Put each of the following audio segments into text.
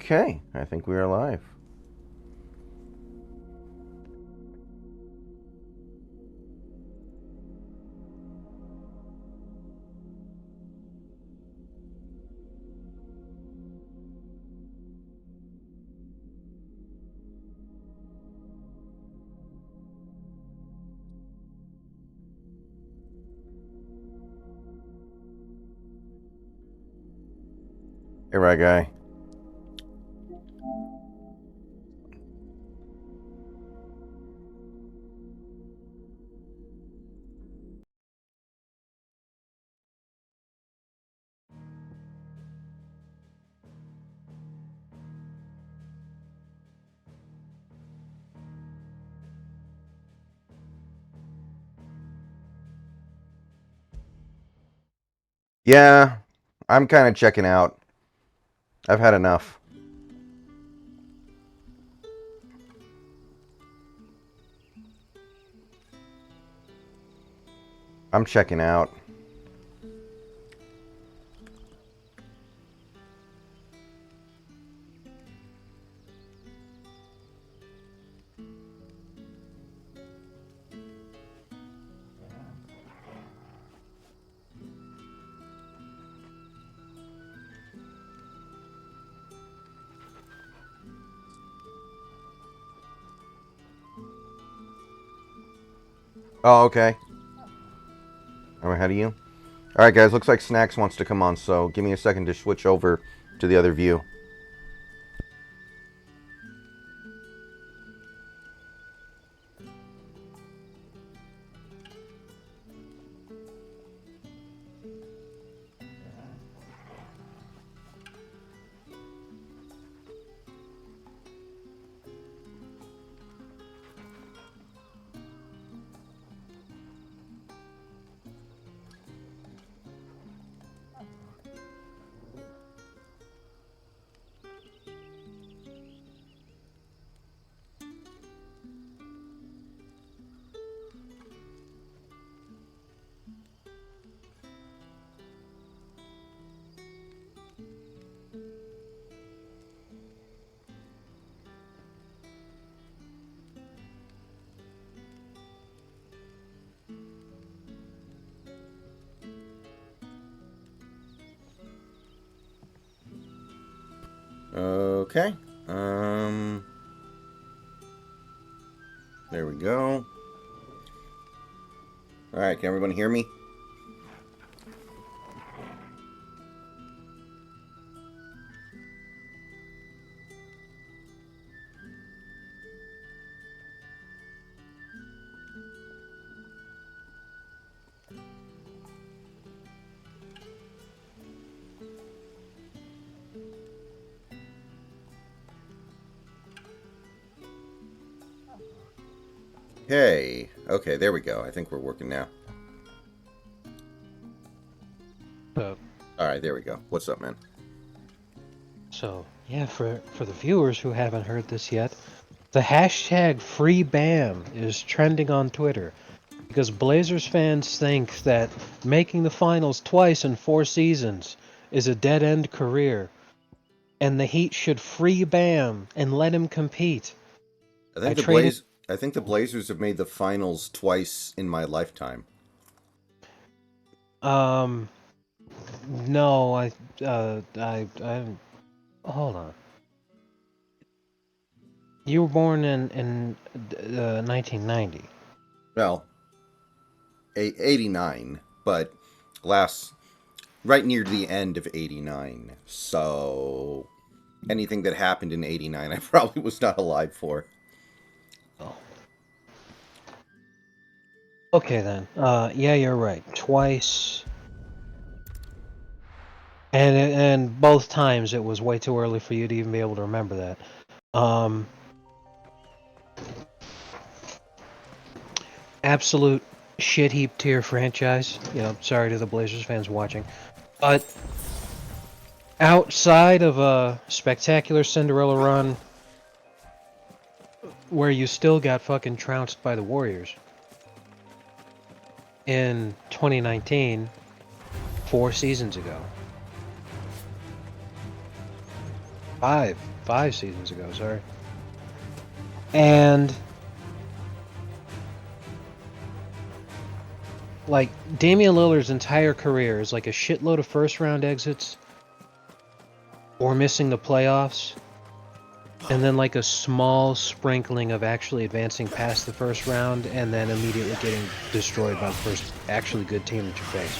Okay, I think we are live. Hey, right guy. Yeah, I'm kind of checking out. I've had enough. I'm checking out. Oh, okay. I'm ahead of you. All right, guys. Looks like Snacks wants to come on, so give me a second to switch over to the other view. Okay. There we go. All right. Can everyone hear me? Hey. Okay. There we go. I think we're working now. So, All right. There we go. What's up, man? yeah, for the viewers who haven't heard this yet, the hashtag FreeBam is trending on Twitter because Blazers fans think that making the finals twice in 4 seasons is a dead-end career, and the Heat should free Bam and let him compete. I I think the traded. Blaze. I think the Blazers have made the finals twice in my lifetime. Um, no, I. Hold on. You were born in 1990. Well, 89, but last right near the end of 89. So anything that happened in 89, I probably was not alive for. Oh. Okay then. Yeah, you're right. Twice, and both times it was way too early for you to even be able to remember that. Um, Absolute shit heap tier franchise. Sorry to the Blazers fans watching, but outside of a spectacular Cinderella run where you still got fucking trounced by the Warriors in 2019, 4 seasons ago. 5 seasons ago, sorry. And like Damian Lillard's entire career is like a shitload of first round exits or missing the playoffs, and then like a small sprinkling of actually advancing past the first round and then immediately getting destroyed by the first actually good team that you face.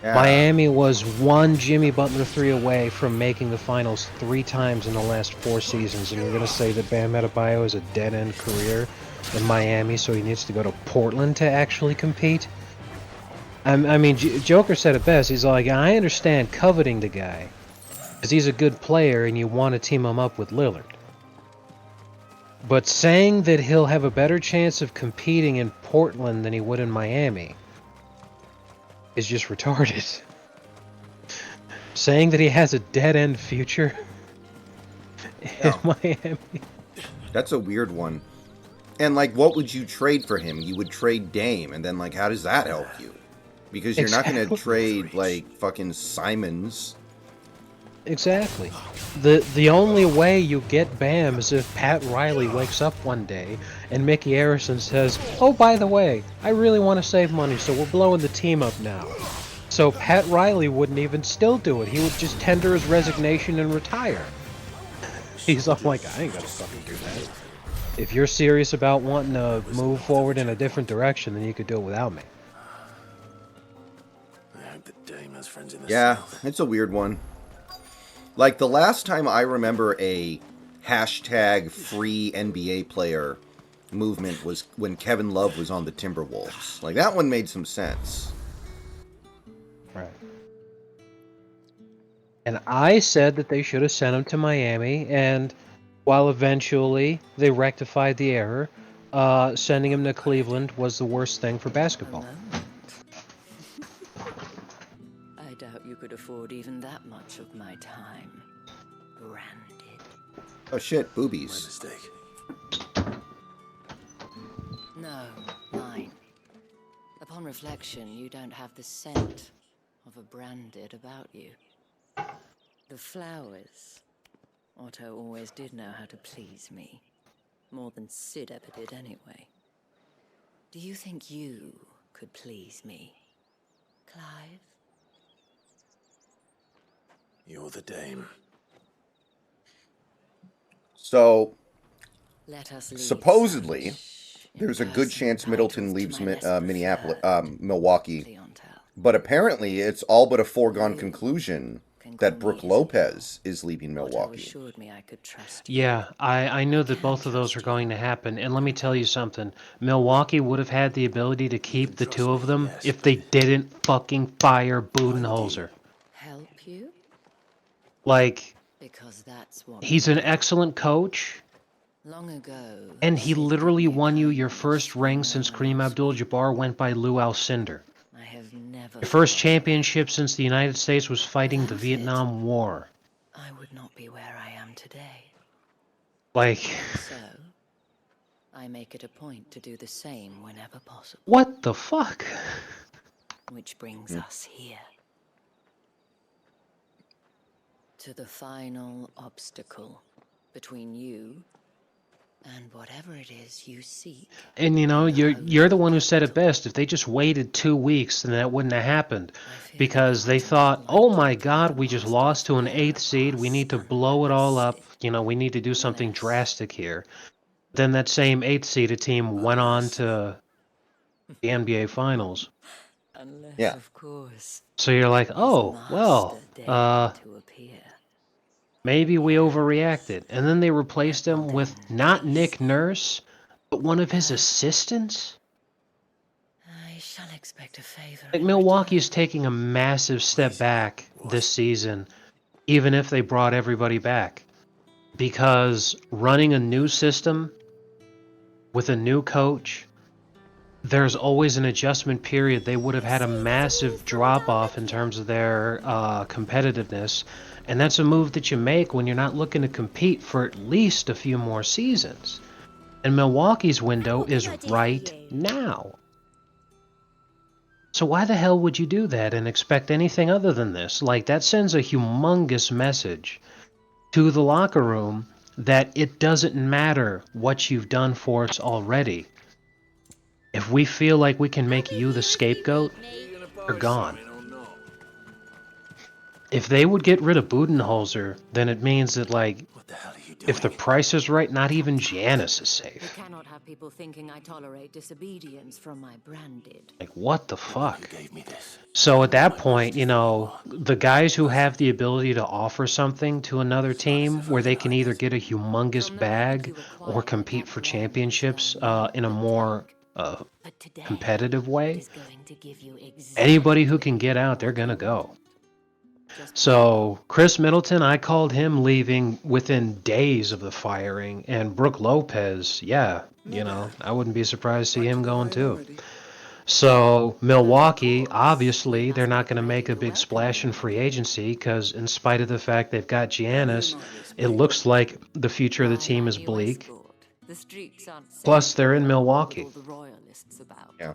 Yeah. Miami was one Jimmy Butler 3 away from making the finals 3 times in the last 4 seasons, and you're going to say that Bam Adebayo is a dead-end career in Miami, so he needs to go to Portland to actually compete? I mean, Joker said it best. He's like, I understand coveting the guy, because he's a good player and you want to team him up with Lillard. But saying that he'll have a better chance of competing in Portland than he would in Miami is just retarded. Saying that he has a dead-end future in Miami. That's a weird one. And, like, what would you trade for him? You would trade Dame, and then, like, how does that help you? Because you're not going to trade, like, fucking Simons. Exactly. The only way you get Bam is if Pat Riley wakes up one day and Mickey Arison says, oh, by the way, I really want to save money, so we're blowing the team up now. So Pat Riley wouldn't even still do it. He would just tender his resignation and retire. He's all like, I ain't gonna fucking do that. If you're serious about wanting to move forward in a different direction, then you could do it without me. I hope that Dame has friends in the Yeah, South. it's a weird one. Like, the last time I remember a hashtag free NBA player movement was when Kevin Love was on the Timberwolves. Like, that one made some sense. Right. And I said that they should have sent him to Miami, and while eventually they rectified the error, sending him to Cleveland was the worst thing for basketball. I doubt you could afford even that much of my time. Branded. Oh shit, My boobies. mistake. No, mine. Upon reflection, you don't have the scent of a branded about you. The flowers. Otto always did know how to please me. More than Sid ever did anyway. Do you think you could please me, Clive? You're the Dame. So, Let us leave supposedly, such there's a good impersonal chance Middleton titles to leaves my less Minneapolis, preferred Milwaukee. clientele. But apparently, it's all but a foregone conclusion that Brooke Lopez is leaving Otto Milwaukee. assured me I could trust you. Yeah, I knew that both of those were going to happen, and let me tell you something. Milwaukee would have had the ability to keep the two of them if they didn't fucking fire Budenholzer. Help you? Like, Because that's what he's an excellent coach, long ago. and he Sid did literally me a won you your kindness first ring no since one Kareem else would. Abdul-Jabbar went by Lou Alcindor. I have never Your first forgotten championship since the United States was fighting the Without it, Vietnam War. I would not be where I am today. Like, So, I make it a point to do the same whenever possible. what the fuck? Which brings us here. To the final obstacle between you and whatever it is you seek. And you know, you're the one who said it best. If they just waited 2 weeks, then that wouldn't have happened. Because they thought, oh my god, we just lost to an 8th seed. We need to blow it all up. You know, we need to do something drastic here. Then that same 8th seeded team went on to the NBA Finals. Unless, Yeah. of course, So you're like, oh, well, to appear. maybe we overreacted. And then they replaced him with not Nick Nurse, but one of his assistants? I shall expect a favor. Like, in Milwaukee is return. taking a massive step back this season, even if they brought everybody back. Because running a new system with a new coach, there's always an adjustment period. They would have had a massive drop-off in terms of their competitiveness, and that's a move that you make when you're not looking to compete for at least a few more seasons. And Milwaukee's window is right now. So why the hell would you do that and expect anything other than this? Like, that sends a humongous message to the locker room that it doesn't matter what you've done for us already. If we feel like we can make you the scapegoat, you're gone. If they would get rid of Budenholzer, then it means that, like, What the hell are you doing? if the price is right, not even Janice is We safe. cannot have people thinking I tolerate disobedience from my branded. Like, what the You fuck? gave me this. So at that point, you know, the guys who have the ability to offer something to another team where they can either get a humongous From the bag relic you or acquired, compete that for blend is championships well known in a for more tech. But today, competitive it way, is going to give you anybody who can exactly get out, they're what gonna you go. want. Just So Chris Middleton, I called him leaving within days of the firing, and Brooke Lopez, yeah, you know, I wouldn't be surprised to see him going too. So Milwaukee, obviously, they're not going to make a big splash in free agency because, in spite of the fact they've got Giannis, it looks like the future of the team is bleak. The streets aren't safe Plus, they're in with Milwaukee. all the royalists about. Yeah.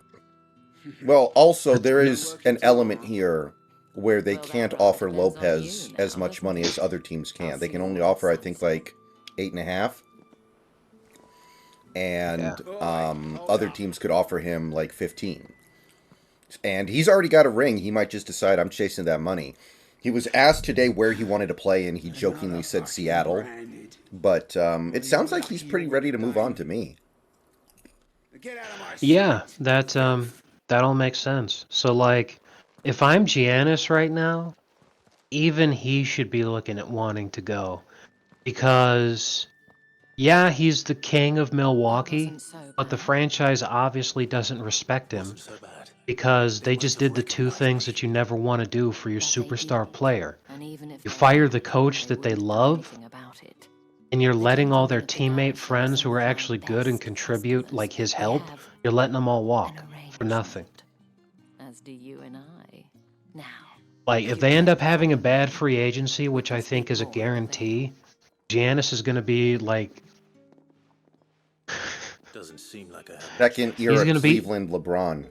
Well, also there Yeah. is an element here where they Well, that can't rather offer depends on Lopez you as now, much doesn't money it? as other teams I'll can. They see can you only all at offer, I think, sunset. like 8.5, Yeah. and other teams could offer him like 15. And he's already got a ring. He might just decide I'm chasing that money. He was asked today where he wanted to play, and he jokingly said Seattle. But it sounds like he's pretty ready to move on to me. Yeah, that all makes sense. So, like, if I'm Giannis right now, even he should be looking at wanting to go because, yeah, he's the king of That Milwaukee, wasn't so but the bad. franchise obviously doesn't respect him Wasn't so bad. because Been they way just to did the two recognize things me. that you never want to do for your That they superstar didn't. player. And even if You they fire had, the coach they that they wouldn't know love, anything about it. and you're The letting all their gentlemen of the teammate guard show us friends who are only our actually good and best contribute, customers. like his They help, have you're letting them all an walk for nothing. arrangement, as do you and I. Now, Like, if you they end take up the having a following bad free agency, with which I this think big is a boy over there. guarantee, Giannis is going to be like, Doesn't seem like I have much Second choice. he's era going to be Cleveland LeBron.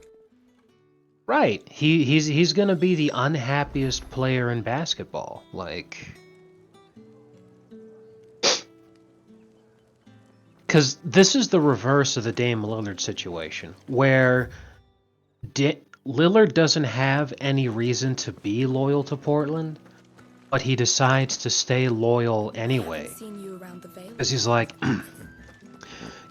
right. He's going to be the unhappiest player in basketball. Like, because this is the reverse of the Dame Lillard situation, where Lillard doesn't have any reason to be loyal to Portland, but he decides to stay loyal anyway. Because he's like,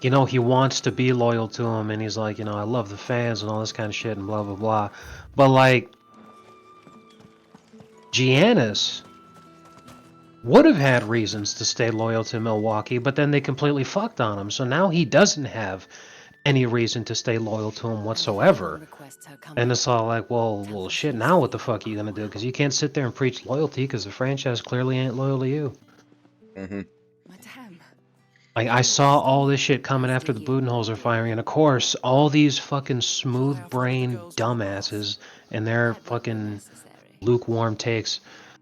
you know, he wants to be loyal to him, and he's like, you know, I love the fans and all this kind of shit and blah, blah, blah. But, like, Giannis would have had reasons to stay loyal to Milwaukee, but then they completely fucked on him. So now he doesn't have any reason to stay loyal to him whatsoever. And it's all like, well, shit, now what the fuck are you gonna do? Because you can't sit there and preach loyalty because the franchise clearly ain't loyal to you. Mm-hmm. Like, I saw all this shit coming after the Budenholzer firing, and of course, all these fucking smooth-brained dumbasses and their fucking lukewarm takes.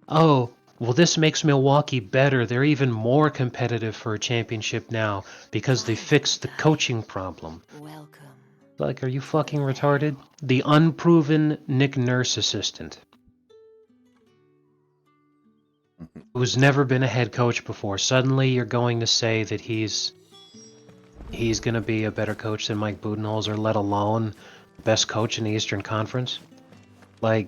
Oh, well, this makes Milwaukee better. They're even more competitive for a championship now because they fixed the coaching problem. Welcome. Like, are you fucking retarded? The unproven Nick Nurse assistant, who's never been a head coach before. Suddenly, you're going to say that he's going to be a better coach than Mike Budenholzer, let alone best coach in the Eastern Conference. Like,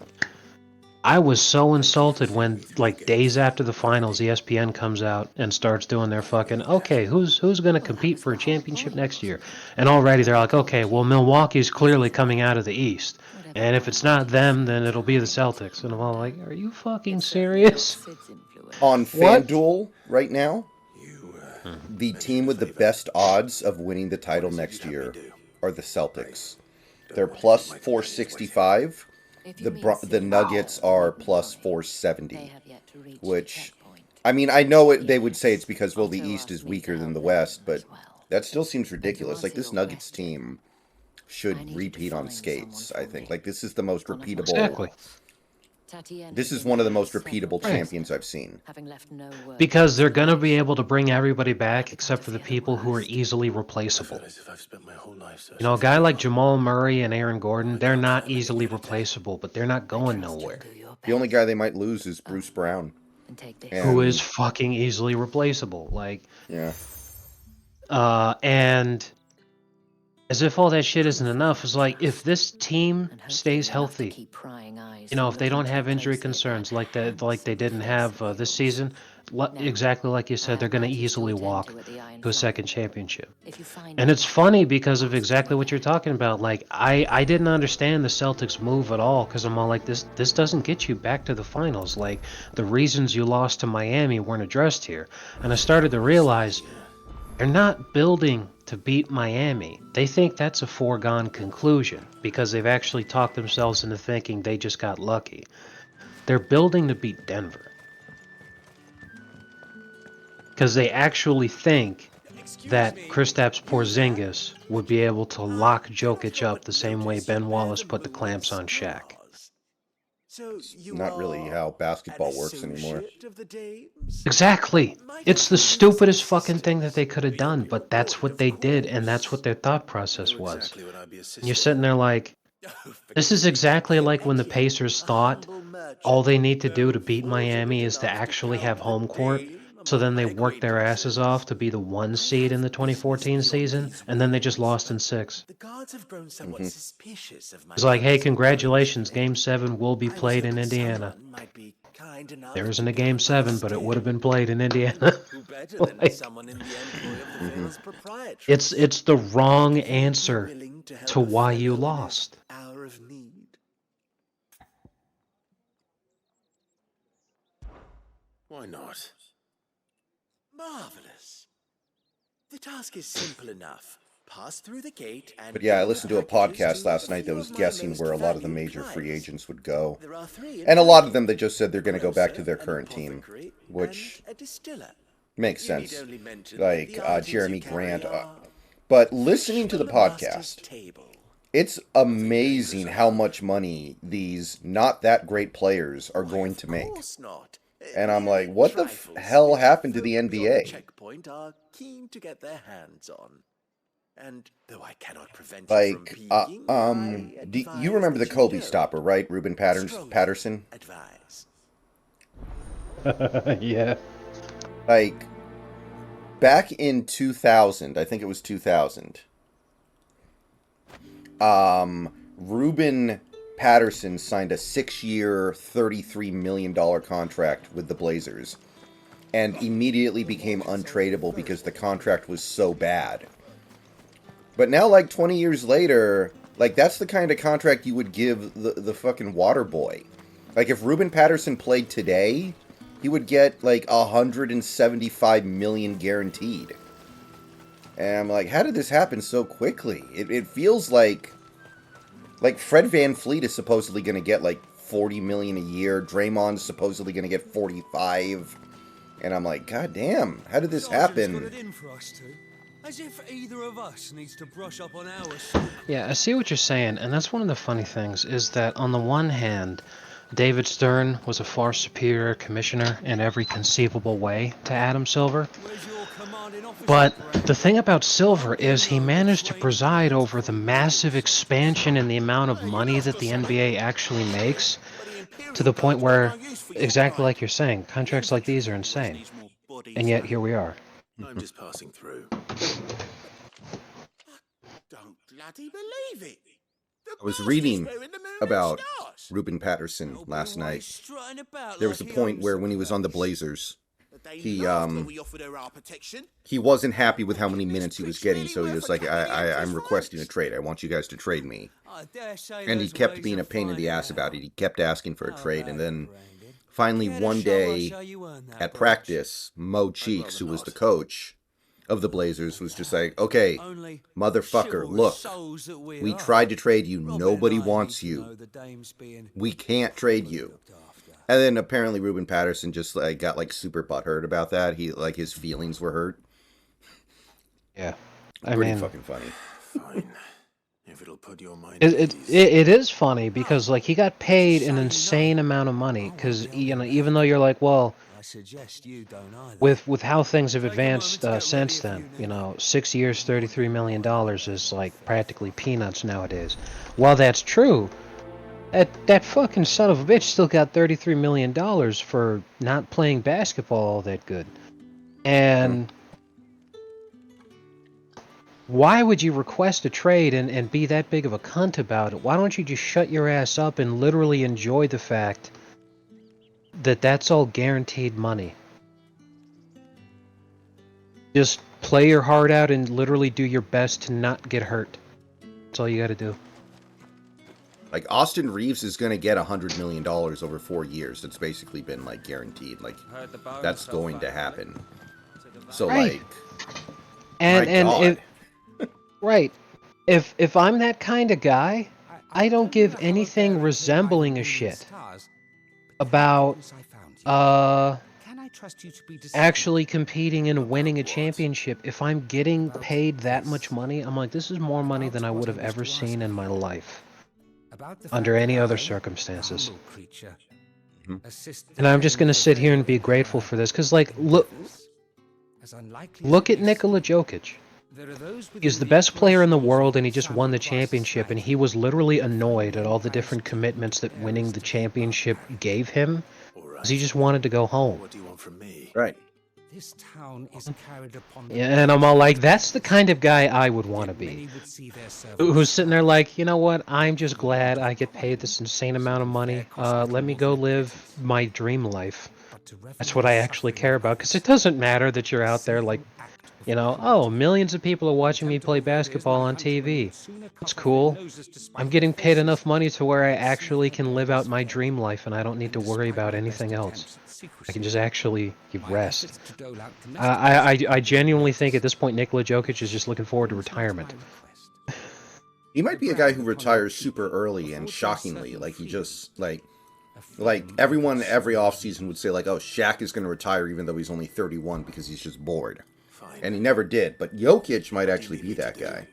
I was so insulted when, like, days after the finals, ESPN comes out and starts doing their fucking, okay, who's going to compete for a championship next year? And already they're like, okay, well, Milwaukee's clearly coming out of the East. And if it's not them, then it'll be the Celtics. And I'm all like, are you fucking serious? On What? FanDuel right now, the team with the best odds of winning the title next year are the Celtics. They're plus 465. The Nuggets are plus 470. Which, I mean, I know they would say it's because, well, the East is weaker than the West, but that still seems ridiculous. Like, this Nuggets team should repeat on skates, I think. Like, this is the most repeatable Exactly. This is one of the most repeatable champions I've seen. Having left no word Because they're going to be able to bring everybody back except for the people who are easily replaceable. As if I've spent my whole life You know, a guy like Jamal Murray and Aaron Gordon, they're not easily replaceable, but they're not going nowhere. The only guy they might lose is Bruce Brown. and take this. Who is fucking easily replaceable. Like, Yeah. and as if all that shit isn't enough, it's like, if this team And stays hopefully enough to healthy, keep prying eyes you know, from if they don't looking to have injury replace it, concerns like and they didn't sacrifice have the this others. season, exactly like you said, they're going to easily walk to a second championship. If you find And it, it's funny because of exactly what you're talking about. Like, I didn't understand the Celtics move at all, because I'm all like, this doesn't get you back to the finals. Like, the reasons you lost to Miami weren't addressed here. And I started to realize they're not building to beat Miami. They think that's a foregone conclusion because they've actually talked themselves into thinking they just got lucky. They're building to beat Denver. Because they actually think that Kristaps Porzingis would be able to lock Jokic up the same way Ben Wallace put the clamps on Shaq. So you Not really are how basketball an works anymore. associate of the Dames? Exactly. It's the stupidest fucking thing that they could have done, Be but that's what rewarded, they of did, and that's course. what their thought I process knew was. exactly what I'd be And assisting. you're sitting there like, this is exactly like when the Pacers thought all they need to do to beat Miami is to actually have home court. So then they worked their asses off to be the 1 seed in the 2014 season, and then they just lost in 6. The guards have grown somewhat suspicious of my It's like, hey, brother's congratulations, encouragement. Game 7 will be I was played in hoping Indiana. someone might be kind enough There to isn't a pick Game up my 7, but it would have stay. been played in Indiana. Who better than Like, someone in the employ of the Vale's proprietress? it's the wrong Who would be answer willing to help to a why you fellow in his lost. hour of need. Why not? Marvelous. The task is simple enough. Pass through the gate and But yeah, I deliver listened to a packages podcast to last a night that few was of my guessing most where a lot of the valued major free clients. agents would go. There are 3 in And a lot total. of them, they just said they're going to go back to their Grocer, an current team, apothecary, which and a distiller. makes You need sense. only mention Like the items Jeremy you carry Grant. are But listening to the from master's podcast, table. it's amazing how much money these not that great players are going to make. Of course not. And I'm Merely like, what the trifles hell which happened to the folk beyond NBA? checkpoint are keen to get their hands on. And though I cannot prevent you from Like, peeking, I you remember the advise that Kobe you stopper, right? Ruben strongly Patterson? Advise. Yeah. Like, back in 2000, I think it was 2000, Ruben Patterson signed a 6-year, $33 million contract with the Blazers and immediately became untradeable because the contract was so bad. But now, like, 20 years later, like, that's the kind of contract you would give the fucking water boy. Like, if Ruben Patterson played today, he would get, like, $175 million guaranteed. And I'm like, how did this happen so quickly? It feels like Fred VanVleet is supposedly going to get, like, $40 million a year. Draymond's supposedly going to get 45. And I'm like, God damn, how did this Sergeant's got happen? it in for us two. As if either of us needs to brush up on our stuff. Yeah, I see what you're saying, and that's one of the funny things, is that on the one hand, David Stern was a far superior commissioner in every conceivable way to Adam Silver. Where's your commanding officer, But Grant? the thing about Silver is he managed to preside over the massive expansion in the amount of money that the NBA actually makes, to the point where, exactly like you're saying, contracts like these are insane. And yet, here we are. I'm just passing through. Don't bloody believe it. The I was boss is reading wearing the moon about and stars. Ruben Patterson last night. Strutting about There was a like he point owns where the when he was on the place. Blazers, They he, laughed when we offered her our protection. he wasn't happy with how many minutes he was getting, so he was like, I'm requesting a trade. I want you guys to trade me. I dare say And he there's kept ways being a of pain in the finding ass out. about it. He kept asking for a How trade, and about then it, Brandon? finally Care to one show us day how you earned that at badge? practice, Mo Cheeks, who was the coach of the Blazers, was just like, okay, Only motherfucker, chivalrous look, souls that we we are. tried to trade you. Robin Nobody and I wants need to know you. the dame's being We can't trade you. looked after. And then apparently Ruben Patterson just like got like super butthurt about that. He like his feelings were hurt. Yeah. I Pretty mean, fucking funny. Fine. If it'll put your mind at ease. It is funny because like he got paid an insane amount of money because even though you're like, well, I suggest you don't either. with how things have advanced since then, 6 years, $33 million is like practically peanuts nowadays. While that's true, that fucking son of a bitch still got $33 million for not playing basketball all that good. And why would you request a trade and be that big of a cunt about it? Why don't you just shut your ass up and literally enjoy the fact that that's all guaranteed money? Just play your heart out and literally do your best to not get hurt. That's all you gotta do. Like, Austin Reeves is going to get $100 million over 4 years. It's basically been, like, guaranteed. Like, that's going to happen. So, Right. like, And my and God. right. If I'm that kind of guy, I don't give anything resembling a shit about actually competing and winning a championship. If I'm getting paid that much money, I'm like, this is more money than I would have ever seen in my life under any other circumstances. And I'm just gonna sit here and be grateful for this, because like look at Nikola Jokic. He's the best player in the world, and he just won the championship, and he was literally annoyed at all the different commitments that winning the championship gave him, because he just wanted to go home. What do you want from me? Right. This town is carried upon the Yeah, and I'm all like, that's the kind of guy I would want to be. Who's sitting there like, you know what, I'm just glad I get paid this insane amount of money. Let me go live my dream life. That's what I actually care about, because it doesn't matter that you're out there like, oh, millions of people are watching me play basketball on TV. It's cool. I'm getting paid enough money to where I actually can live out my dream life, and I don't need to worry about anything else. I can just actually rest. I genuinely think at this point Nikola Jokic is just looking forward to retirement. He might be a guy who retires super early and shockingly. Like, he just, like everyone every offseason would say, like, oh, Shaq is going to retire even though he's only 31 because he's just bored. And he never did. But Jokic might actually be that guy.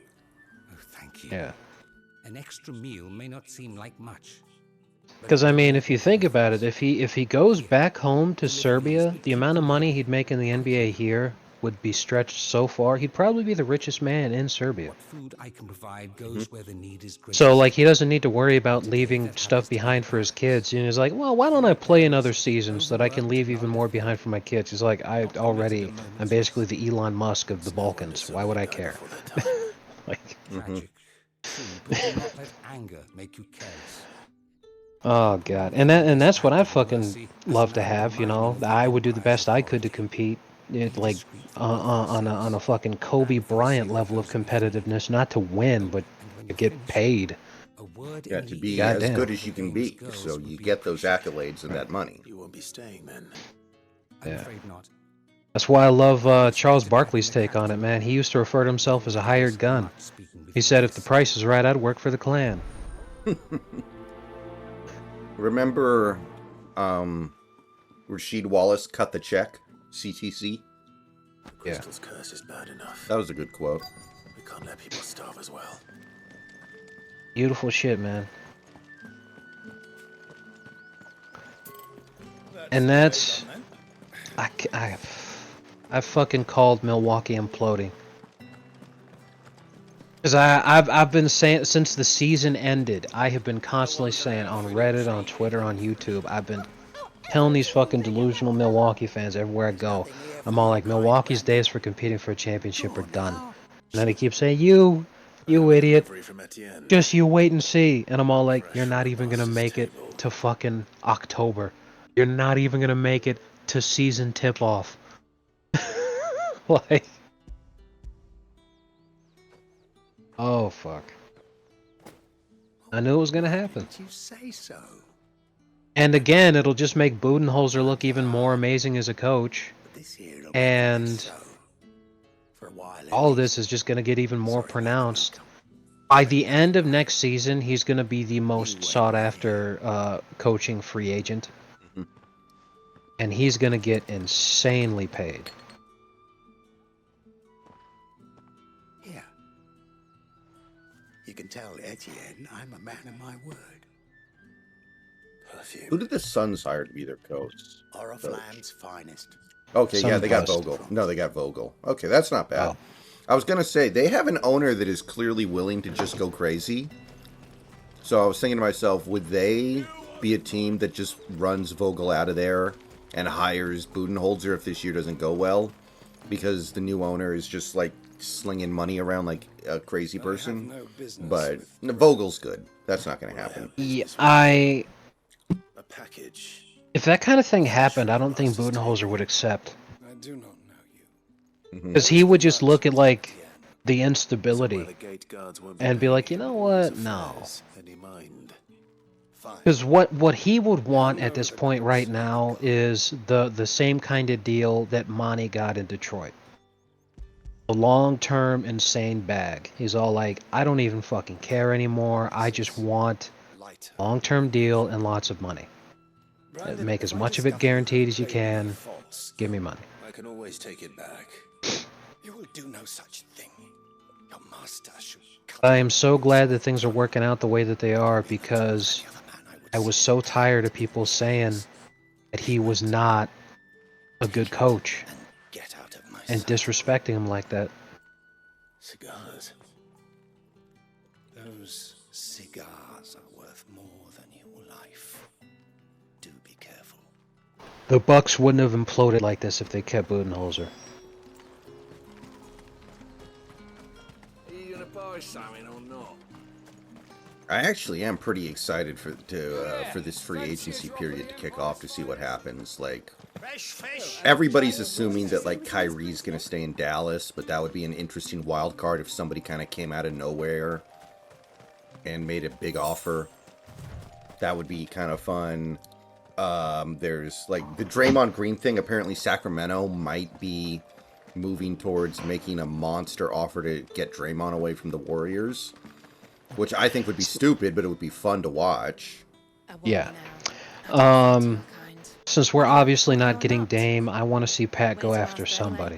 Oh, thank you. Yeah. An extra meal may not seem like much. Because, I mean, if you think about it, if he goes back home to Serbia, the amount of money he'd make in the NBA here would be stretched so far, he'd probably be the richest man in Serbia. Food I can provide goes where the need is greatest. So, like, he doesn't need to worry about leaving stuff behind for his kids. And he's like, well, why don't I play another season so that I can leave even more behind for my kids? He's like, I'm basically the Elon Musk of the Balkans. Why would I care? Like, Tragic. But do not let anger make you careless. oh god, and that's what I'd fucking love to have. I would do the best I could to compete, like on a fucking Kobe Bryant level of competitiveness, not to win, but to get paid. Yeah, to be Goddamn. as good as you can be, so you get those accolades and that money. You won't be staying then. I'm Yeah. afraid not. That's why I love Charles Barkley's take on it, man. He used to refer to himself as a hired gun. He said, if the price is right, I'd work for the Klan. Remember, Rasheed Wallace cut the check, CTC? The crystal's curse is bad enough. That was a good quote. We can't let people starve as well. Beautiful shit, man. And that's... I fucking called Milwaukee imploding. Because I've been saying, since the season ended, I have been constantly saying on Reddit, on Twitter, on YouTube, I've been telling these fucking delusional Milwaukee fans everywhere I go, I'm all like, Milwaukee's days for competing for a championship are done. And then they keep saying, you idiot, Free from Etienne. just you wait and see. And I'm all like, you're not even gonna make it to fucking October. You're not even gonna make it to season tip-off. Like... oh, fuck. I knew it was gonna happen. Did you say so? And again, it'll just make Budenholzer look even more amazing as a coach. But this here don't And make it so. For a while, all of this is just gonna get even more pronounced. By the end of next season, he's gonna be the most sought-after coaching free agent. And he's gonna get insanely paid. Yeah. You can tell Etienne I'm a man of my word. Perfume. Who did the Suns hire to be their coach? Oriflamme's finest. Okay, yeah, they got Sunburst. Vogel. No, they got Vogel. Okay, that's not bad. Oh. I was going to say, they have an owner that is clearly willing to just go crazy. So I was thinking to myself, would they be a team that just runs Vogel out of there and hires Budenholzer if this year doesn't go well? Because the new owner is just, like, slinging money around like a crazy person. But Vogel's good. That's not going to happen. Yeah, A package. if that kind of thing happened, I don't think Budenholzer would accept. I do not know you. Because he would just look at, like, the instability Somewhere the gate guards won't and be paying like, you know what? his No. affairs any mind. Fine. Because what he would want at this point right now is the same kind of deal that Monty got in Detroit. A long-term insane bag. He's all like, I don't even fucking care anymore. I just want Lighter. long-term deal and lots of money. Make as much of it guaranteed as you can. Give me money. I can always take it back. You will do no such thing. Your master should cut I am so glad that things are working out the way that they are because the other man I was so tired of people saying that he was not a good coach and get out of my and sight. disrespecting him like that. Cigars. Those cigars are worth more than your life. Do be careful. The Bucks wouldn't have imploded like this if they kept Budenholzer. Are you gonna buy something or not? I actually am pretty excited for this free agency period to kick off to see what happens. Like, everybody's assuming that like Kyrie's gonna stay in Dallas, but that would be an interesting wild card if somebody kind of came out of nowhere and made a big offer. That would be kind of fun. There's like the Draymond Green thing. Apparently, Sacramento might be moving towards making a monster offer to get Draymond away from the Warriors, which I think would be stupid, but it would be fun to watch. Yeah. Since we're obviously not getting Dame, I want to see Pat go after somebody.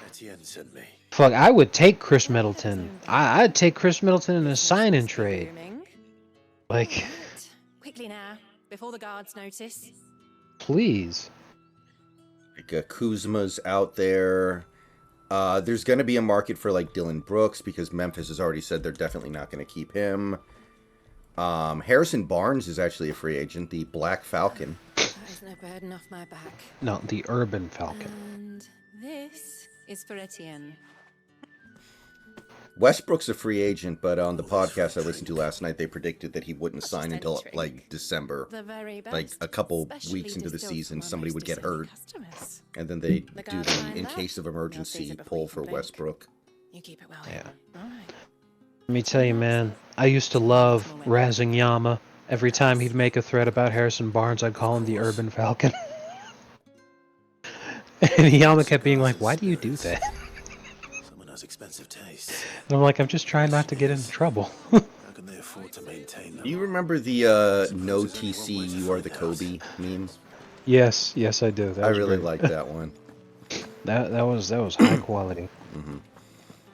Etienne sent me. Fuck, I would take Chris Middleton. I'd take Chris Middleton in a sign-in trade. Like, Quickly now, before the guards notice. please. Like Kuzma's out there. There's going to be a market for like Dylan Brooks because Memphis has already said they're definitely not going to keep him. Harrison Barnes is actually a free agent, the Black Falcon. That is no burden off my back. No, the Urban Falcon. And this is for Etienne. Westbrook's a free agent, but on the podcast I listened to last night, they predicted that he wouldn't That's sign just until entering. like December. The very best. Like a couple Specially weeks into the distilled season, from our somebody most would get discerning hurt, customers. and then they The do guards the lined in up. case of They'll emergency seize it before pull you for can blink. Westbrook. You keep it well Yeah. hidden. Right. Let me tell you, man, I used to love razzing Yama. Every time he'd make a threat about Harrison Barnes, I'd call him the Urban Falcon. And Yama kept being like, why do you do that? Someone has expensive taste. And I'm like, I'm just trying not to get into trouble. How can they afford to maintain them? Do you remember the no TC, you are the Kobe meme? Yes, I do. That I was really great. like that one. That was high quality.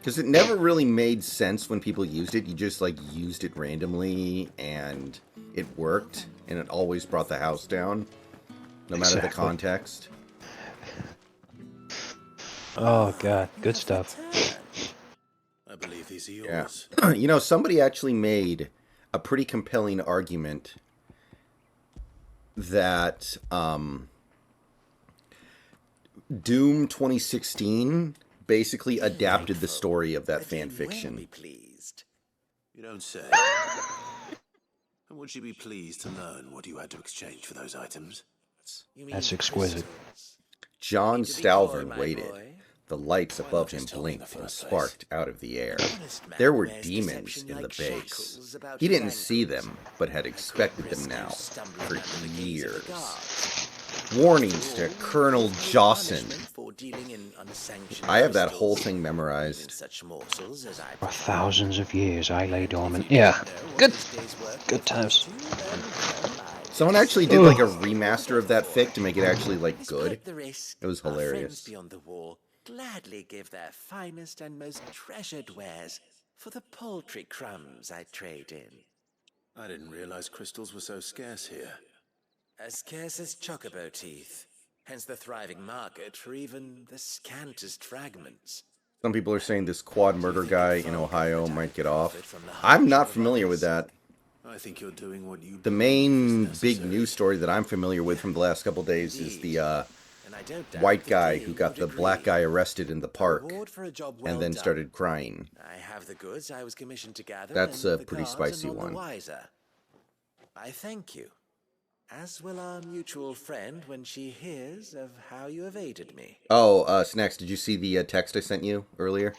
Because it never really made sense when people used it. You just like used it randomly and it worked. And it always brought the house down. No matter the Exactly. context. Oh god, good stuff. I believe these are Yeah. yours. You know, somebody actually made a pretty compelling argument that Doom 2016 basically adapted the story of that fan Etienne will be fiction. pleased. You don't say. And would she be pleased to learn what you had to exchange for those items? You mean That's exquisite. crystals? John Need to be coy, Stalvern my waited. boy. The lights Why not above him just tell me in the blinked and first place? sparked out of the air. Honest man There were wears demons deception in the like base. shackles about He his didn't see ankles. them, but had expected them Crystal now stumbling for under the gaze of the years. guards. Warnings to After all, Colonel there's no Jawson. punishment for dealing in unsanctioned I have that crystals, whole thing even memorized. such morsels as I For provide. thousands of years, I lay dormant. If you Yeah, don't know what good. this day's work Good refers times. to, then well, I Someone guess actually so. did like a remaster of that fic to make it actually like Despite good. the risk, It was our friends hilarious. beyond the wall gladly give their finest and most treasured wares for the paltry crumbs I trade in. I didn't realize crystals were so scarce here. As scarce as chocobo teeth, hence the thriving market for even the scantest fragments. Some people are saying this quad murder guy in Ohio might get off. I'm not familiar with that. I think you're doing what you The believe main is big necessary. news story that I'm familiar with from the last couple days is the And I don't doubt white the guy dean who got would the agree. black guy arrested in the park Reward for a job well and then done. started crying. I have the goods I was commissioned to gather. That's and a the pretty guards spicy are none one. the wiser. I thank you, as will our mutual friend when she hears of how you evaded me. Oh, Snacks, did you see the text I sent you earlier?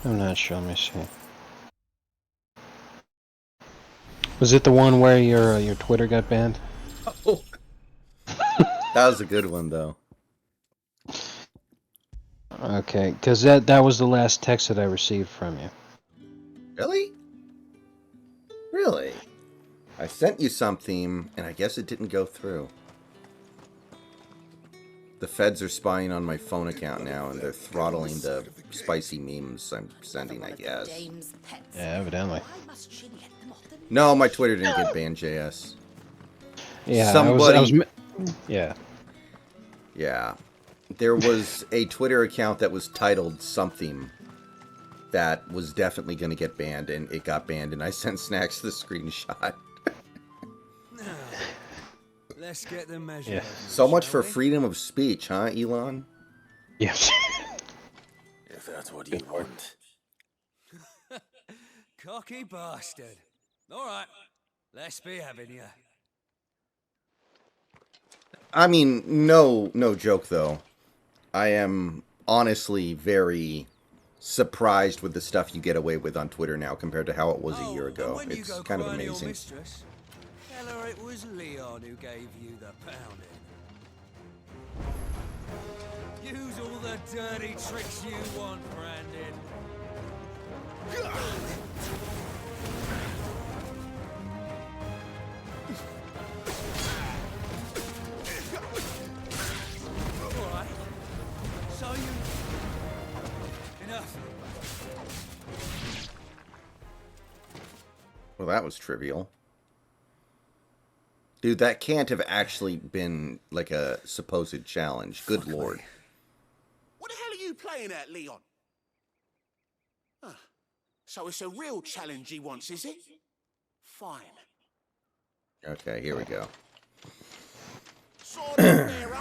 I'm not sure. Let me see. Was it the one where your Twitter got banned? Oh. That was a good one, though. Okay, because that was the last text that I received from you. Really? Really? I sent you something, and I guess it didn't go through. The feds are spying on my phone account now, and they're throttling the spicy memes I'm sending, I guess. Yeah, evidently. No, my Twitter didn't get banned, JS. Yeah, Somebody... yeah. Yeah. There was a Twitter account that was titled something that was definitely going to get banned, and it got banned, and I sent Snacks the screenshot. Let's get the measure. Yeah. So much for freedom of speech, huh, Elon? Yes. If that's what you want. Cocky bastard. All right, let's be having you. I mean, no joke, though. I am honestly very surprised with the stuff you get away with on Twitter now compared to how it was a year ago. And when It's you go kind of crying to your amazing. mistress, tell her it was Leon who gave you the pounding. Use all the dirty tricks you want, Brandon. All right. So you... Enough. Well, that was trivial. Dude, that can't have actually been, like, a supposed challenge. Good lord. What the hell are you playing at, Leon? Ah, so it's a real challenge he wants, is it? Fine. Okay, here we go. Sword and mirror.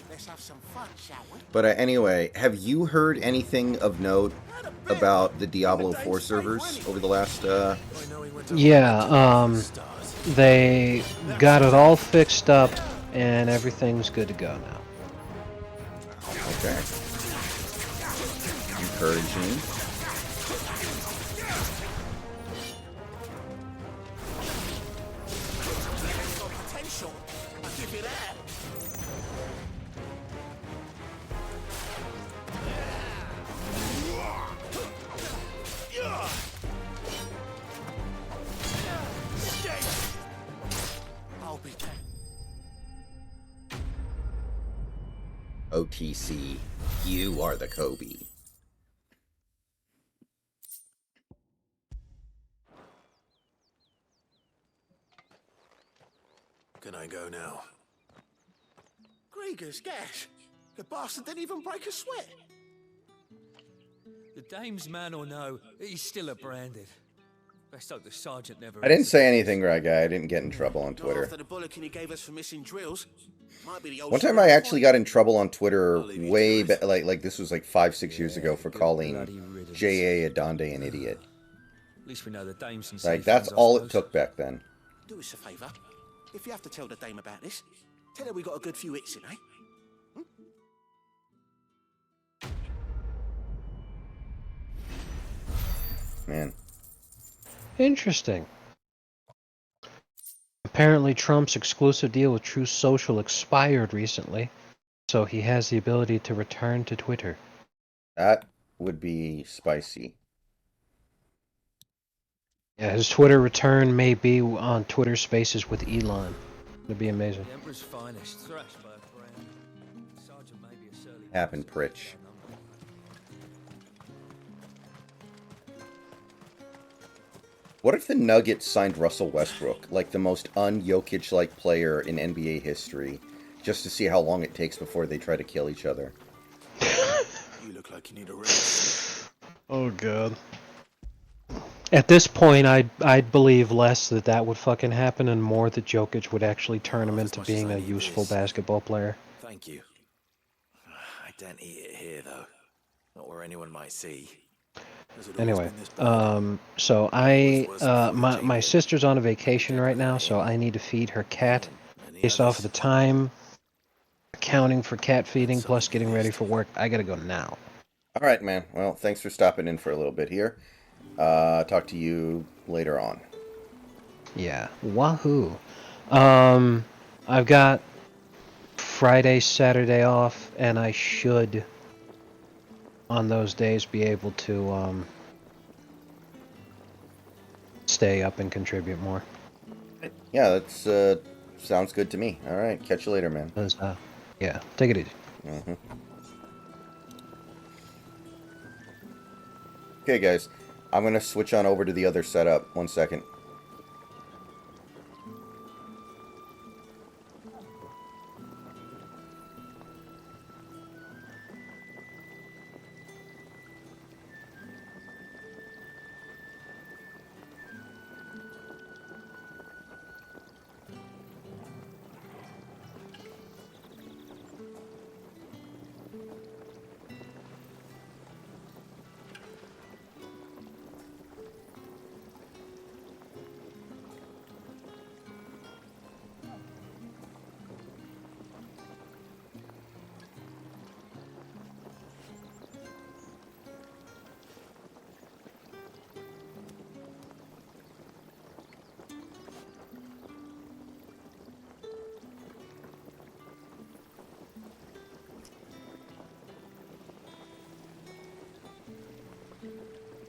Let's have some fun, shall we? But anyway, have you heard anything of note about the Diablo 4 servers over the last, Yeah, they got it all fixed up, and everything's good to go now. Okay. Encouraging. Potential. I'll give you that. I'll be back. OTC, you are the Kobe. Can I go now? Grieger's gas. The bastard didn't even break a sweat. The dame's man or no, he's still a Branded. Best hope the sergeant never... I didn't say anything, right, guy. I didn't get in trouble on Not Twitter. after the bollocking he gave us for missing drills. Might be the old One time story I of actually got in trouble on Twitter way back, like this was like 5-6 years ago for calling J.A. Adonde an idiot. At least we know the dame's some Like, safe that's hands, I all it suppose. took back then. Do us a favour. If you have to tell the dame about this, tell her we got a good few hits in, eh? Man. Interesting. Apparently, Trump's exclusive deal with True Social expired recently, so he has the ability to return to Twitter. That would be spicy. Yeah, his Twitter return may be on Twitter Spaces with Elon. It'd be amazing. The Emperor's finest, thrashed by a brand. Sergeant may be a surly Happened, bastard, Pritch. What if the Nuggets signed Russell Westbrook, like the most un-Jokic-like player in NBA history, just to see how long it takes before they try to kill each other? You look like you need a rest. Oh god. At this point, I'd believe less that that would fucking happen, and more that Jokic would actually turn him As into much as being I a need useful this. basketball player. Thank you. I don't eat it here, though. Not where anyone might see. Has it always Anyway, been this bad? so Always was before you my came in. sister's on a vacation Dead right now, without so him. I need to feed her cat. Any Based off of others? the time, accounting for cat feeding, That's plus something you getting ready missed. for work, I gotta go now. All right, man. Well, thanks for stopping in for a little bit here. Talk to you later on. Yeah, wahoo. I've got Friday, Saturday off, and I should, on those days, be able to stay up and contribute more. Yeah, that's sounds good to me. All right, catch you later, man. 'Cause, yeah, take it easy. Mm-hmm. Okay, guys, I'm gonna switch on over to the other setup. 1 second.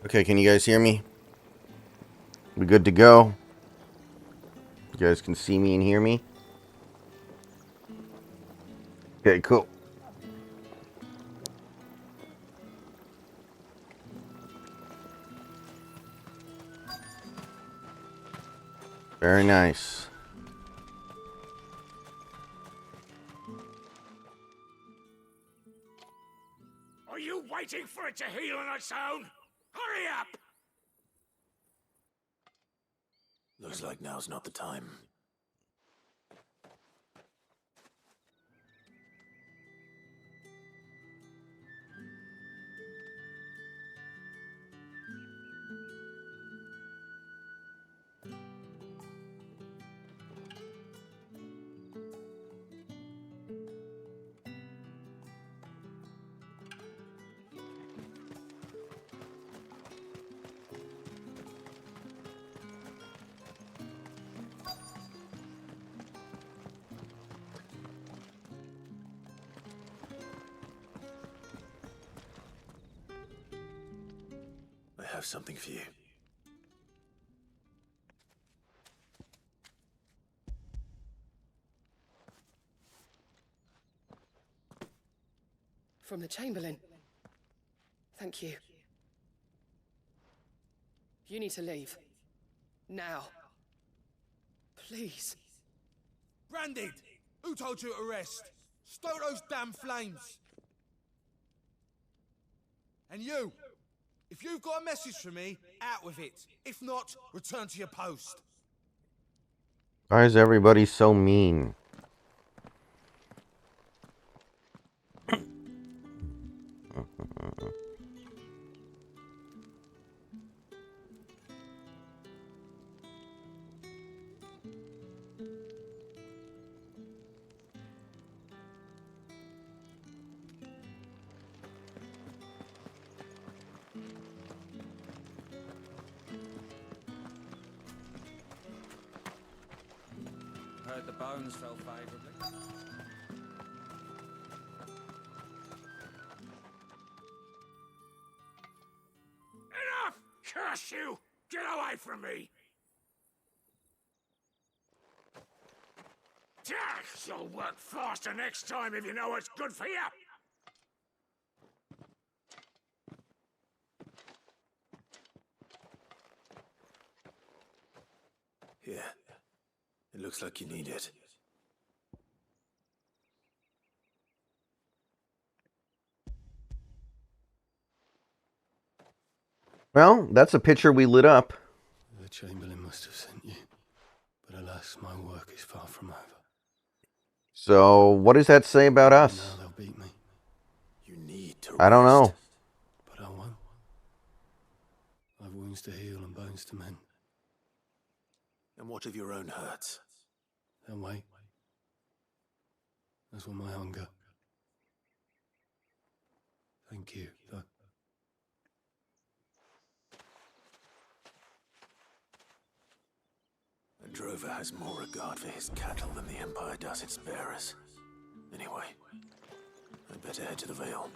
Okay, can you guys hear me? We good to go? You guys can see me and hear me? Okay, cool. Very nice. Are you waiting for it to heal on its own? Hurry up! Looks like now's not the time. I have something for you. From the Chamberlain. Thank you. You need to leave. Now. Please. Branded! Who told you to rest? Stoke those damn flames! And you! If you've got a message for me, out with it. If not, return to your post. Why is everybody so mean? Heard the bones fell favourably. Enough! Curse you! Get away from me! You'll work faster next time if you know what's good for you! Looks like you need it. Well, that's a picture we lit up. The Chamberlain must have sent you, but alas, my work is far from over. So, what does that say about us? Now they'll beat me. You need to I don't know. But I won't. I've wounds to heal and bones to mend. And what of your own hurts? They'll wait. As will my hunger. Thank you, though. A drover has more regard for his cattle than the Empire does its bearers. Anyway, I'd better head to the Vale.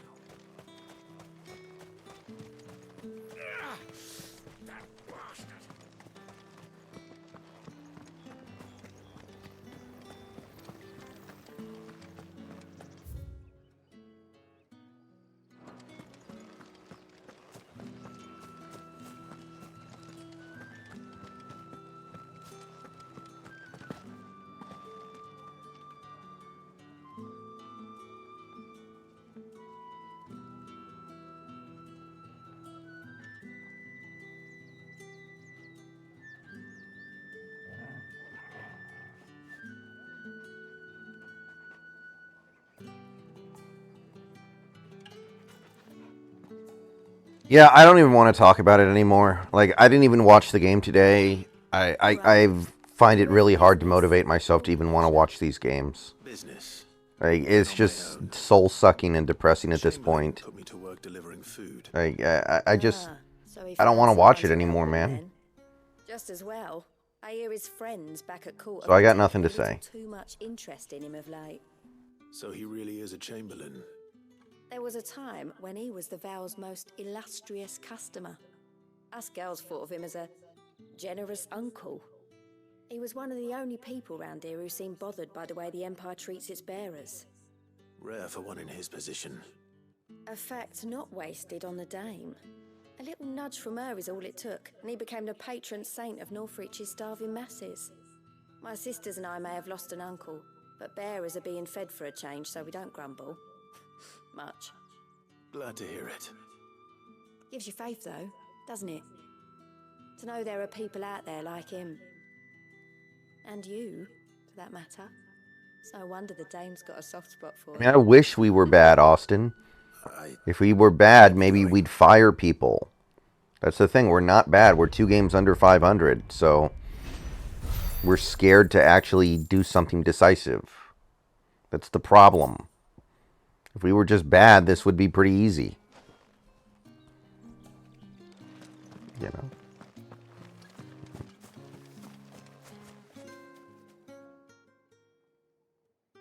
Yeah, I don't even want to talk about it anymore. Like, I didn't even watch the game today. I find it really hard to motivate myself to even want to watch these games. Business. Like, it's just soul-sucking and depressing at this point. Put me to work delivering food. Like, I just... So he I don't found want to watch it someone to anymore, help him man. then. Just as well. I hear his friends back at court. So I got have nothing to taken a little say. Too much interest in him of late. So he really is a Chamberlain. There was a time when he was the Vale's most illustrious customer. Us girls thought of him as a generous uncle. He was one of the only people round here who seemed bothered by the way the Empire treats its bearers. Rare for one in his position. A fact not wasted on the dame. A little nudge from her is all it took, and he became the patron saint of Northreach's starving masses. My sisters and I may have lost an uncle, but bearers are being fed for a change, so we don't grumble. Much. Glad to hear it. Gives you faith, though, doesn't it? To know there are people out there like him. And you, for that matter. It's no wonder the dame's got a soft spot for I mean, I wish we were bad, Austin. If we were bad, maybe we'd fire people. That's the thing. We're not bad. We're 2 games under 500, so we're scared to actually do something decisive. That's the problem. If we were just bad, this would be pretty easy. You know?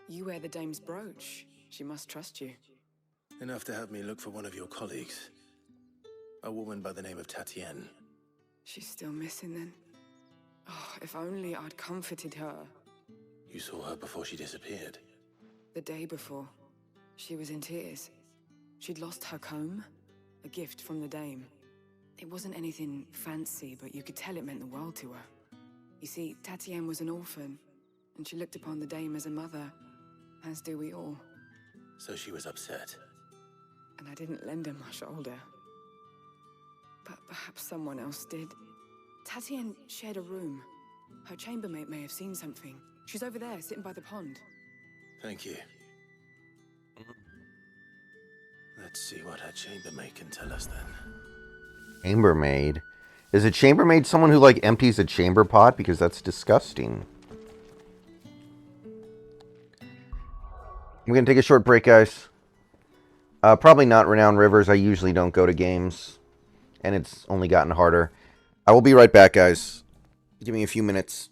You wear the dame's brooch. She must trust you. Enough to have me look for one of your colleagues. A woman by the name of Tatienne. She's still missing then. Oh, if only I'd comforted her. You saw her before she disappeared. The day before, she was in tears. She'd lost her comb, a gift from the dame. It wasn't anything fancy, but you could tell it meant the world to her. You see, Tatienne was an orphan, and she looked upon the dame as a mother, as do we all. So she was upset. And I didn't lend her my shoulder. But perhaps someone else did. Tatienne shared a room. Her chambermaid may have seen something. She's over there, sitting by the pond. Thank you. Let's see what her chambermaid can tell us then. Chambermaid? Is a chambermaid someone who, like, empties a chamber pot? Because that's disgusting. I'm going to take a short break, guys. Probably not Renowned Rivers. I usually don't go to games. And it's only gotten harder. I will be right back, guys. Give me a few minutes.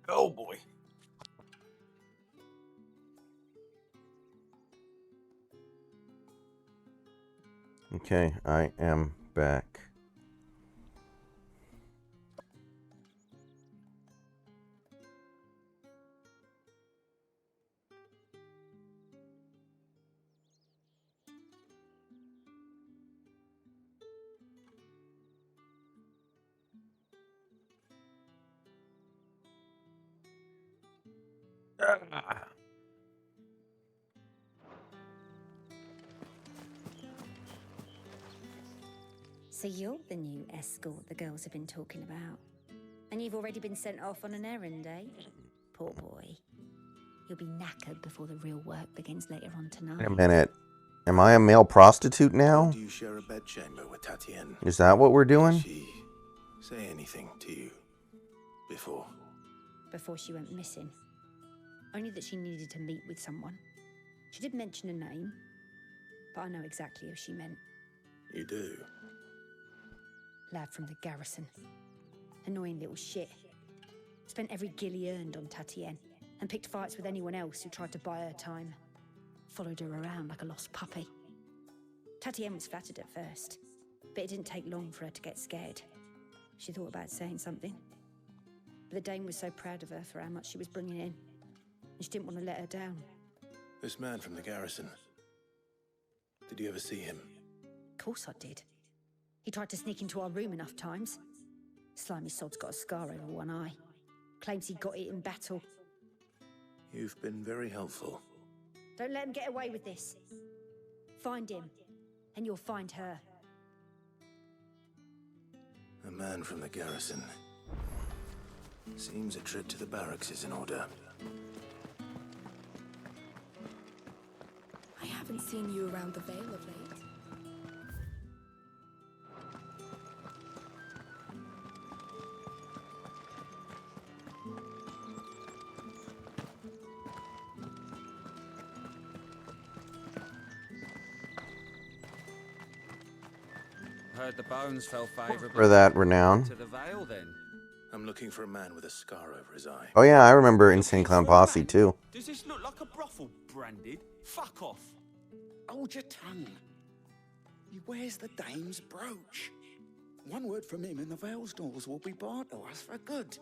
Oh boy. Okay, I am back. So you're the new escort the girls have been talking about. And you've already been sent off on an errand, eh? Poor boy. You'll be knackered before the real work begins later on tonight. Wait a minute. Am I a male prostitute now? Do you share a bedchamber with Tatienne? Is that what we're doing? Did she say anything to you before? Before she went missing. Only that she needed to meet with someone. She did mention a name, but I know exactly who she meant. You do? Lad from the garrison. Annoying little shit. Spent every guil he earned on Tatienne, and picked fights with anyone else who tried to buy her time. Followed her around like a lost puppy. Tatienne was flattered at first, but it didn't take long for her to get scared. She thought about saying something, but the dame was so proud of her for how much she was bringing in, and she didn't want to let her down. This man from the garrison. Did you ever see him? Of course I did. He tried to sneak into our room enough times. Slimy sod's got a scar over one eye. Claims he got it in battle. You've been very helpful. Don't let him get away with this. Find him, and you'll find her. A man from the garrison. Seems a trip to the barracks is in order. I haven't seen you around the Vale of late. Heard the bones fell favorably. For that renown. To the Vale, then. I'm looking for a man with a scar over his eye. Oh yeah, I remember Insane Clown Posse too. Does this look like a brothel, Branded? Fuck off. Hold your tongue. He wears the dame's brooch. One word from him and the Vale's doors will be barred to us for good.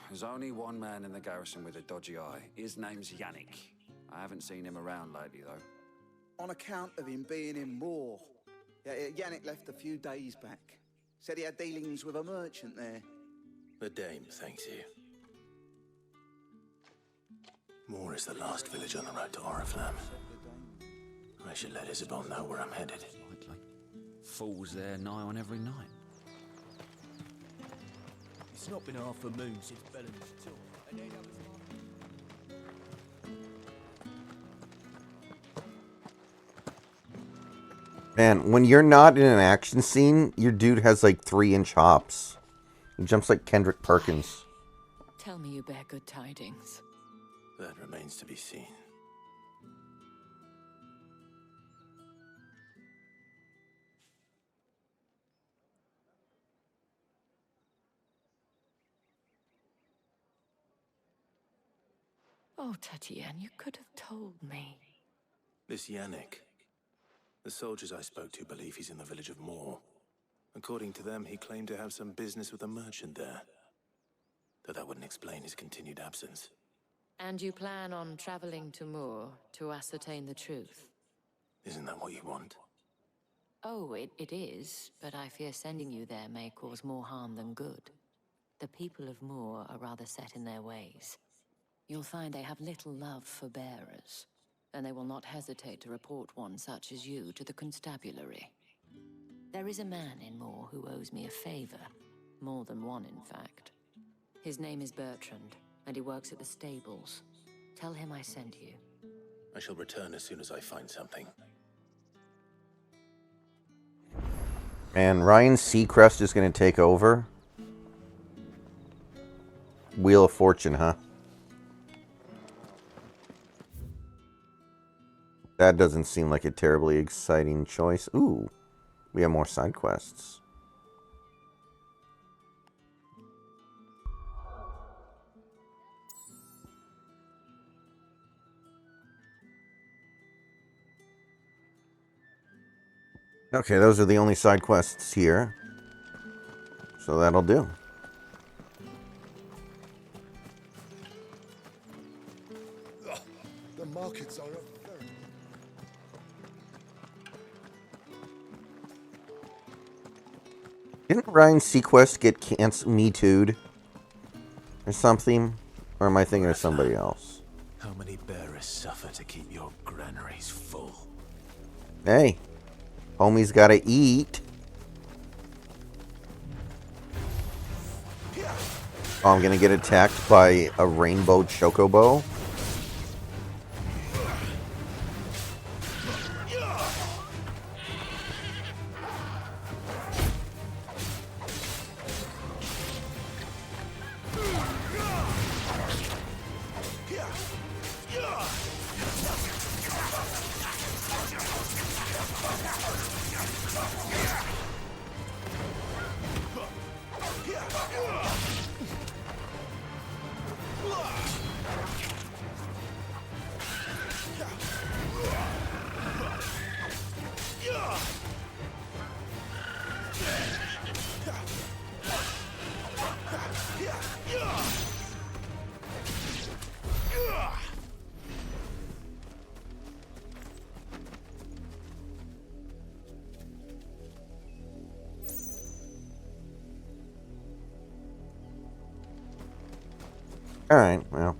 There's only one man in the garrison with a dodgy eye. His name's Yannick. I haven't seen him around lately, though. On account of him being in Moor. Yannick left a few days back. Said he had dealings with a merchant there. The dame thanks you. Moor is the last village on the road to Oriflamme. I should let Isabel know where I'm headed. Falls there nigh on every night. It's not been half a moon since Bellamy's tour. And then Man, when you're not in an action scene, your dude has like 3-inch hops. He jumps like Kendrick Perkins. Tell me you bear good tidings. That remains to be seen. Oh, Tatienne, you could have told me. This Yannick. The soldiers I spoke to believe he's in the village of Moor. According to them, he claimed to have some business with a merchant there. Though that wouldn't explain his continued absence. And you plan on traveling to Moor to ascertain the truth? Isn't that what you want? Oh, it is, but I fear sending you there may cause more harm than good. The people of Moor are rather set in their ways. You'll find they have little love for bearers, and they will not hesitate to report one such as you to the constabulary. There is a man in Moor who owes me a favor, more than one in fact. His name is Bertrand, and he works at the stables. Tell him I sent you. I shall return as soon as I find something. Man, Ryan Seacrest is going to take over. Wheel of Fortune, huh? That doesn't seem like a terribly exciting choice. Ooh, we have more side quests. Okay, those are the only side quests here. So that'll do. The markets are up there. Didn't Ryan's Sequest get Me Too'd? Or something? Or am I thinking of somebody else? How many bearers suffer to keep your granaries full? Hey, homie's gotta eat. Oh, I'm gonna get attacked by a rainbow chocobo. Alright, well.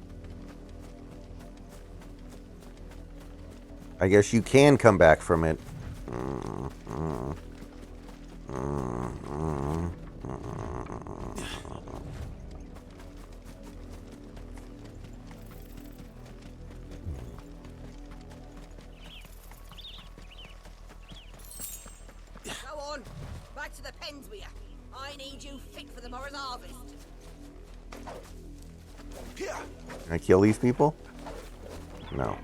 I guess you can come back from it. Go on, back to the pens with you. I need you fit for the morrow's harvest. Can I kill these people? No.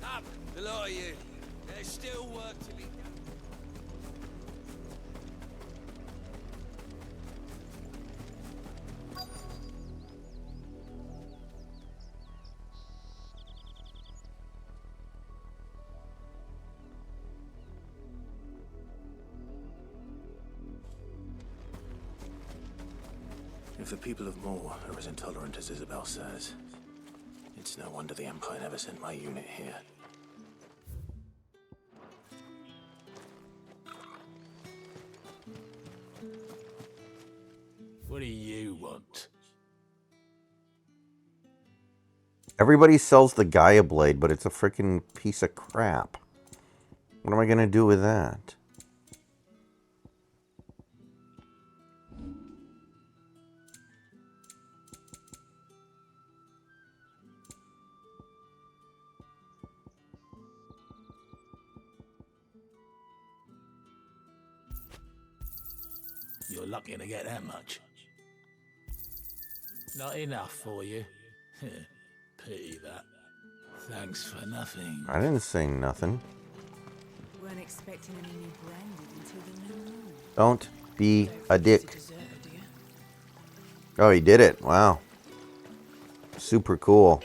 Up, the lot of you. There's still work to be done. If the people of Moor are as intolerant as Isabel says, it's no wonder the Empire never sent my unit here. What do you want? Everybody sells the Gaia Blade, but it's a freaking piece of crap. What am I gonna do with that? You're lucky to get that much. Not enough for you. Pity that. Thanks for nothing. I didn't say nothing. Weren't expecting any new branded until the new moon. Don't be a dick. Oh, he did it. Wow. Super cool.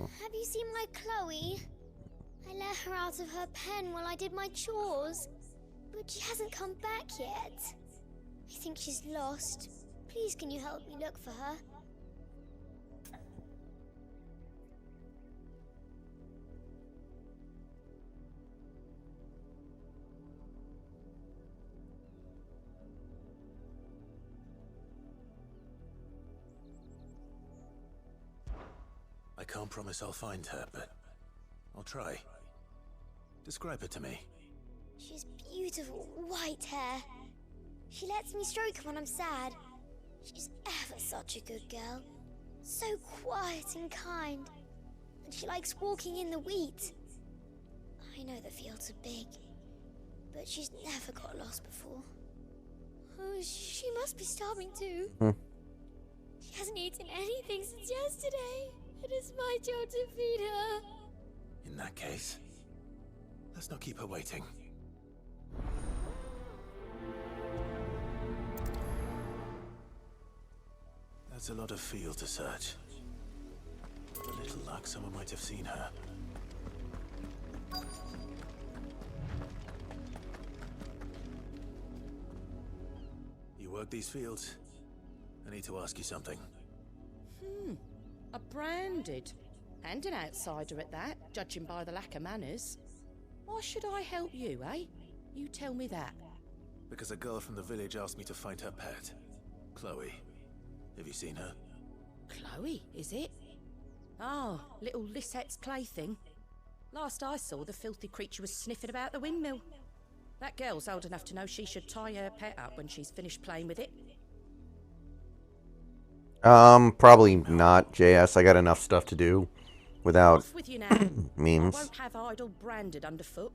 Have you seen my Chloe? I let her out of her pen while I did my chores, but she hasn't come back yet. I think she's lost. Please, can you help me look for her? I can't promise I'll find her, but I'll try. Describe her to me. She's beautiful, white hair. She lets me stroke her when I'm sad. She's ever such a good girl. So quiet and kind. and she likes walking in the wheat. I know the fields are big, but she's never got lost before. Oh, she must be starving too. She hasn't eaten anything since yesterday. It is my job to feed her. In that case, let's not keep her waiting. That's a lot of field to search. With a little luck, someone might have seen her. You work these fields? I need to ask you something. A branded. And an outsider at that, judging by the lack of manners. Why should I help you, eh? You tell me that. Because a girl from the village asked me to find her pet. Chloe. Have you seen her? Chloe, is it? Oh, little Lisette's plaything. Last I saw, the filthy creature was sniffing about the windmill. That girl's old enough to know she should tie her pet up when she's finished playing with it. Probably not, JS. I got enough stuff to do without Off with you now. memes. I won't have idle branded underfoot.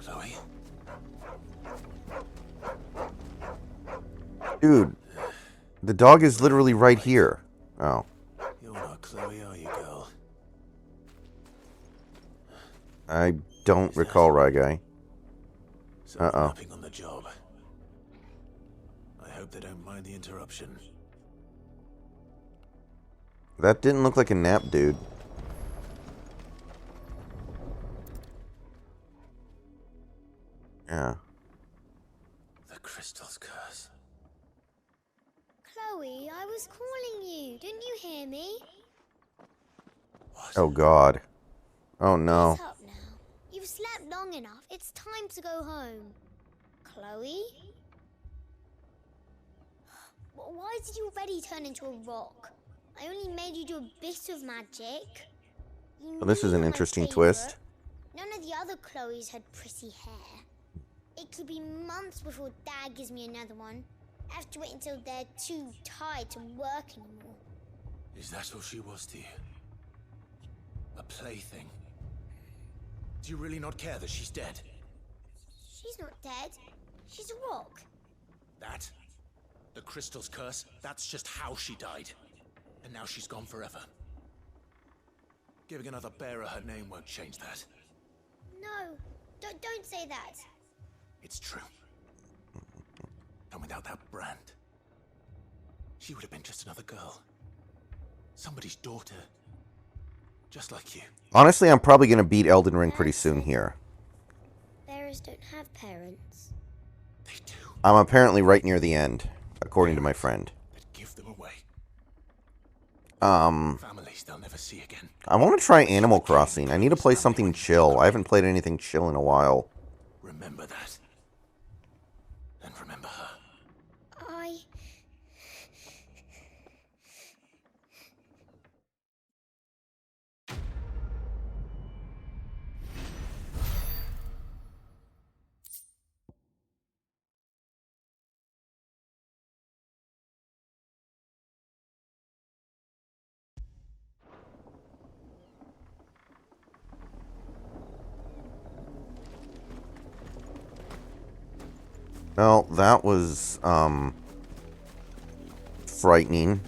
Chloe? Dude, the dog is literally right here. Oh. You're not Chloe, are you, girl? I don't recall, Guy. Uh-oh. Napping on the job. I hope they don't mind the interruption. That didn't look like a nap, dude. Yeah. The crystal's curse. Chloe, I was calling you. Didn't you hear me? Oh, God. Oh, no. Get up now. You've slept long enough. It's time to go home. Chloe? Why did you already turn into a rock? I only made you do a bit of magic. You Well, this is knew an my interesting favourite. twist. None of the other Chloes had pretty hair. It could be months before Dad gives me another one. I have to wait until they're too tired to work anymore. Is that all she was to you? A plaything? Do you really not care that she's dead? She's not dead. She's a rock. That? The crystal's curse? That's just how she died. And now she's gone forever. Giving another bearer her name won't change that. No, don't say that. It's true. And without that brand, she would have been just another girl. Somebody's daughter. Just like you. Honestly, I'm probably going to beat Elden Ring pretty soon here. Bearers don't have parents. I'm apparently right near the end, according to my friend. Give them away. Um, Families they'll never see again. I want to try Animal Crossing. I need to play something chill. I haven't played anything chill in a while. Remember that. And remember her. I... Well, that was, frightening.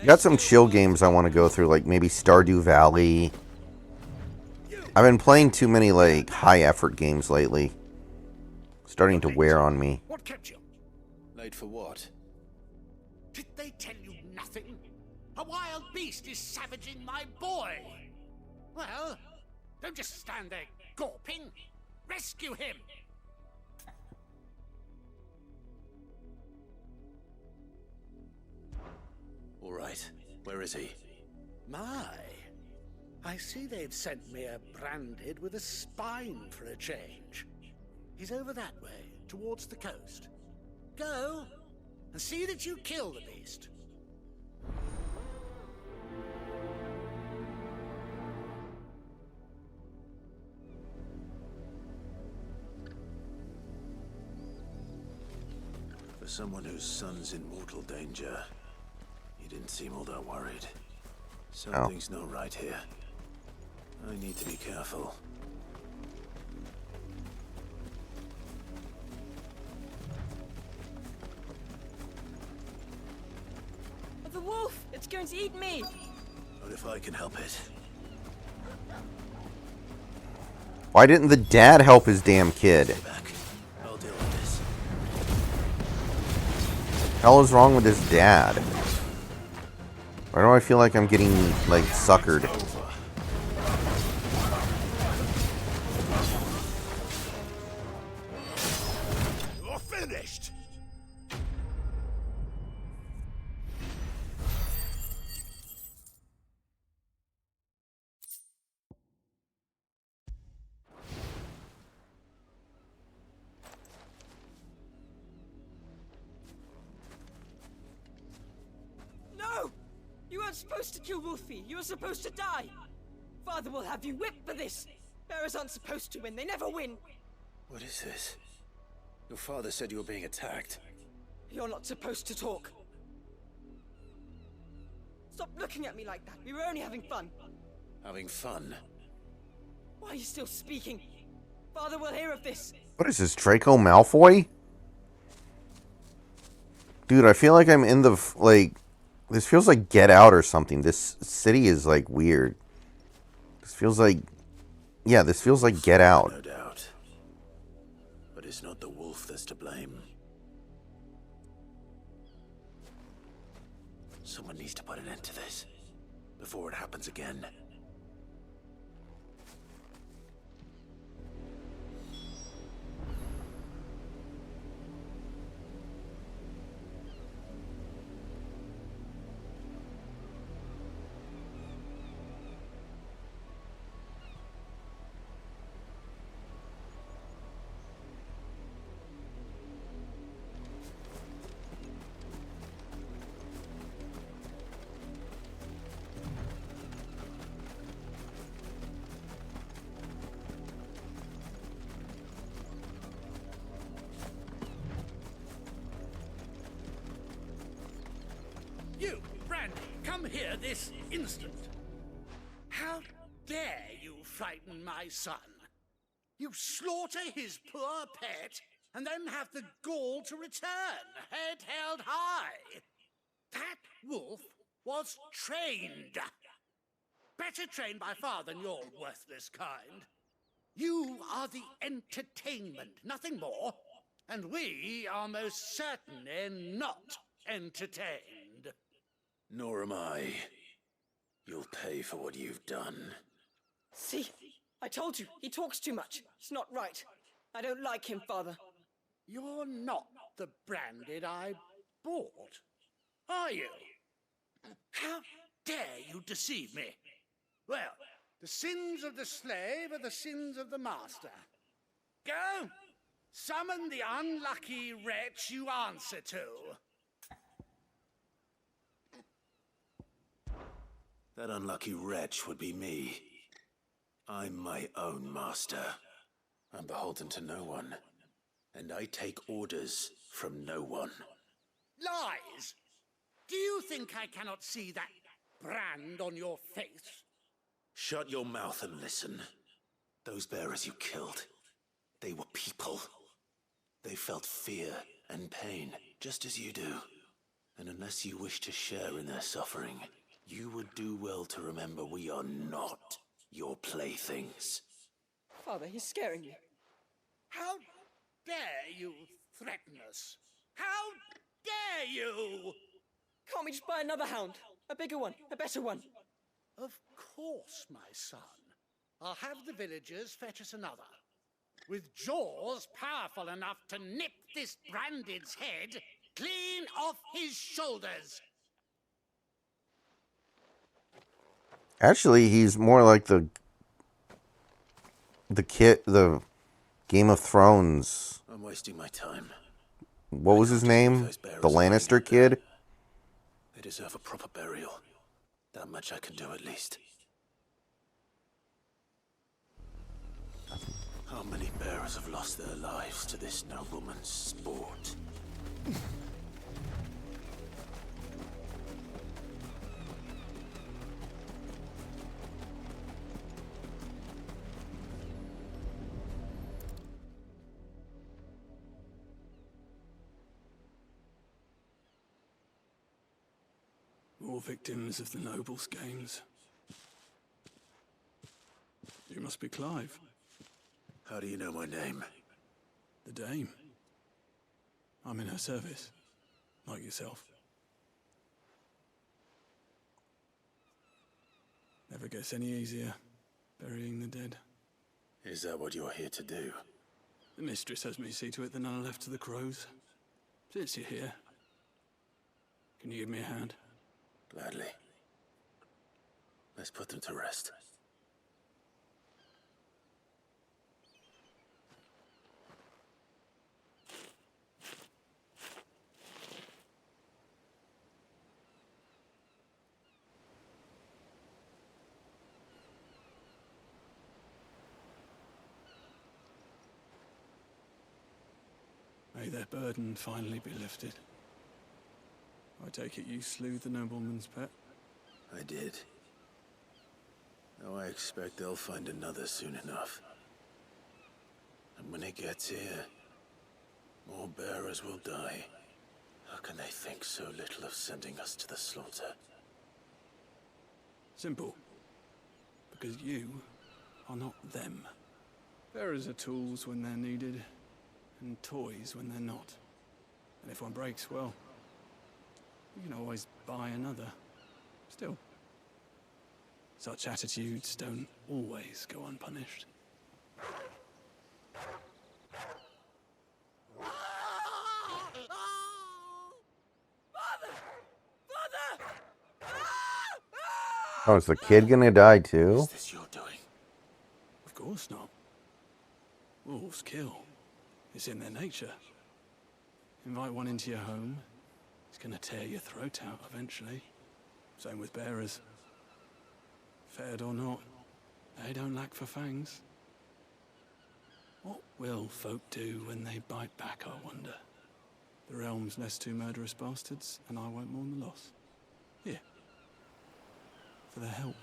Got some chill games I want to go through, like maybe Stardew Valley. I've been playing too many, like, high-effort games lately. Starting to wear on me. What kept you? Late for what? Did they tell you nothing? A wild beast is savaging my boy. Well, don't just stand there gawping. Rescue him. All right. Where is he? My, I see they've sent me a branded with a spine for a change. He's over that way, towards the coast. Go, and see that you kill the beast. For someone whose son's in mortal danger, he didn't seem all that worried. Something's not right here. I need to be careful. The wolf! It's going to eat me! What if I can help it? Why didn't the dad help his damn kid? I'll deal with this. Hell is wrong with his dad? Why do I feel like I'm getting, like, suckered? You're finished! No! You weren't supposed to kill Wolfie. You were supposed to die. Father will have you whipped for this. Bearers aren't supposed to win. They never win. What is this? Your father said you were being attacked. You're not supposed to talk. Stop looking at me like that. We were only having fun. Having fun? Why are you still speaking? Father will hear of this. What is this, Draco Malfoy? Dude, I feel like I'm in the, like... This feels like Get Out or something. This city is, like, weird. This feels like... Yeah, this feels like Get Out. No doubt. But it's not the wolf that's to blame. Someone needs to put an end to this before it happens again. You, Brandy, come here this instant. How dare you frighten my son? You slaughter his poor pet, and then have the gall to return, head held high. That wolf was trained. Better trained by far than your worthless kind. You are the entertainment, nothing more. And we are most certainly not entertained. Nor am I. You'll pay for what you've done. See? I told you. He talks too much. It's not right. I don't like him, Father. You're not the branded I bought, are you? How dare you deceive me? Well, the sins of the slave are the sins of the master. Go! Summon the unlucky wretch you answer to. That unlucky wretch would be me. I'm my own master. I'm beholden to no one. And I take orders from no one. Lies! Do you think I cannot see that brand on your face? Shut your mouth and listen. Those bearers you killed, they were people. They felt fear and pain, just as you do. And unless you wish to share in their suffering, you would do well to remember we are not your playthings. Father, he's scaring me. How dare you threaten us? How dare you? Can't we just buy another hound? A bigger one, a better one. Of course, my son. I'll have the villagers fetch us another. With jaws powerful enough to nip this branded's head clean off his shoulders. Actually, he's more like the Game of Thrones. I'm wasting my time. what was his name? The Lannister kid? They deserve a proper burial. That much I can do at least. How many bearers have lost their lives to this nobleman's sport? More victims of the nobles' games. You must be Clive. How do you know my name? The Dame. I'm in her service, like yourself. Never gets any easier, burying the dead. Is that what you're here to do? The mistress has me see to it that none are left to the crows. Since you're here, can you give me a hand? Gladly. Let's put them to rest. May their burden finally be lifted. I take it you slew the nobleman's pet? I did. Now I expect they'll find another soon enough. And when it gets here, more bearers will die. How can they think so little of sending us to the slaughter? Simple. Because you are not them. Bearers are tools when they're needed, and toys when they're not. And if one breaks, well, you can always buy another. Still, such attitudes don't always go unpunished. Oh, is the kid gonna die too? Is this your doing? Of course not. Wolves kill. It's in their nature. Invite one into your home, it's gonna tear your throat out eventually. Same with bearers. Fed or not, they don't lack for fangs. What will folk do when they bite back, I wonder? The realm's less two murderous bastards, and I won't mourn the loss. Here. For their help.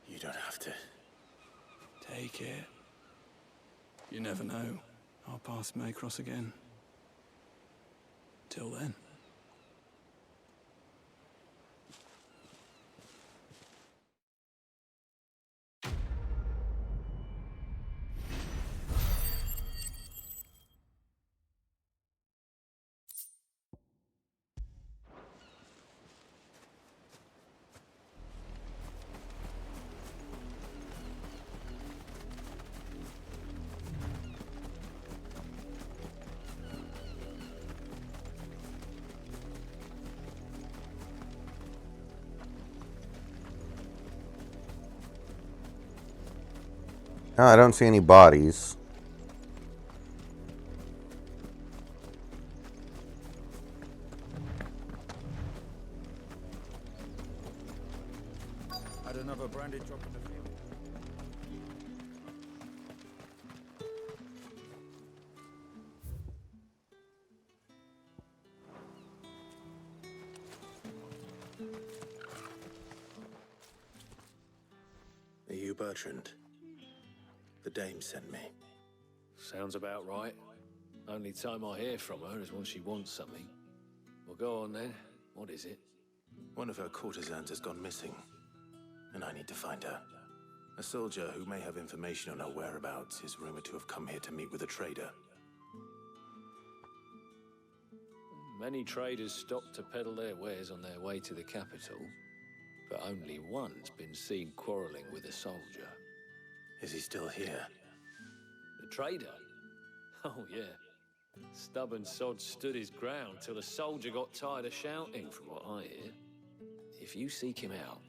You don't have to. Take it. You never know. Our paths may cross again. Till then. No, I don't see any bodies. Had another branded drop in the field. Are you Bertrand? The Dame sent me. Sounds about right. Only time I hear from her is when she wants something. Well, go on then. What is it? One of her courtesans has gone missing, and I need to find her. A soldier who may have information on her whereabouts is rumored to have come here to meet with a trader. Many traders stop to peddle their wares on their way to the capital, but only one's been seen quarreling with a soldier. Is he still here? The trader? Oh, yeah. Stubborn sod stood his ground till the soldier got tired of shouting, from what I hear. If you seek him out,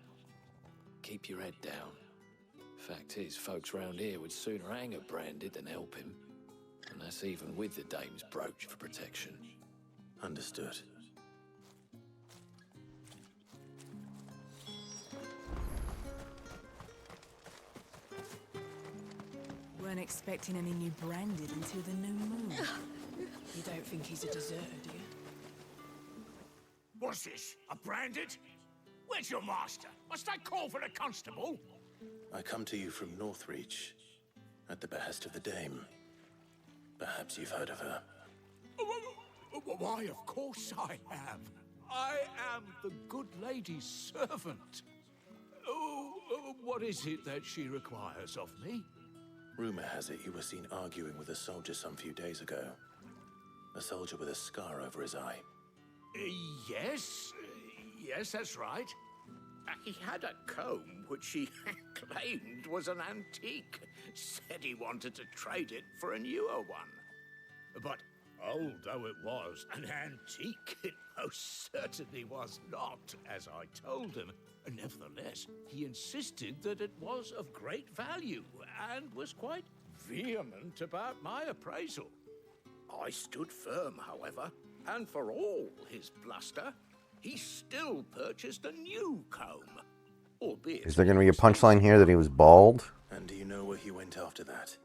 keep your head down. Fact is, folks round here would sooner hang a branded than help him. And that's even with the dame's brooch for protection. Understood. Weren't expecting any new branded until the new moon. You don't think he's a deserter, do you? What's this? A branded? Where's your master? Must I call for a constable? I come to you from Northreach, at the behest of the Dame. Perhaps you've heard of her. Why, of course I have. I am the good lady's servant. What is it that she requires of me? Rumor has it you were seen arguing with a soldier some few days ago. A soldier with a scar over his eye. Yes. Yes, that's right. He had a comb which he claimed was an antique. Said he wanted to trade it for a newer one. But old though it was, an antique it most certainly was not, as I told him. Nevertheless, he insisted that it was of great value and was quite vehement about my appraisal. I stood firm, however, and for all his bluster, he still purchased a new comb. Albeit Is there going to be a punchline here that he was bald? And do you know where he went after that?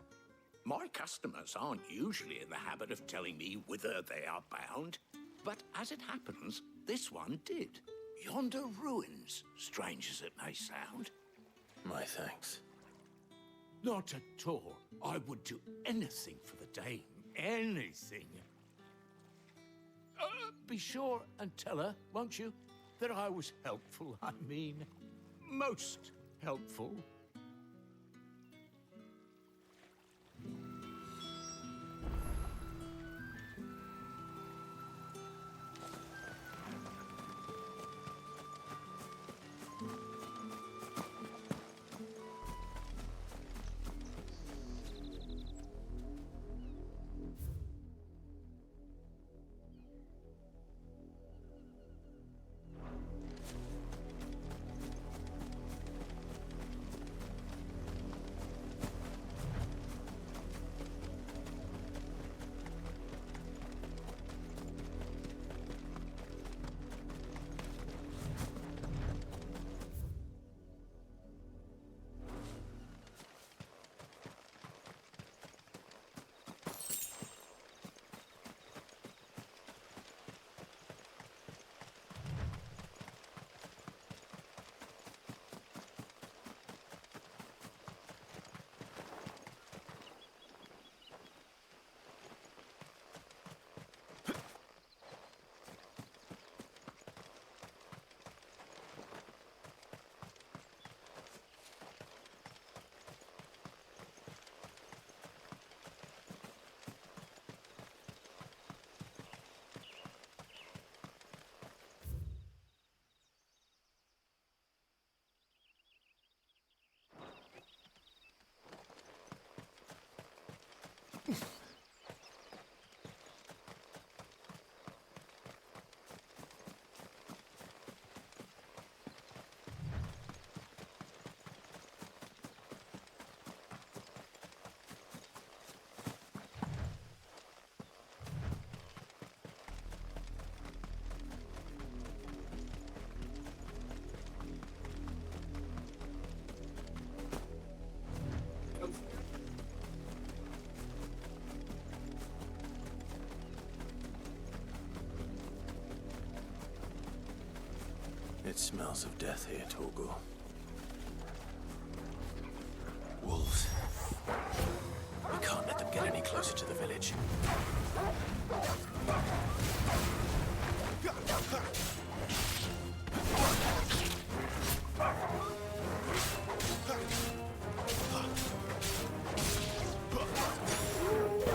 my customers aren't usually in the habit of telling me whither they are bound, but as it happens, this one did. Yonder ruins, strange as it may sound. My thanks. Not at all. I would do anything for the dame. Anything. Be sure and tell her, won't you, that I was helpful. I mean, most helpful. It smells of death here, Torgal. Wolves. We can't let them get any closer to the village.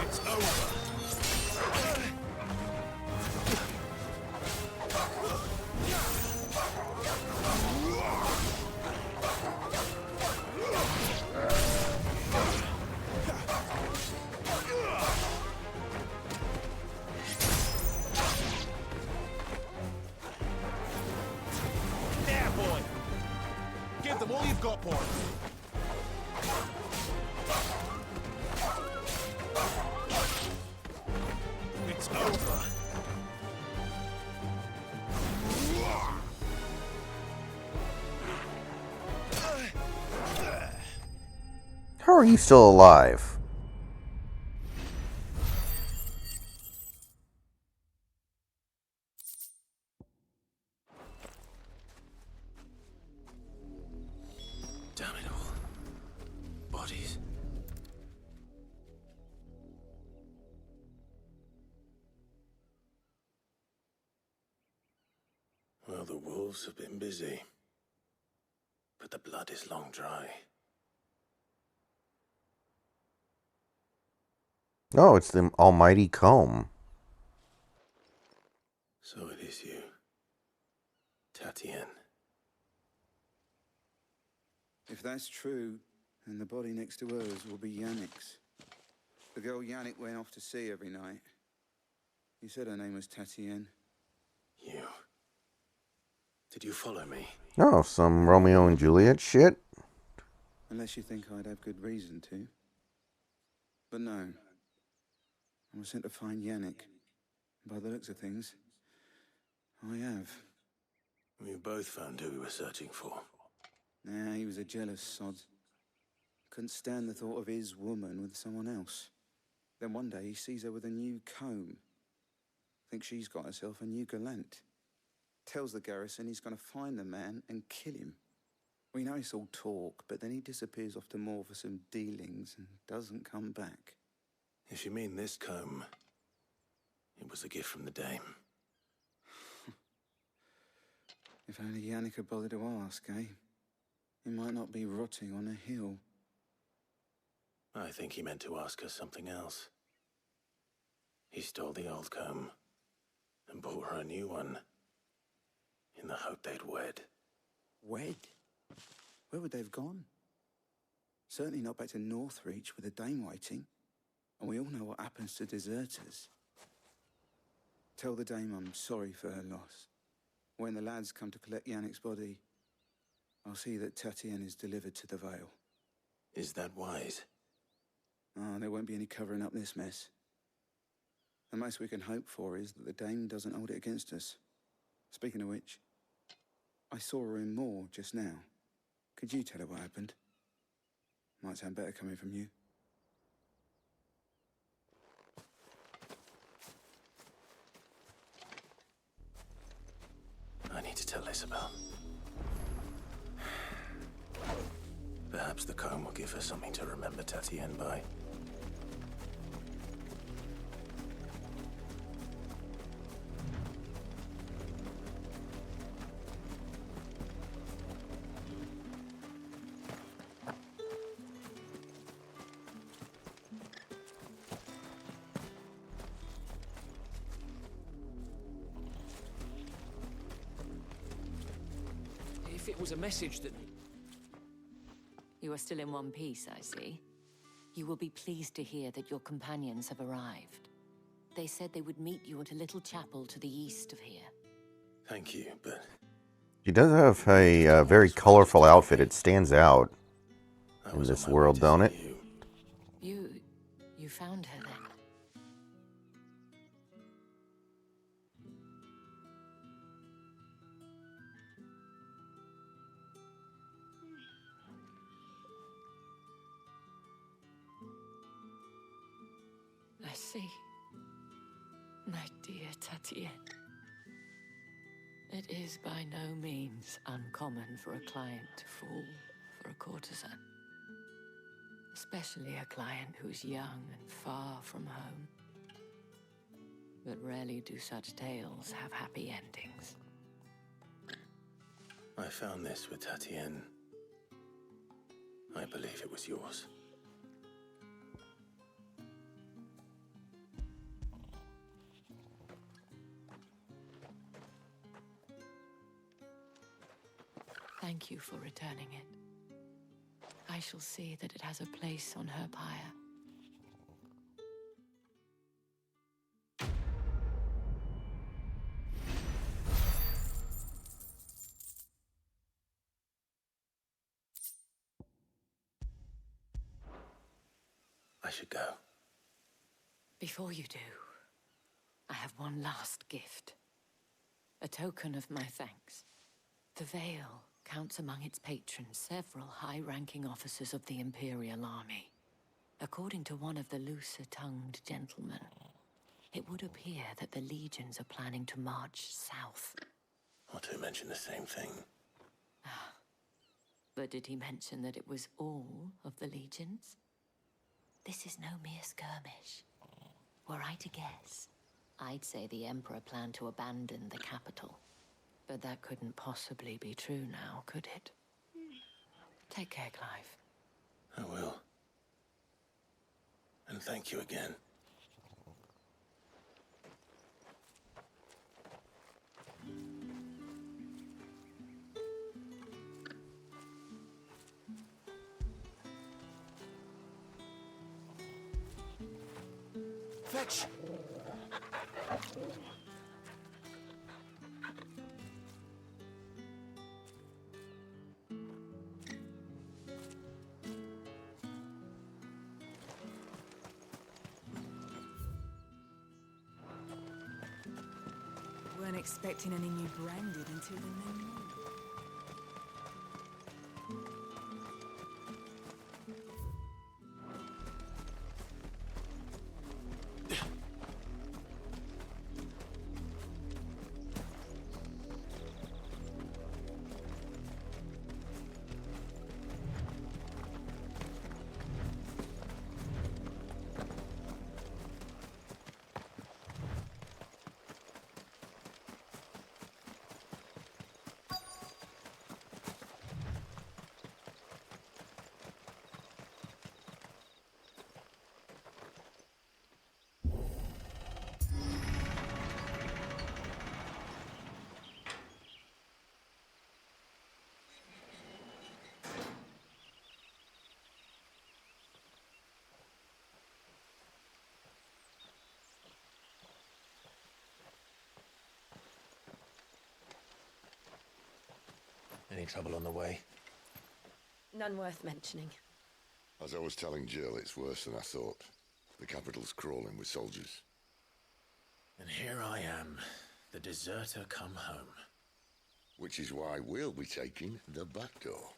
It's over. All you've got, boy. How are you still alive? Damn it all. Bodies. Well, the wolves have been busy. But the blood is long dry. Oh, it's the almighty comb. So it is you, Tatienne. If that's true, then the body next to hers will be Yannick's. The girl Yannick went off to see every night. You said her name was Tatienne. You. Did you follow me? Oh, some Romeo and Juliet shit? Unless you think I'd have good reason to. But no. I was sent to find Yannick. By the looks of things, I have. We both found who we were searching for. Nah, he was a jealous sod. Couldn't stand the thought of his woman with someone else. Then one day he sees her with a new comb. Thinks she's got herself a new gallant. Tells the garrison he's going to find the man and kill him. We know it's all talk, but then he disappears off to Moor for some dealings and doesn't come back. If you mean this comb, it was a gift from the dame. If only Yannick had bothered to ask, eh? He might not be rotting on a hill. I think he meant to ask her something else. He stole the old comb and bought her a new one in the hope they'd wed. Wed? Where would they have gone? Certainly not back to Northreach with a dame waiting. And we all know what happens to deserters. Tell the dame I'm sorry for her loss. When the lads come to collect Yannick's body, I'll see that Tatienne is delivered to the Vale. Is that wise? Oh, there won't be any covering up this mess. The most we can hope for is that the dame doesn't hold it against us. Speaking of which, I saw her in Moor just now. Could you tell her what happened? Might sound better coming from you. I need to tell Isabel. Perhaps the comb will give her something to remember Tatienne by. If it was a message that... You are still in one piece, I see. You will be pleased to hear that your companions have arrived. They said they would meet you at a little chapel to the east of here. Thank you, but... She does have a very colorful outfit. It stands out in this world, don't it? You found her then? I see. My dear Tatienne. It is by no means uncommon for a client to fall for a courtesan. Especially a client who's young and far from home. But rarely do such tales have happy endings. I found this with Tatienne. I believe it was yours. Thank you for returning it. I shall see that it has a place on her pyre. I should go. Before you do, I have one last gift. A token of my thanks. The veil counts among its patrons several high-ranking officers of the Imperial Army. According to one of the looser-tongued gentlemen, it would appear that the legions are planning to march south. Or to mention the same thing. But did he mention that it was all of the legions? This is no mere skirmish. Were I to guess, I'd say the Emperor planned to abandon the capital. But that couldn't possibly be true now, could it? Take care, Clive. I will. And thank you again. Fetch! Weren't expecting any new branded until the new moon. Any trouble on the way? None worth mentioning. As I was telling Jill, it's worse than I thought. The capital's crawling with soldiers. And here I am, the deserter come home. Which is why we'll be taking the back door.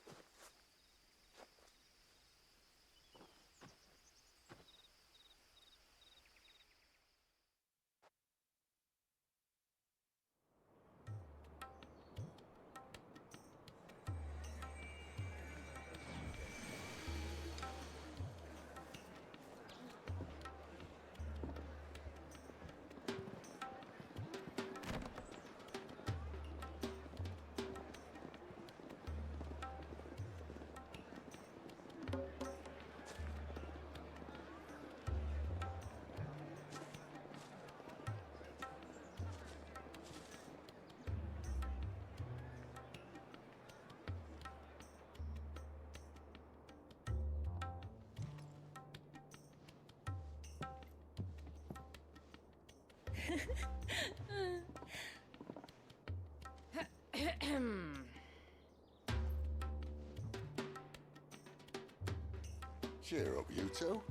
Cheer up, you two.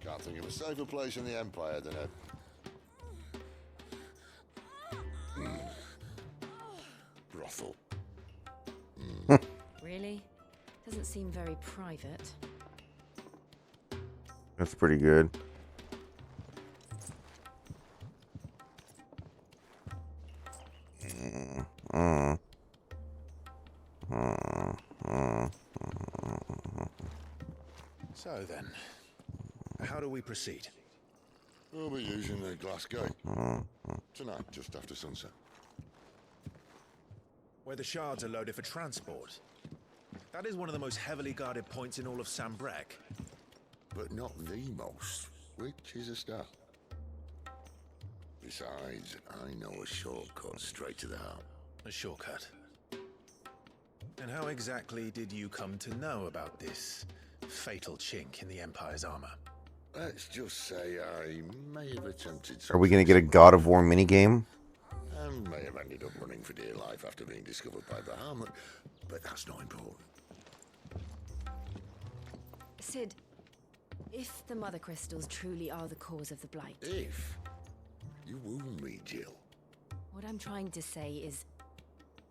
Can't think of a safer place in the Empire than a... brothel. Really? Doesn't seem very private. That's pretty good. So then, how do we proceed? We'll be using the glass gate. Tonight, just after sunset. Where the shards are loaded for transport. That is one of the most heavily guarded points in all of Sambrek. But not the most, which is a start. Besides, I know a shortcut straight to the heart. A shortcut? And how exactly did you come to know about this fatal chink in the Empire's armor? Let's just say I may have attempted Are we going to get a God of War minigame? and may have ended up running for dear life after being discovered by Bahamut, but that's not important. Sid, if the Mother Crystals truly are the cause of the Blight... If? You wound me, Jill. What I'm trying to say is,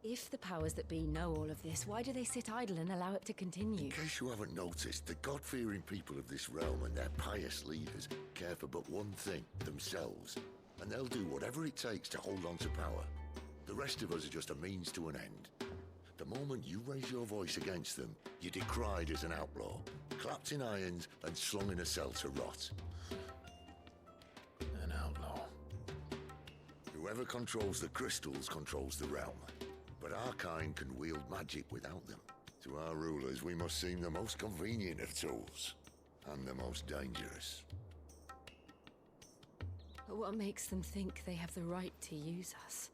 If the powers that be know all of this, why do they sit idle and allow it to continue? In case you haven't noticed, the God-fearing people of this realm and their pious leaders care for but one thing, themselves. And they'll do whatever it takes to hold on to power. The rest of us are just a means to an end. The moment you raise your voice against them, you're decried as an outlaw, clapped in irons and slung in a cell to rot. An outlaw. Whoever controls the crystals controls the realm. But our kind can wield magic without them. To our rulers, we must seem the most convenient of tools, and the most dangerous. But what makes them think they have the right to use us?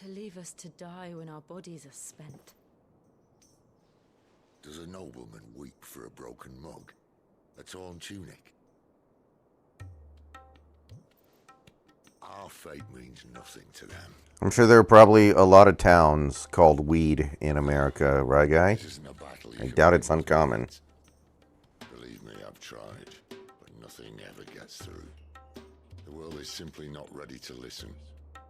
To leave us to die when our bodies are spent? Does a nobleman weep for a broken mug? A torn tunic? Our fate means nothing to them. I'm sure there are probably a lot of towns called Weed in America, right, guy? I doubt it's uncommon. Believe me, I've tried, but nothing ever gets through. The world is simply not ready to listen.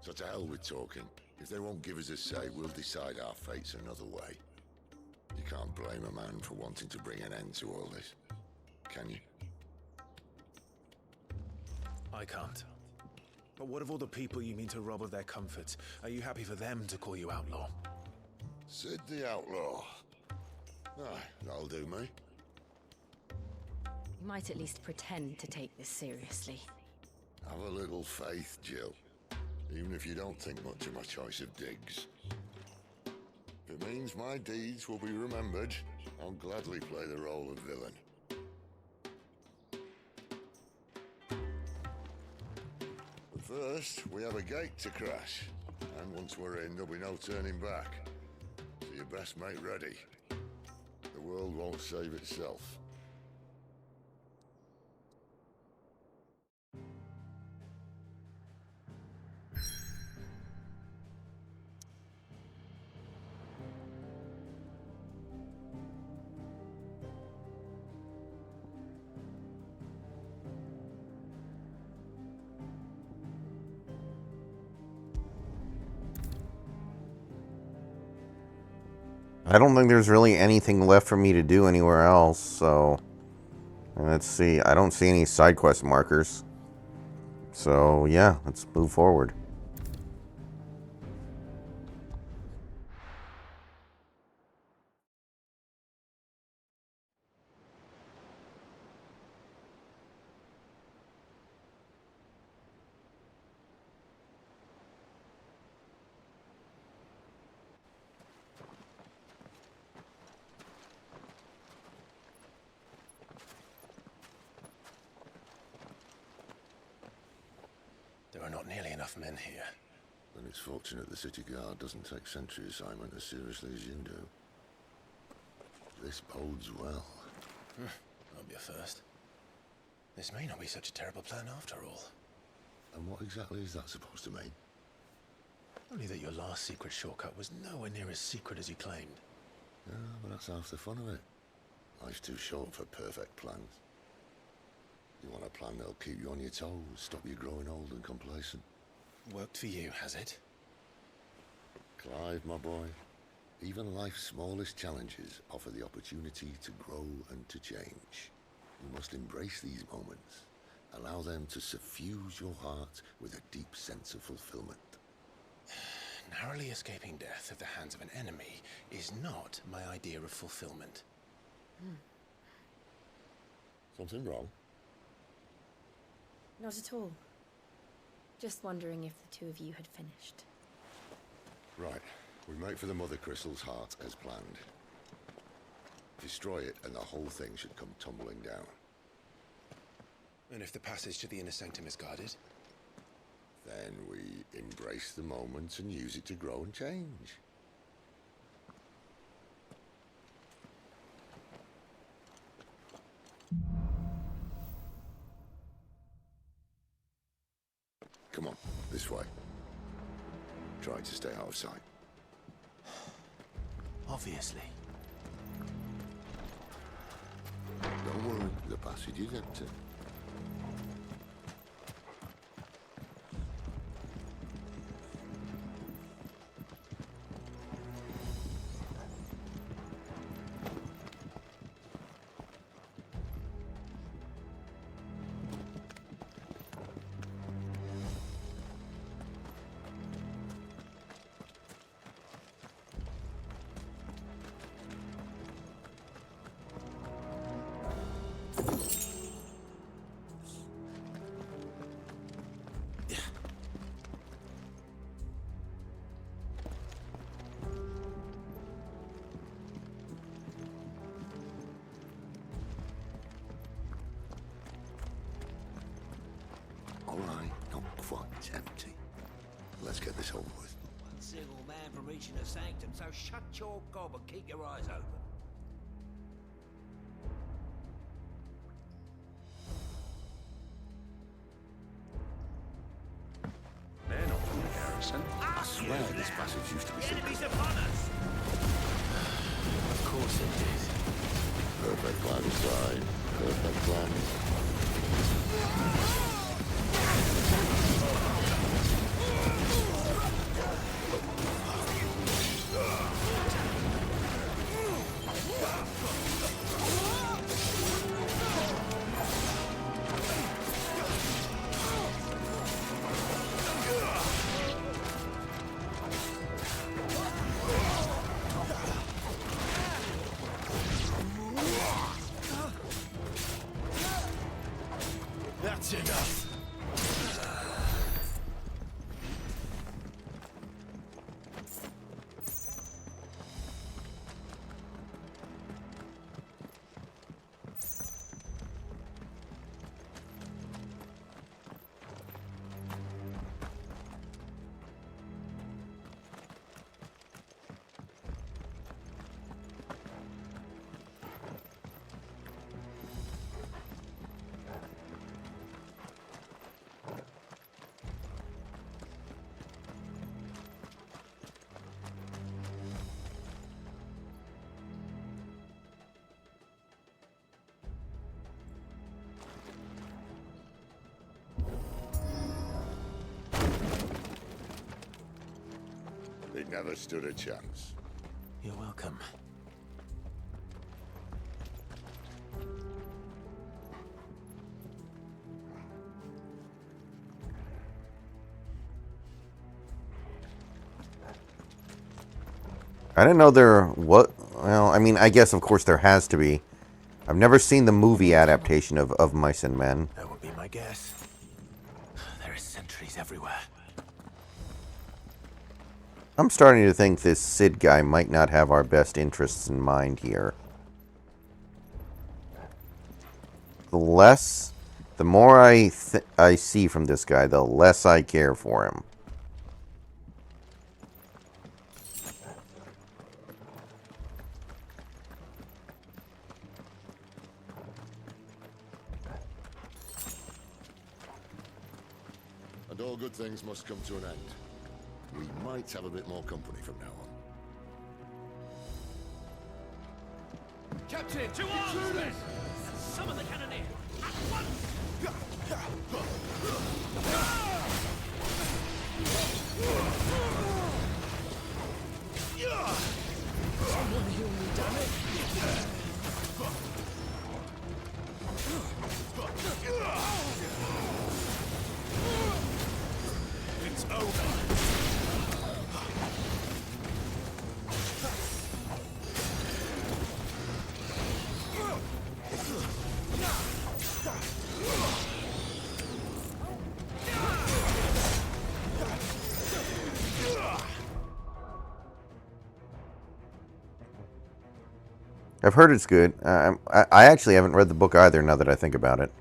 So to hell with talking. If they won't give us a say, we'll decide our fates another way. You can't blame a man for wanting to bring an end to all this, can you? I can't. But what of all the people you mean to rob of their comforts? Are you happy for them to call you outlaw? Sid the Outlaw. Aye, that'll do me. You might at least pretend to take this seriously. Have a little faith, Jill. Even if you don't think much of my choice of digs. If it means my deeds will be remembered, I'll gladly play the role of villain. But first, we have a gate to crash. And once we're in, there'll be no turning back. So you best make ready. The world won't save itself. I don't think there's really anything left for me to do anywhere else, so... Let's see, I don't see any side quest markers. So, yeah, let's move forward. There are not nearly enough men here. Then it's fortunate the city guard doesn't take sentry assignment as seriously as you do. This bodes well. That'll be a first. This may not be such a terrible plan after all. And what exactly is that supposed to mean? Only that your last secret shortcut was nowhere near as secret as you claimed. Yeah, but that's half the fun of it. Life's too short for perfect plans. You want a plan that'll keep you on your toes, stop you growing old and complacent. Worked for you, has it? Clive, my boy, even life's smallest challenges offer the opportunity to grow and to change. You must embrace these moments. Allow them to suffuse your heart with a deep sense of fulfillment. Narrowly escaping death at the hands of an enemy is not my idea of fulfillment. Something wrong? Not at all. Just wondering if the two of you had finished. Right. We make for the Mother Crystal's heart as planned. Destroy it and the whole thing should come tumbling down. And if the passage to the inner sanctum is guarded? Then we embrace the moment and use it to grow and change. Come on, this way. Try to stay out of sight. Obviously. Don't worry, the passage is empty. All right, not quite empty. Let's get this over with. One single man from reaching the sanctum, so shut your gob and keep your eyes open. They're not from the garrison. I swear this passage used to be The enemy's secret. upon us! Of course it did. Perfect plan, Clyde. Perfect plan. That's enough. They never stood a chance. You're welcome. I didn't know there what. Well, I mean, I guess of course there has to be. I've never seen the movie adaptation of Mice and Men. That would be my guess. There are sentries everywhere. I'm starting to think this Sid guy might not have our best interests in mind here. The more I see from this guy, the less I care for him. And all good things must come to an end. We might have a bit more company from now on. Captain, To arms, then! Summon the cannoneer! At once! Someone heal me, damn it! It's over. I've heard it's good. I actually haven't read the book either, now that I think about it.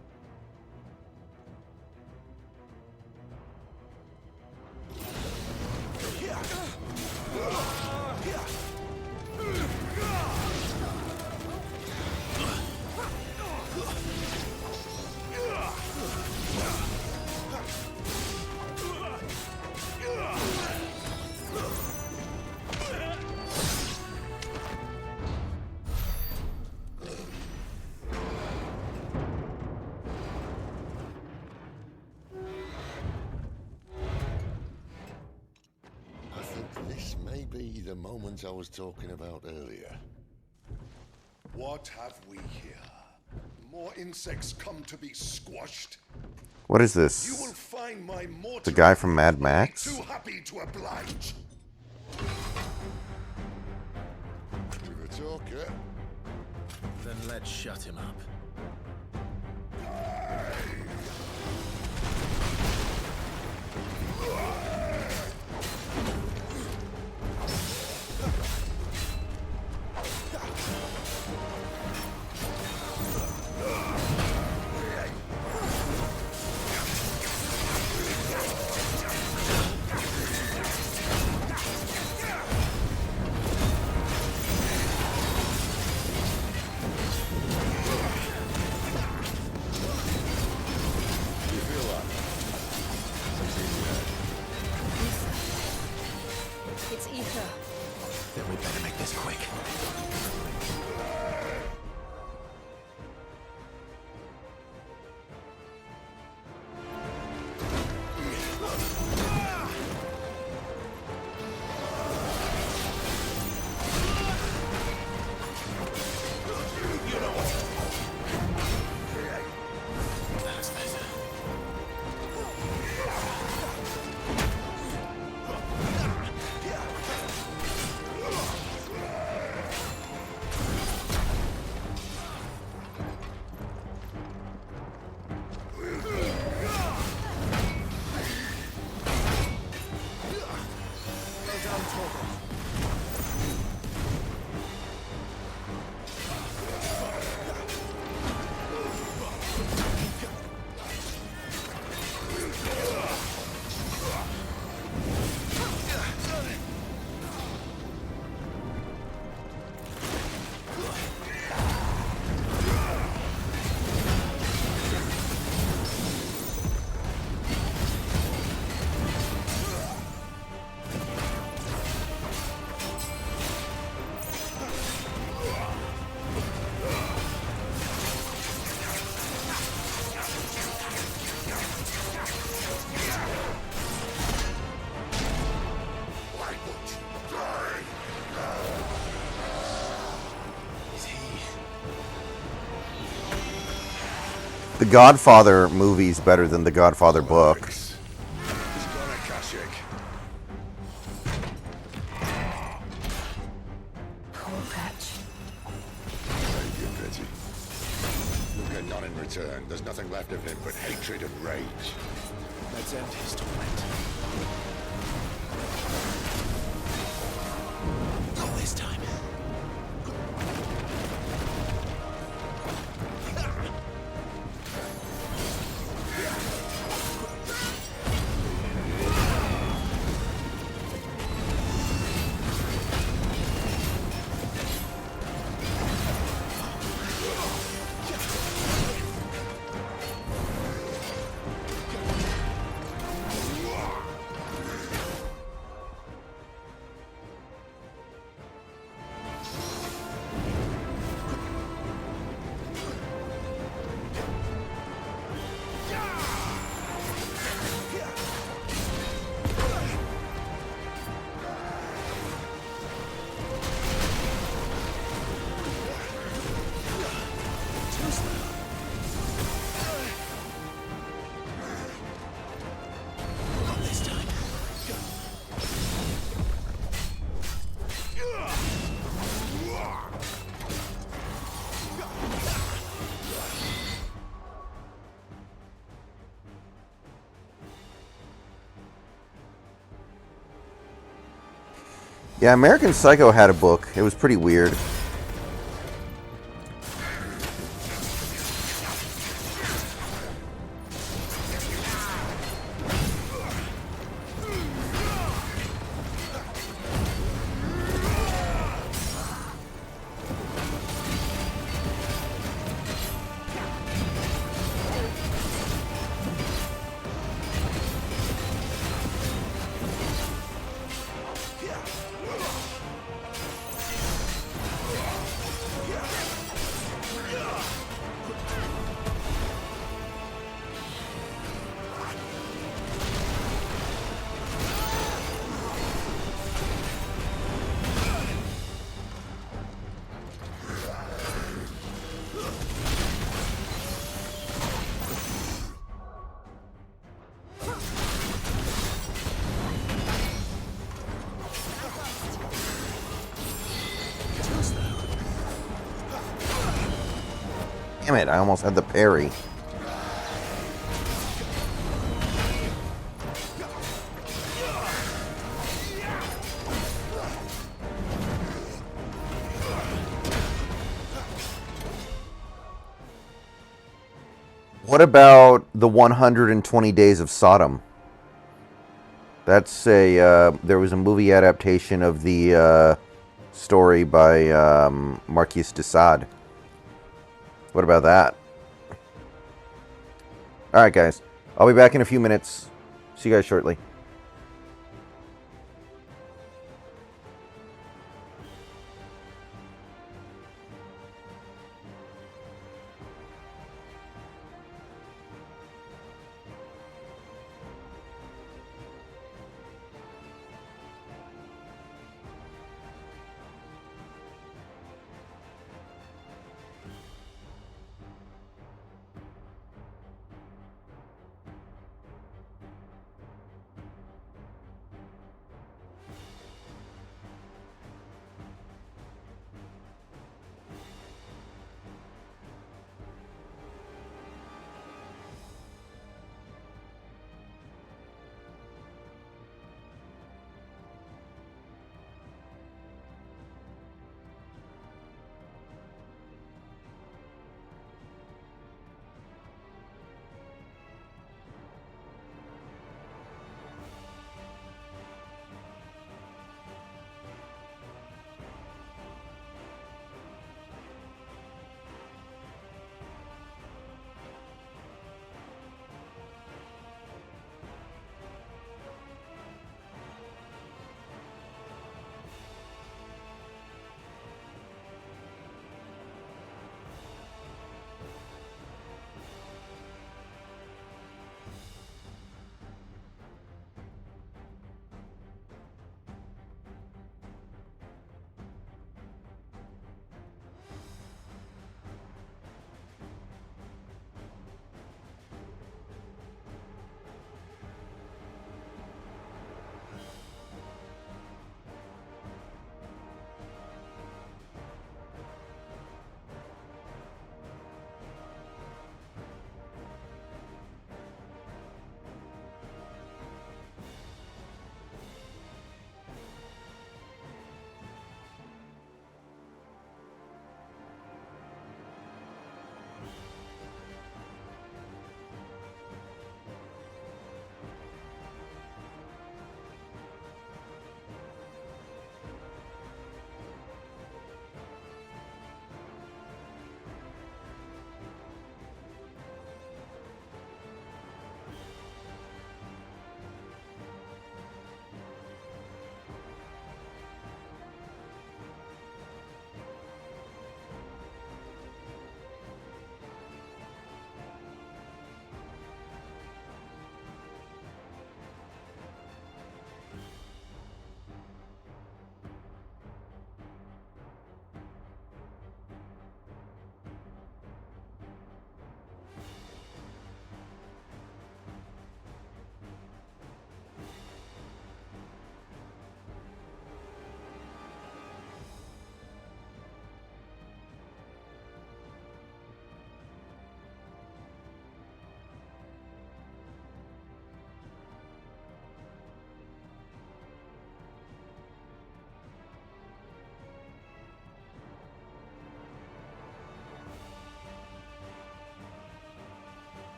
I think this may be the moment I was talking about earlier. What have we here? More insects come to be squashed? What is You will this? find my mortal The guy from Mad Max? too happy to oblige. You're a talker. Then let's shut him up. The Godfather movie's better than the Godfather book. He's got a Kashyyyk. Poor Patch. Save your pity. You'll get none in return. There's nothing left of him but hatred and rage. Let's end his torment. Not this time. Yeah, American Psycho had a book. It was pretty weird. Damn it, I almost had the parry. What about the 120 Days of Sodom? That's a there was a movie adaptation of the story by Marquis de Sade. What about that? Alright guys, I'll be back in a few minutes. See you guys shortly.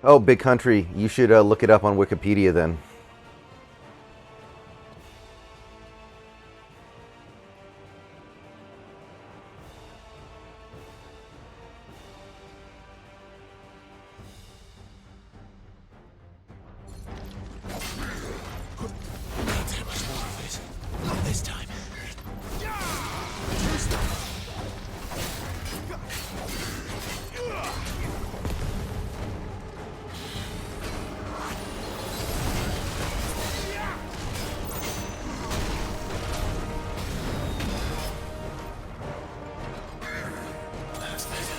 Oh, Big Country. You should look it up on Wikipedia then. Can't take much more of this. Not this time. That's better.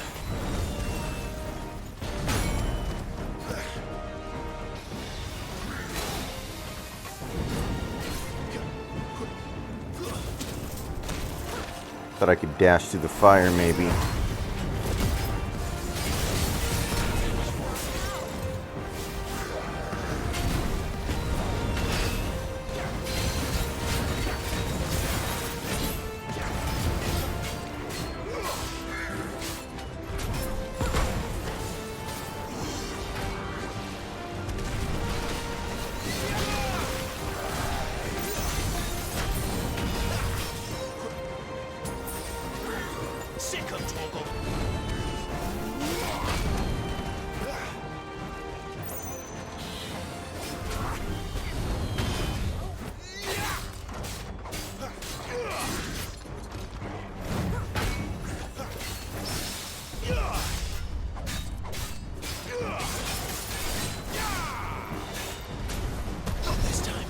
Thought I could dash through the fire, maybe. Sick of Torgal. Not this time.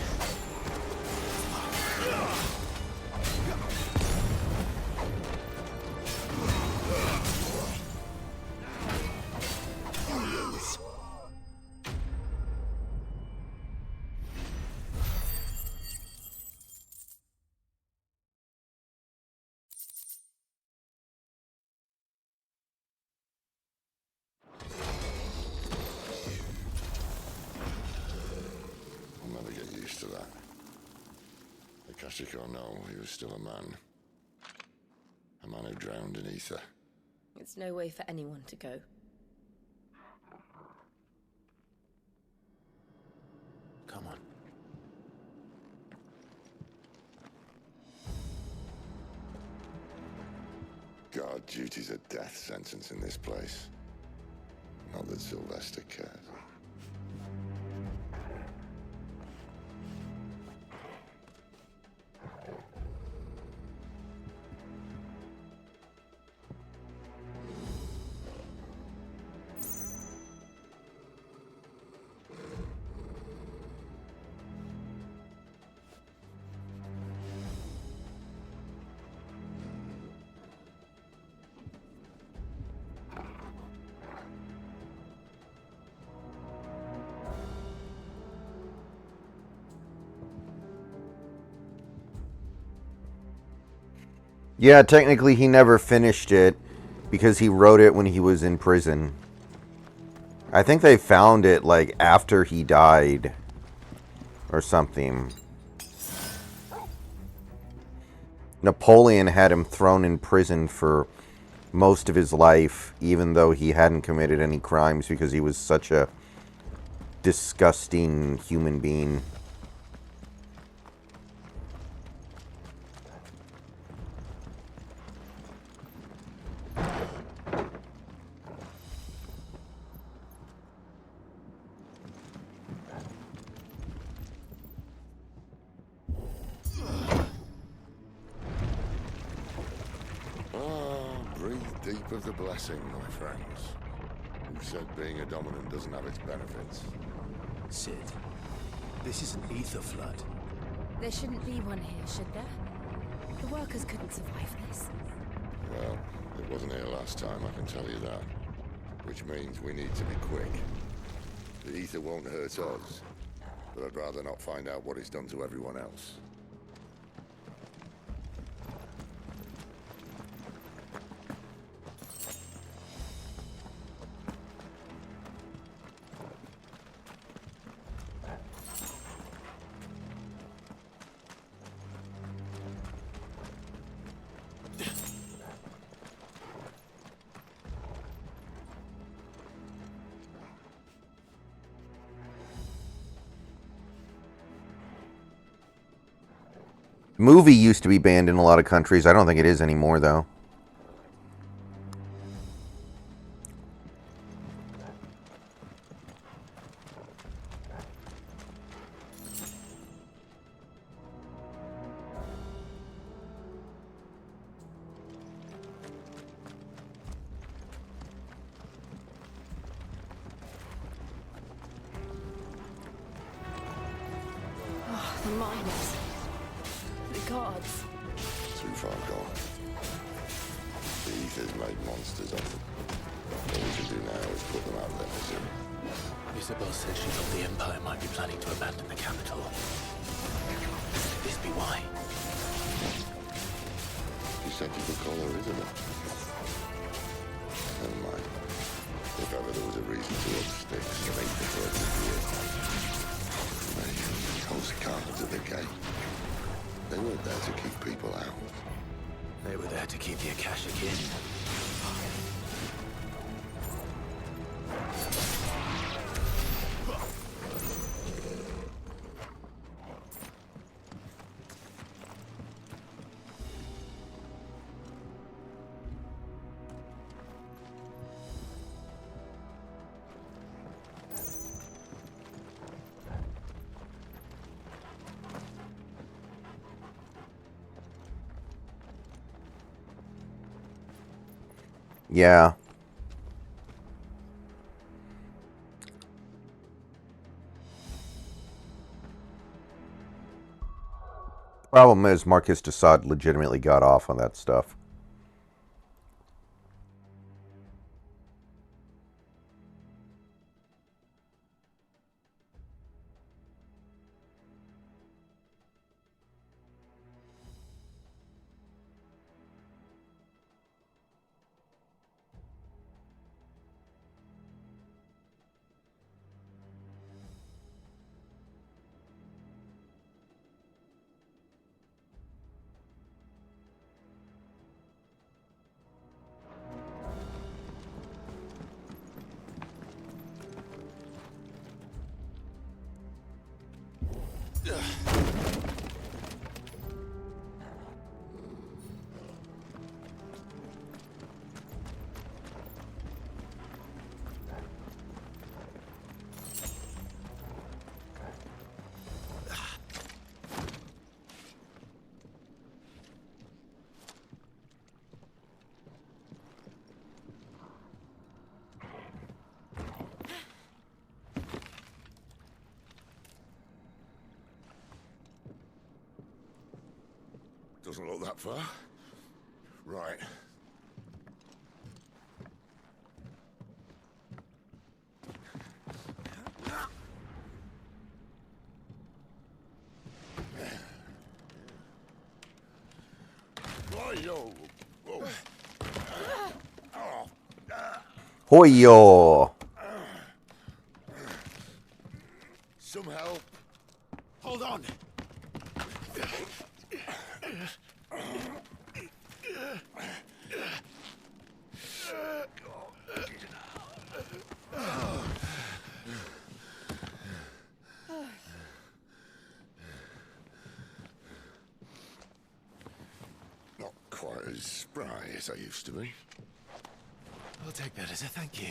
I'll never get used to that. Akashic or no, he was still a man. A man who drowned in ether. It's no way for anyone to go. Come on. Guard duty's a death sentence in this place. Not that Sylvester cares. Yeah, technically he never finished it because he wrote it when he was in prison. I think they found it like after he died or something. Napoleon had him thrown in prison for most of his life, even though he hadn't committed any crimes, because he was such a disgusting human being. Deep of the blessing, my friends. Who said being a dominant doesn't have its benefits? Sid, this is an ether flood. There shouldn't be one here, should there? The workers couldn't survive this. Well, it wasn't here last time, I can tell you that. Which means we need to be quick. The ether won't hurt us, but I'd rather not find out what it's done to everyone else. Movie used to be banned in a lot of countries. I don't think it is anymore, though. Oh, the miners. The gods. Too far gone. The Ether's made monsters of them. All we can do now is put them out of their misery. Isabel said she thought the Empire might be planning to abandon the capital. Could this be why? You said you could call her Isabel. Never mind. If ever there was a reason to up sticks, they prefer to do it. Those guards at the gate. They weren't there to keep people out. They were there to keep the Akashic in. Yeah. Problem is, Marquis de Sade legitimately got off on that stuff. Doesn't look that far. Right. Hoyo! Some help. Hold on. Not quite as spry as I used to be. I'll take that as a thank you.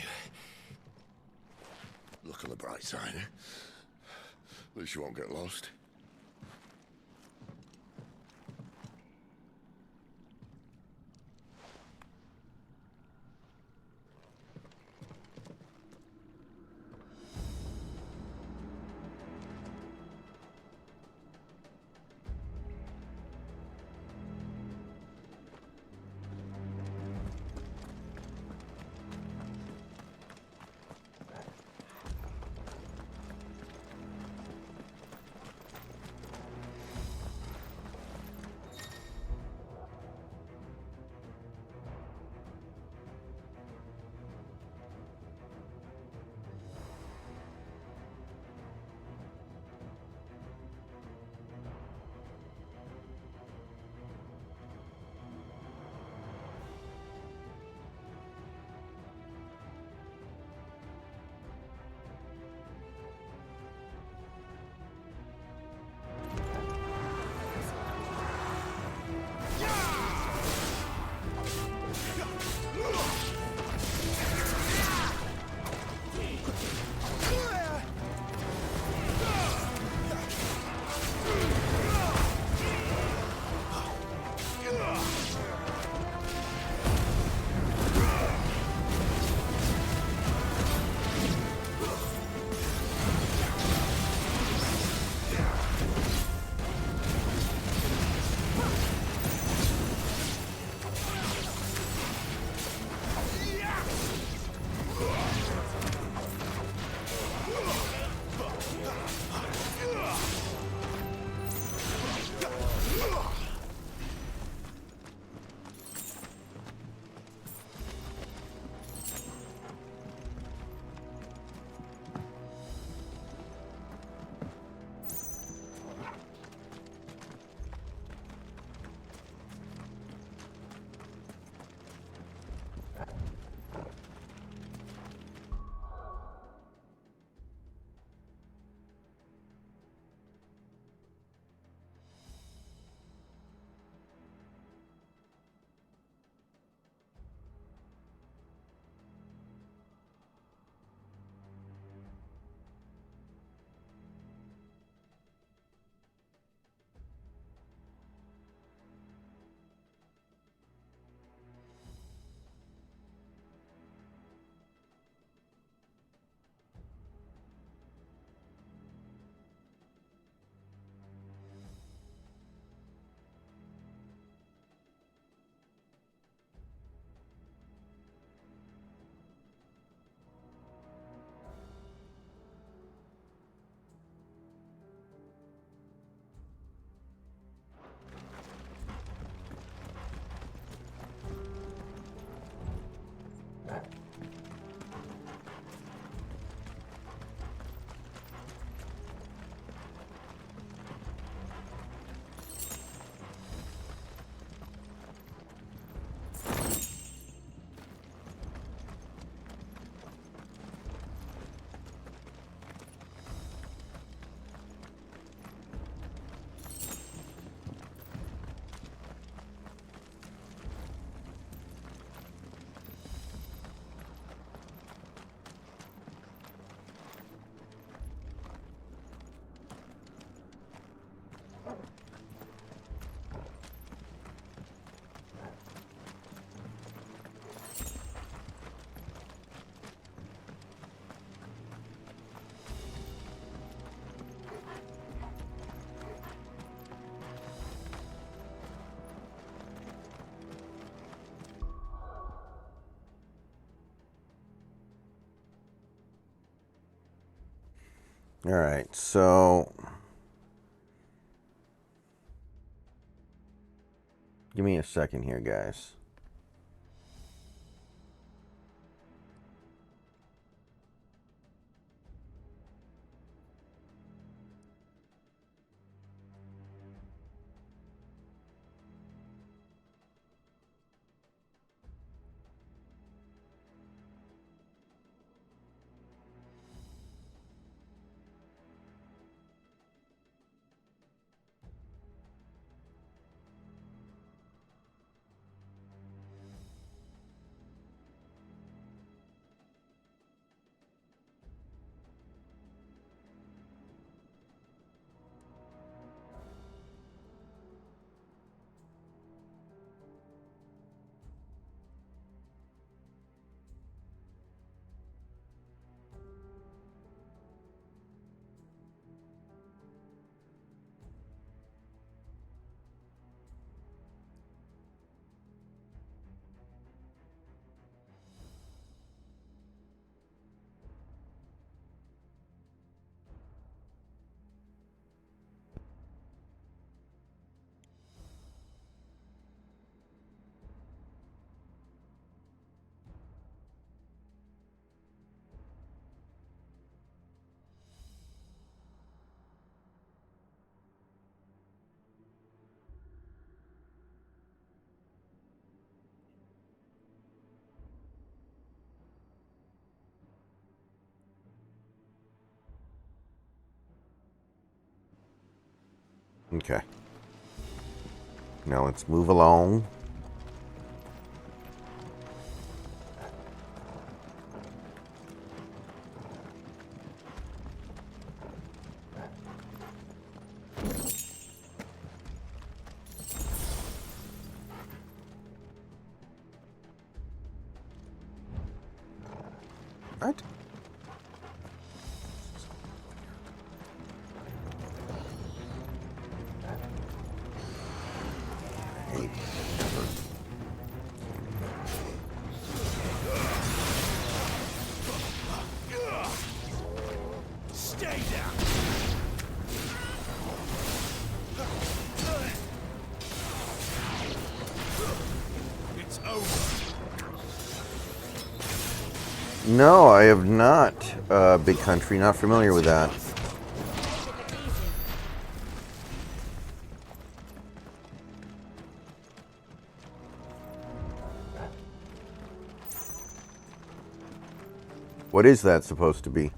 Look on the bright side, eh? At least you won't get lost. All right, so give me a second here, guys. Okay. Now let's move along. Right. Stay down. It's over. No, I have not. Big Country, not familiar with that. What is that supposed to be?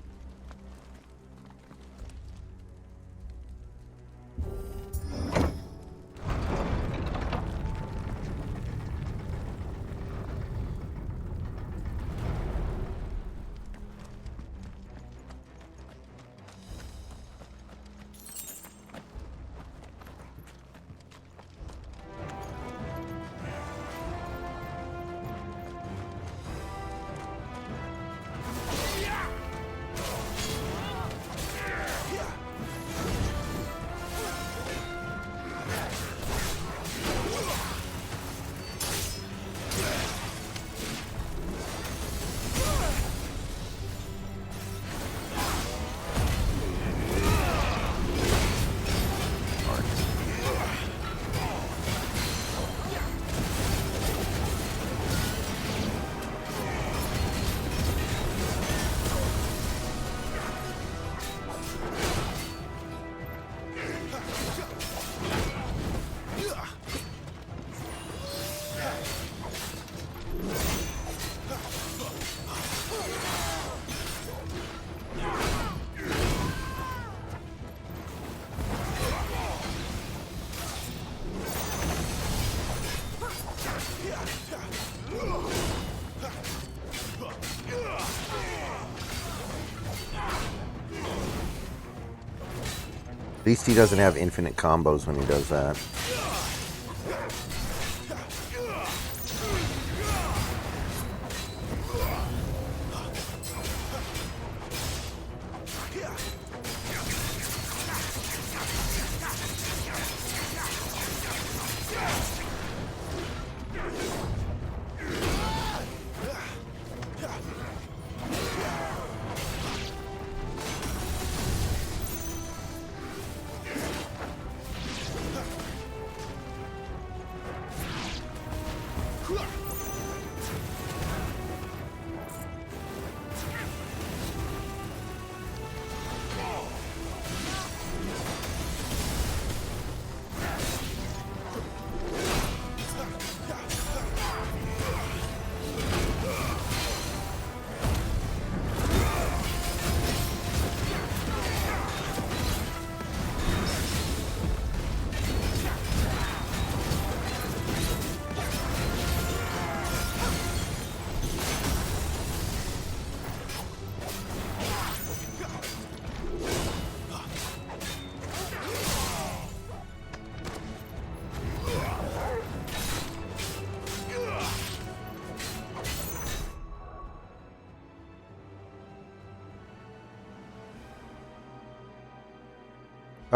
At least he doesn't have infinite combos when he does that.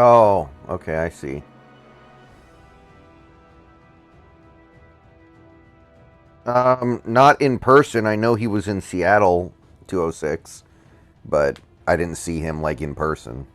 Oh, okay, I see. Not in person. I know he was in Seattle 206, but I didn't see him like in person.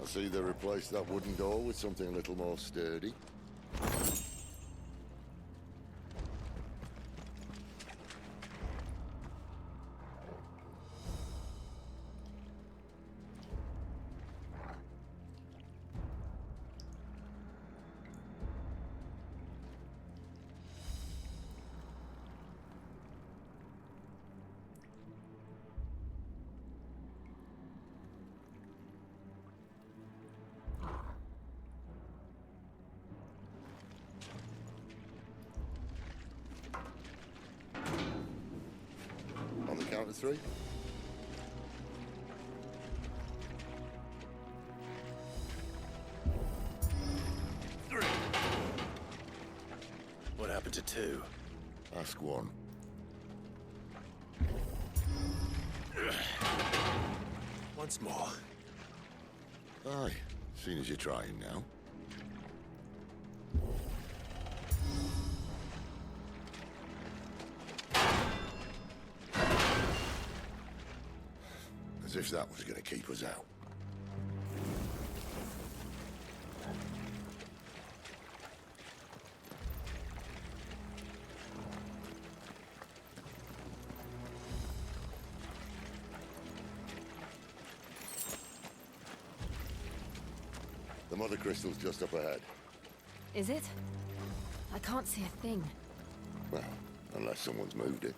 I see they replaced that wooden door with something a little more sturdy. On the count of 3. What happened to 2? Ask 1. Once more. Aye, seeing as you're trying now. As if that was going to keep us out. The mother crystal's just up ahead. Is it? I can't see a thing. Well, unless someone's moved it.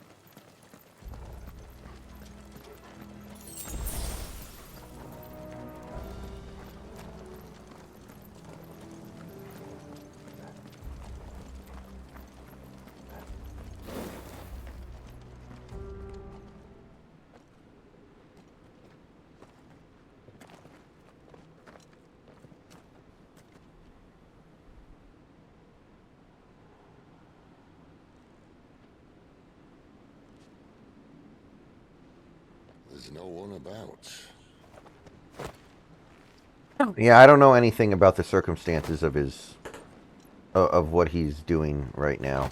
There's no one about. Yeah, I don't know anything about the circumstances of his of what he's doing right now.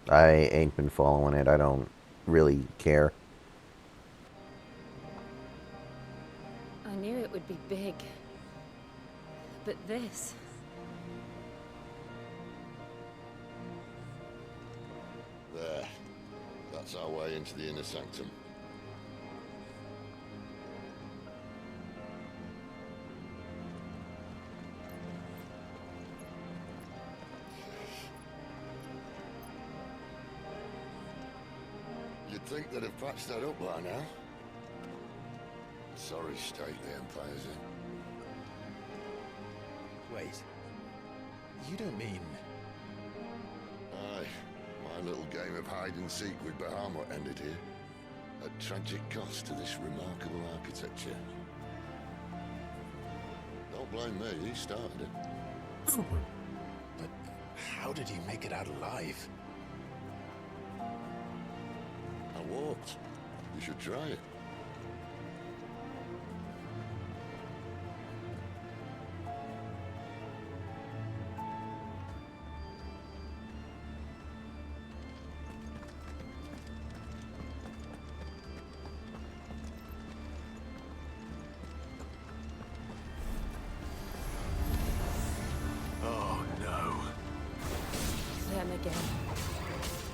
I ain't been following it. I don't really care. I knew it would be big. But this... There. That's our way into the inner sanctum. You'd think they'd have patched that up by now. Sorry state the Empire's in. Wait. You don't mean... Aye. My little game of hide-and-seek with Bahamut ended here. At tragic cost to this remarkable architecture. Don't blame me, he started it. But how did you make it out alive? I walked. You should try it.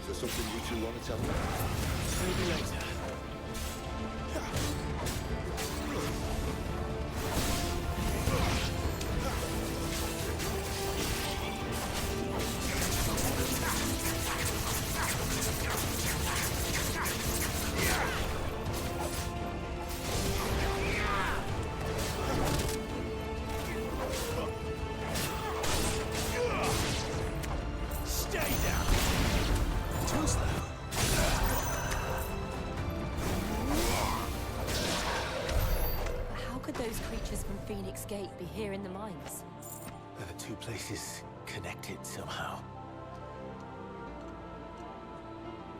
there something you two want to tell me? Maybe later. Those creatures from Phoenix Gate be here in the mines? Are the two places connected somehow?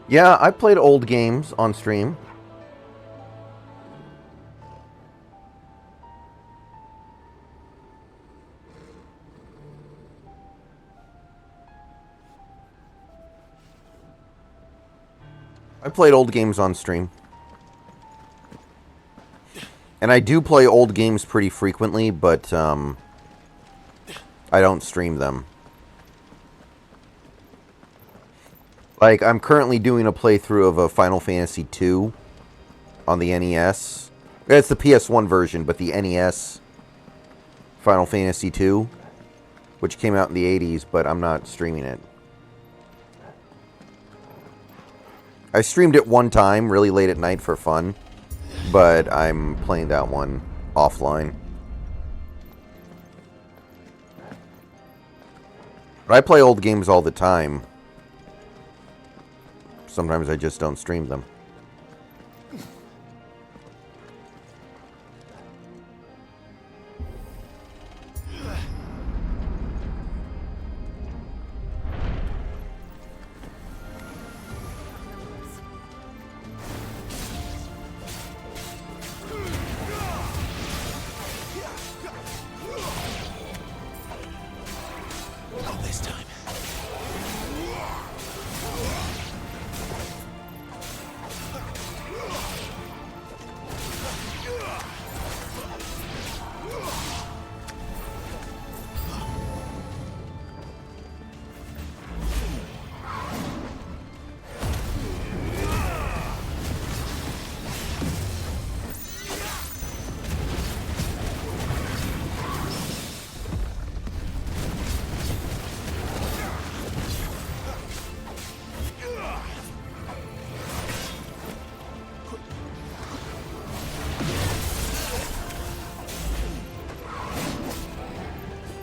Yeah, I played old games on stream. I played old games on stream. And I do play old games pretty frequently, but I don't stream them. Like, I'm currently doing a playthrough of a Final Fantasy II on the NES. It's the PS1 version, but the NES Final Fantasy II, which came out in the 80s, but I'm not streaming it. I streamed it one time, really late at night for fun. But I'm playing that one offline. But I play old games all the time. Sometimes I just don't stream them.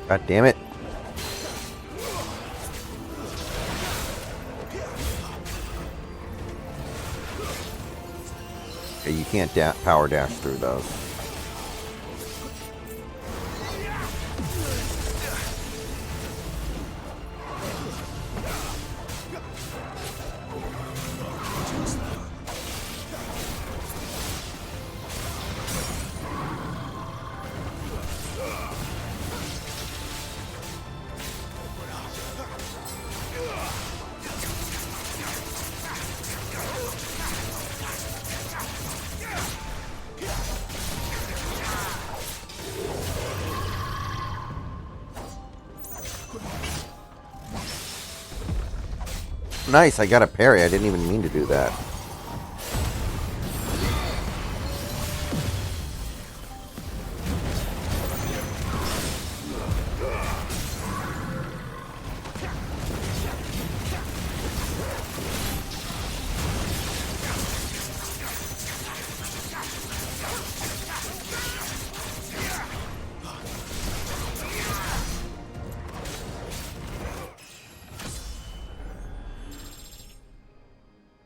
God damn it. Okay, you can't power dash through those. Nice, I got a parry. I didn't even mean to do that.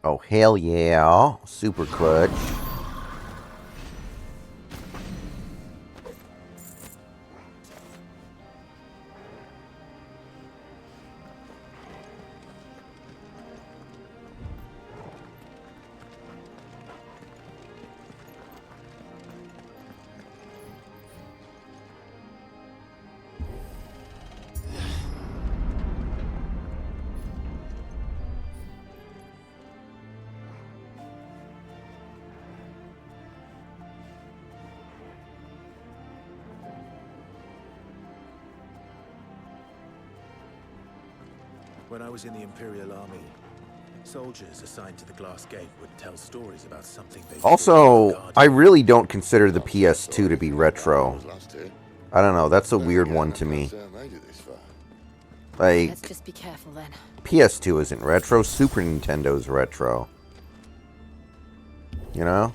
Oh, hell yeah. Super clutch. When I was in the Imperial Army, Soldiers assigned to the glass gate would tell stories about something they Also, I really don't consider the PS2 to be retro. I don't know, that's a weird one to me. Like, Let's just be careful then. PS2 isn't retro, Super Nintendo's retro. You know?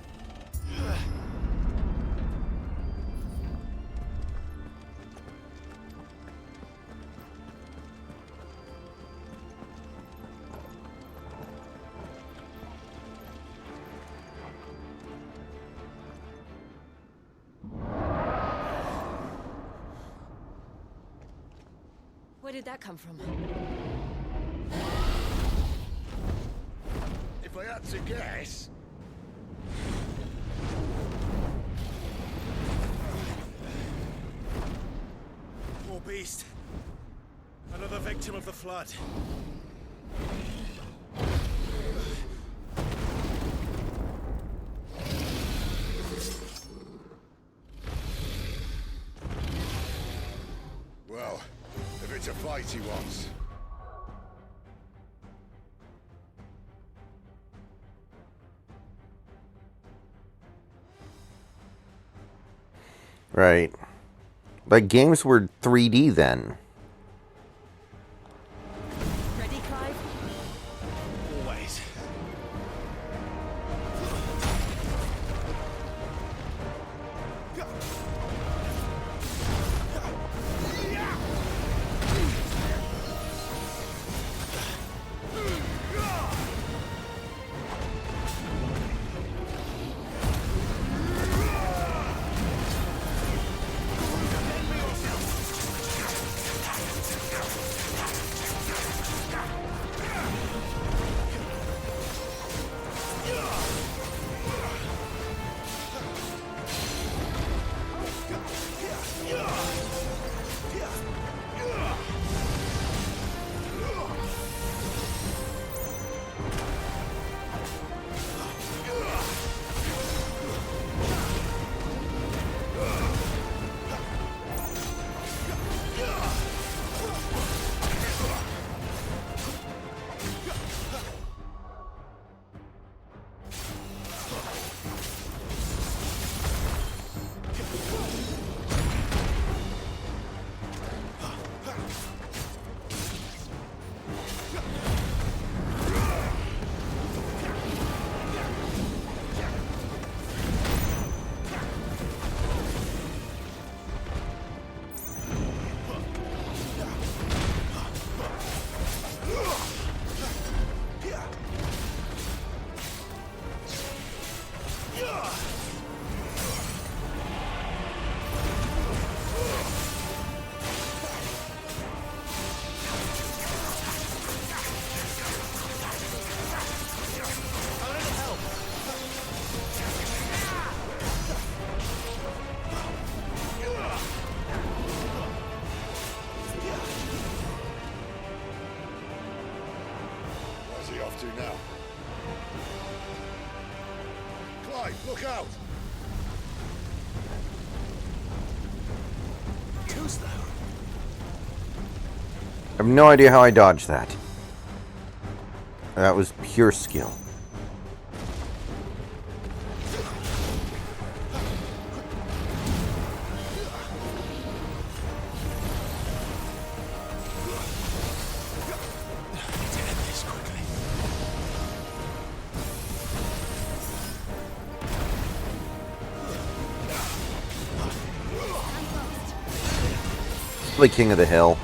Where did that come from? If I had to guess... Poor beast. Another victim of the flood. Well, if it's a fight he wants... Right. Like, games were 3D then. Ready, Clive? Always. Where's he off to now? Clive, look out! Too slow. I have no idea how I dodged that. That was pure skill. The king of the hill.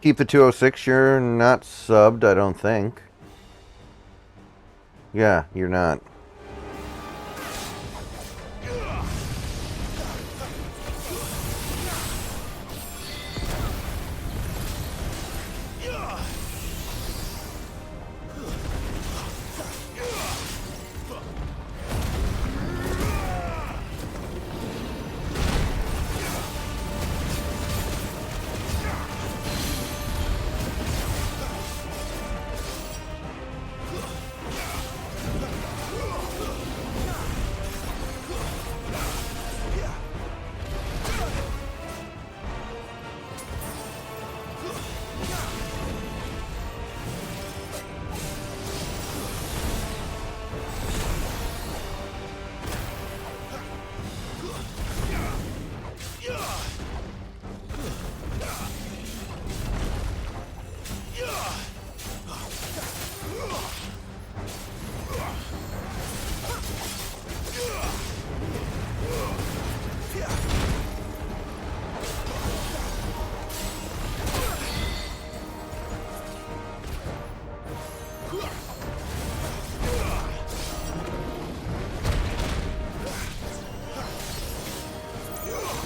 Keep the 206. You're not subbed, I don't think. Yeah, you're not.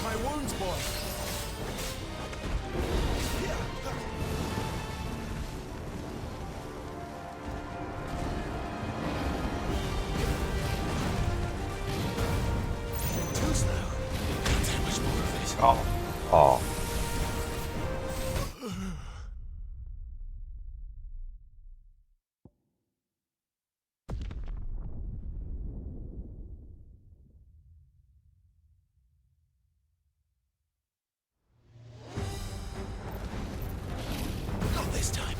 My wounds, boy. Too slow. Can't take much more of this. Oh. Oh. Not this time.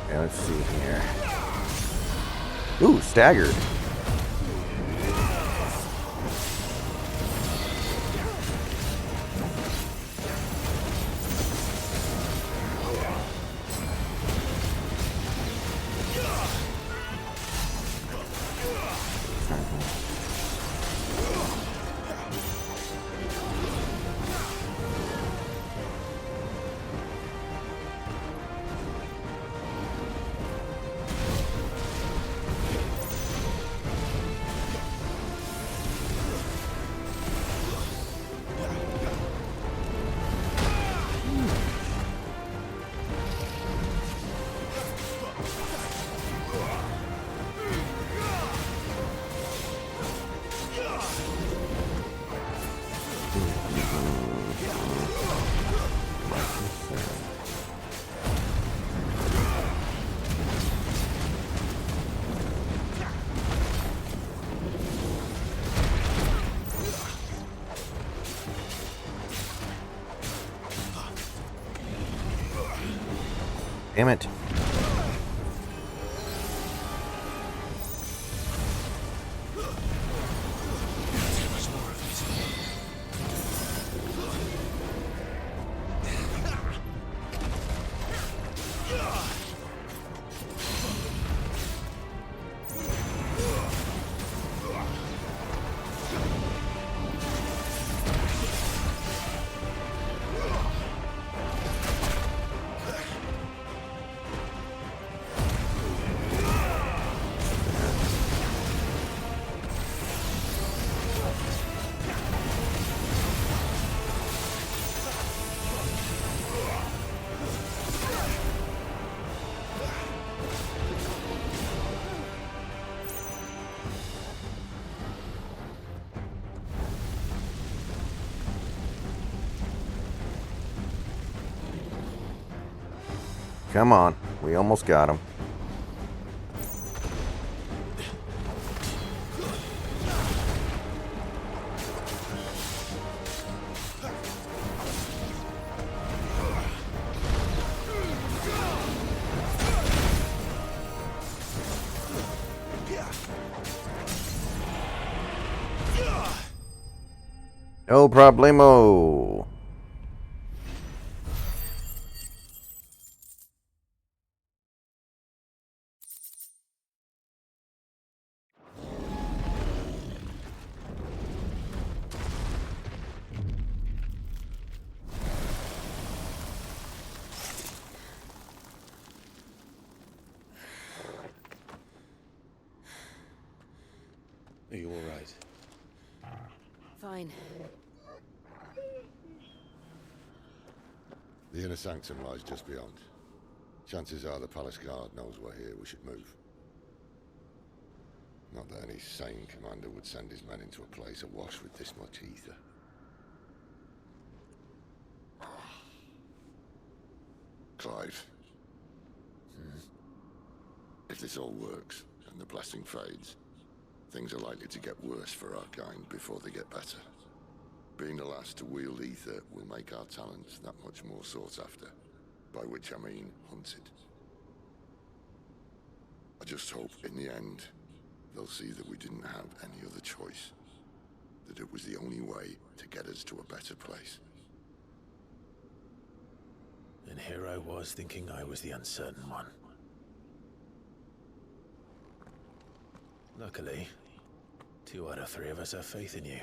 Okay, let's see here. Ooh, staggered. Damn it. Come on. We almost got him. No problemo. Are you all right? Fine. The inner sanctum lies just beyond. Chances are the palace guard knows we're here. We should move. Not that any sane commander would send his men into a place awash with this much ether. Clive. If this all works, and the blessing fades, things are likely to get worse for our kind before they get better. Being the last to wield ether will make our talents that much more sought after, by which I mean hunted. I just hope in the end, they'll see that we didn't have any other choice. That it was the only way to get us to a better place. And here I was thinking I was the uncertain one. Luckily, 2 out of 3 of us have faith in you.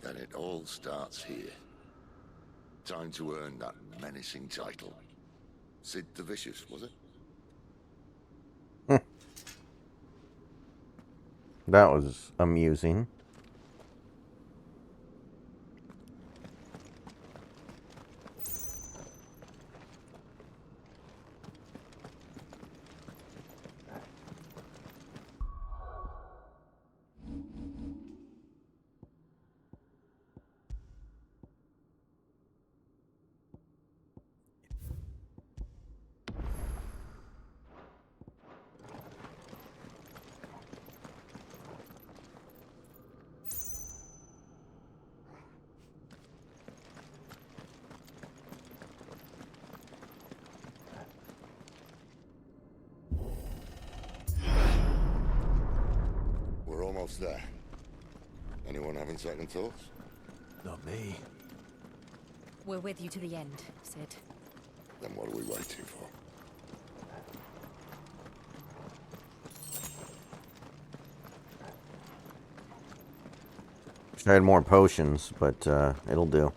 Then it all starts here. Time to earn that menacing title. Sid the Vicious, was it? That was amusing. We're almost there. Anyone having second thoughts? Not me. We're with you to the end, Sid. Then what are we waiting for? I had more potions, but it'll do.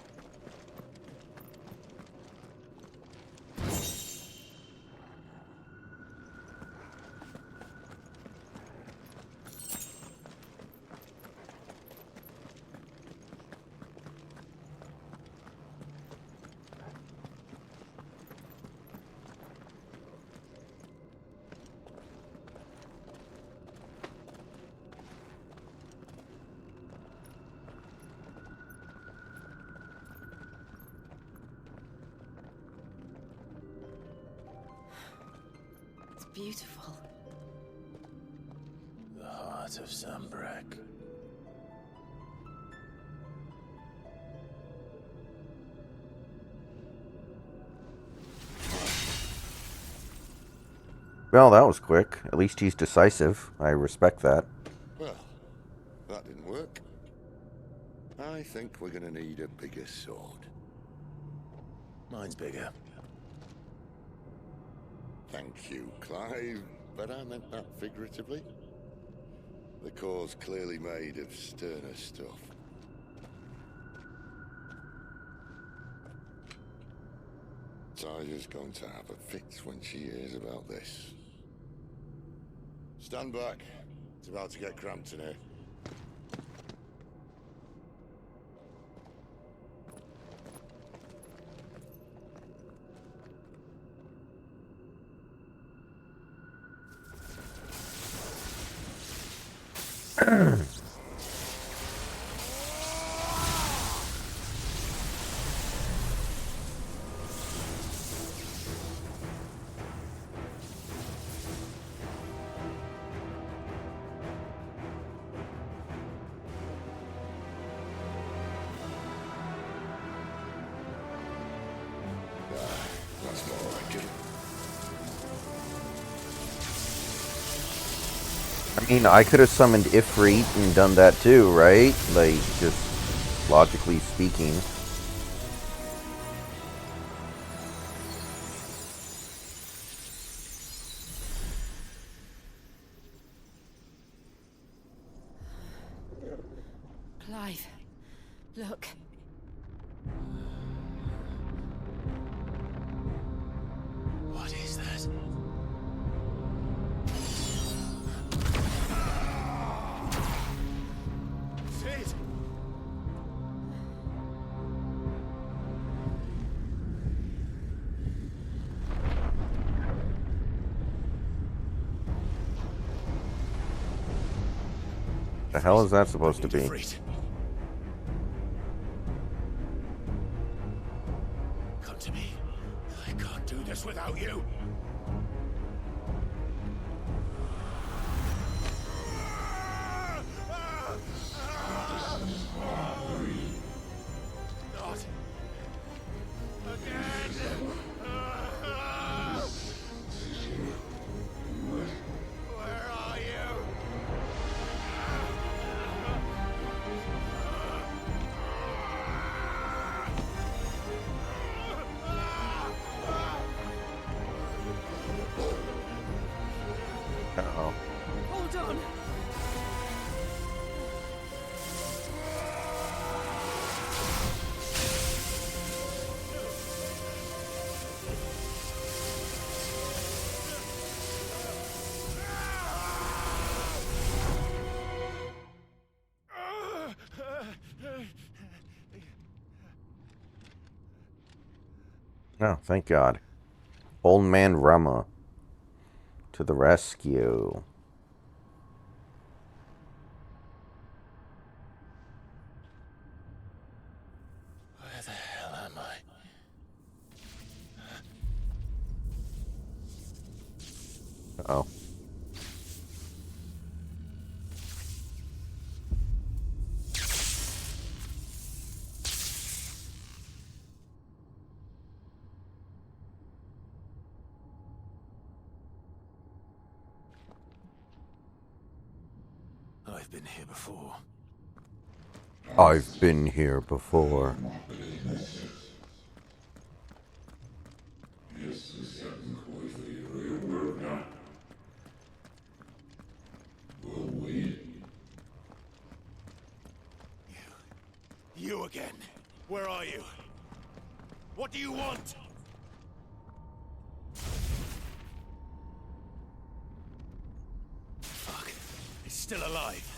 It's beautiful. The heart of Zambrak. Well, that was quick. At least he's decisive. I respect that. Well, that didn't work. I think we're gonna need a bigger sword. Mine's bigger. Thank you, Clive, but I meant that figuratively. The core's clearly made of sterner stuff. Tiger's going to have a fit when she hears about this. Stand back. It's about to get cramped in here. That's more like it. I mean, I could have summoned Ifrit and done that too, right? Like, just logically speaking. Clive, look. What is that? Sid! The hell is that supposed to be? Come to me. I can't do this without you. Not again. Where are you? Uh-oh. Hold on. Oh, thank God. Old Man Rama to the rescue. Where the hell am I? Uh-oh. I've been here before. I've been here before. You again. Where are you? What do you want? Fuck. He's still alive.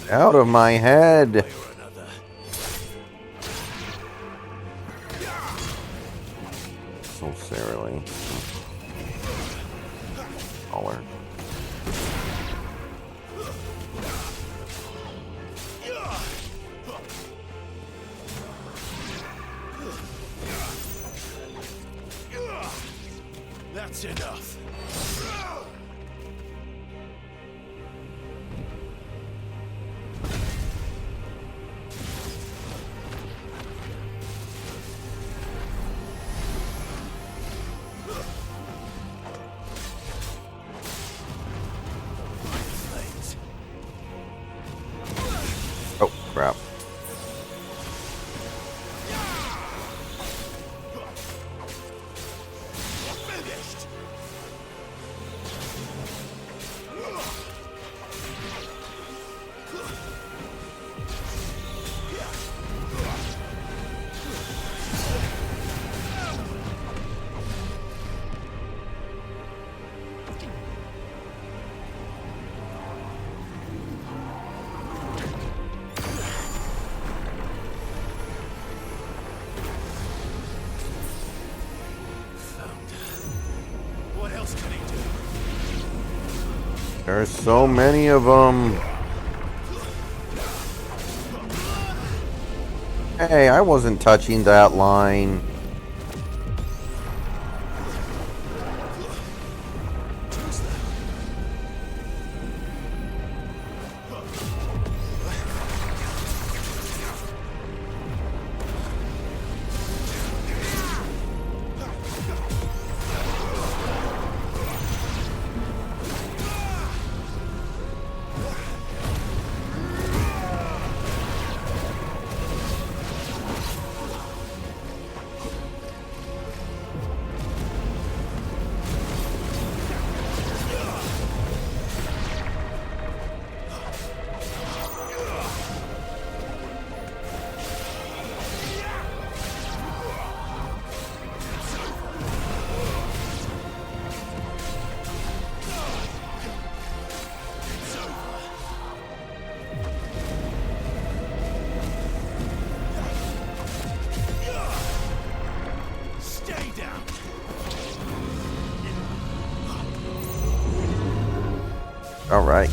Out of my head. So Sarah Caller. That's enough. Oh, crap. What else can he do? There's so many of them. Hey, I wasn't touching that line. All right.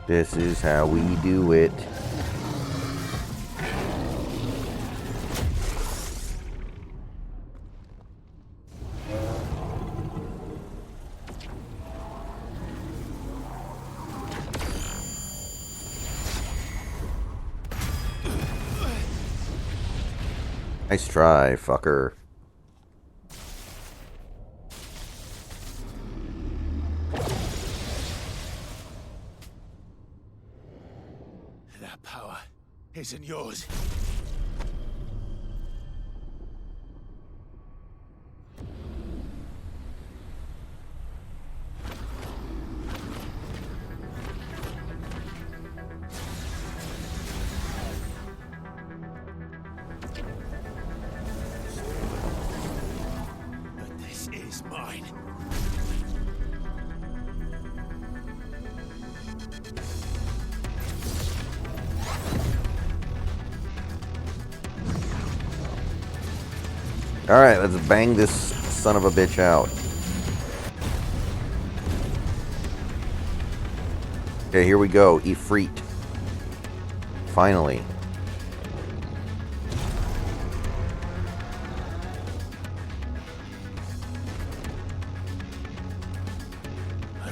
This is how we do it. Nice try, fucker. That power isn't yours. But this is mine. Alright, let's bang this son of a bitch out. Okay, here we go. Ifrit. Finally. I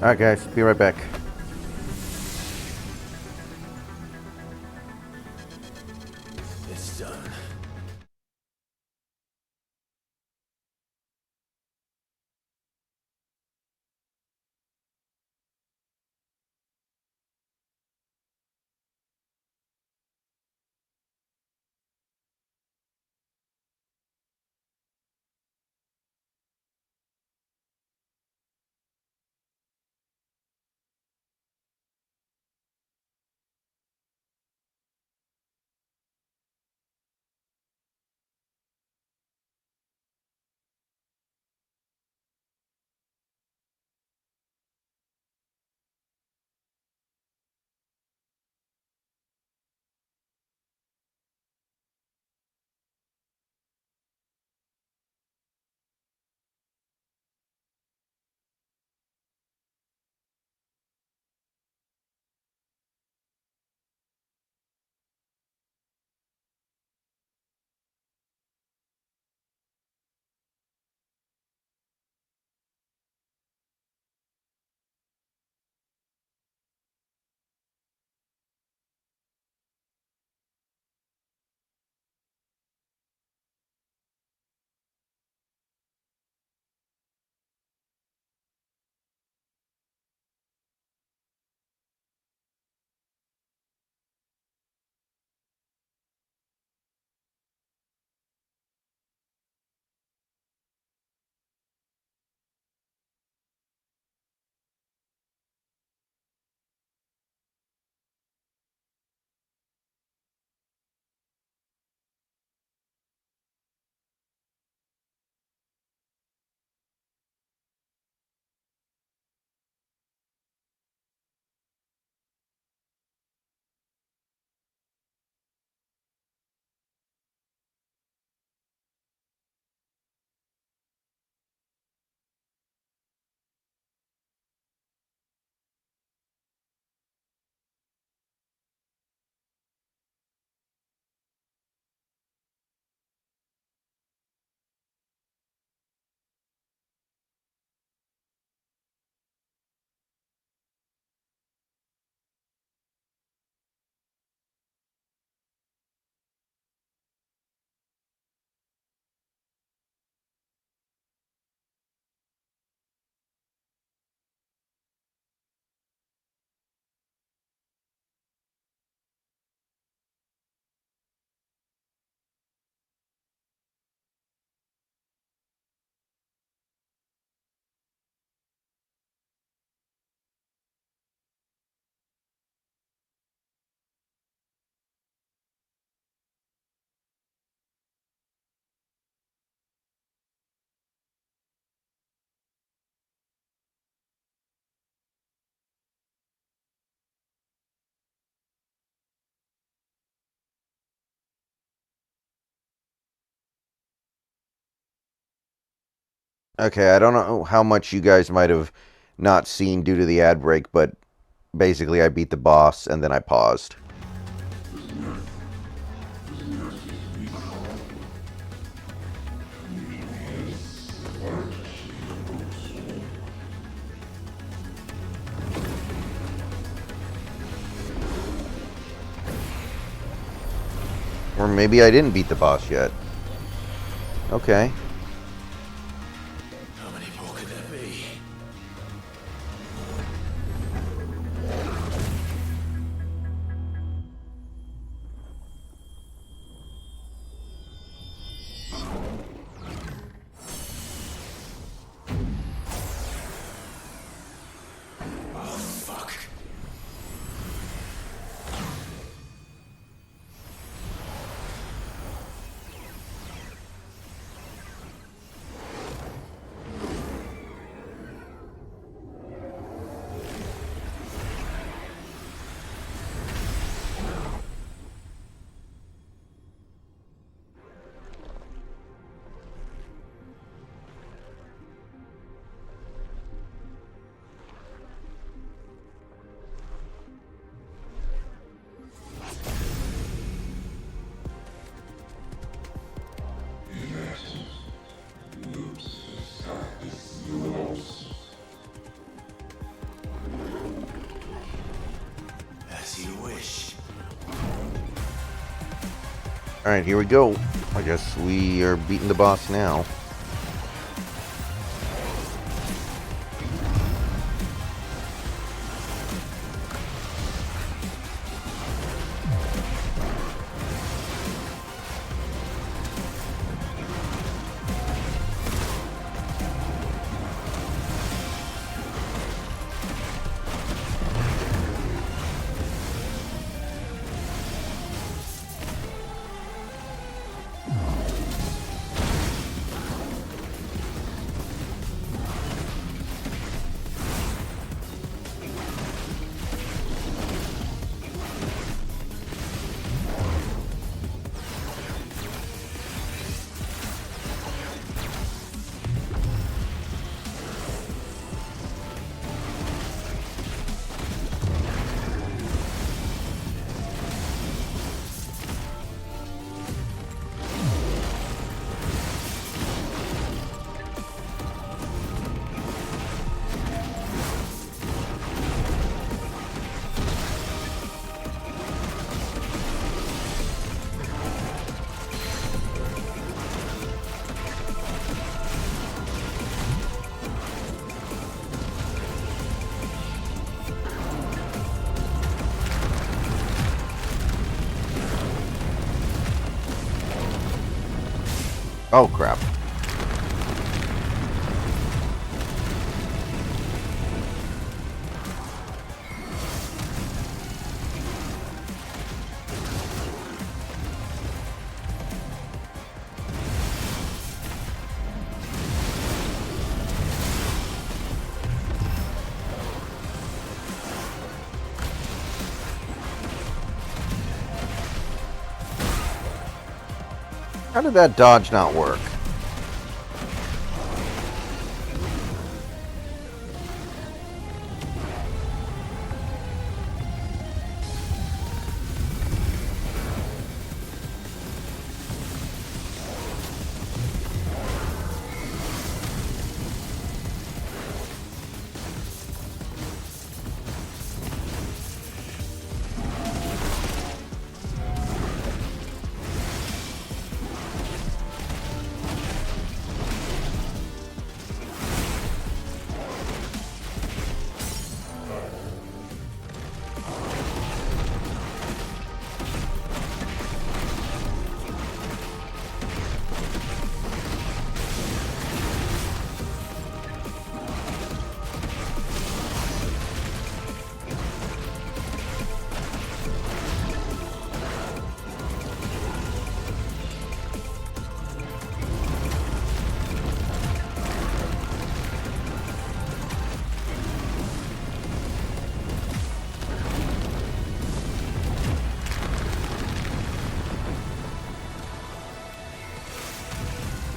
Alright, guys. Be right back. It's done. Okay, I don't know how much you guys might have not seen due to the ad break, but basically I beat the boss and then I paused. Or maybe I didn't beat the boss yet. Okay. How many more could there be? Oh, fuck. Alright, here we go. I guess we are beating the boss now. Oh, crap. How did that dodge not work?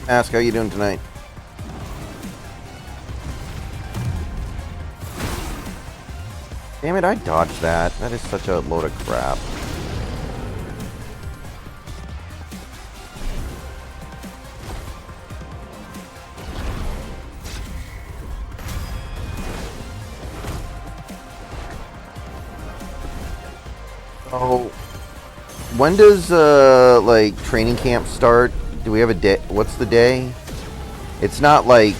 Ask, how you doing tonight? Damn it, I dodged that. That is such a load of crap. Oh, when does like training camp start? Do we have a day? What's the day? It's not like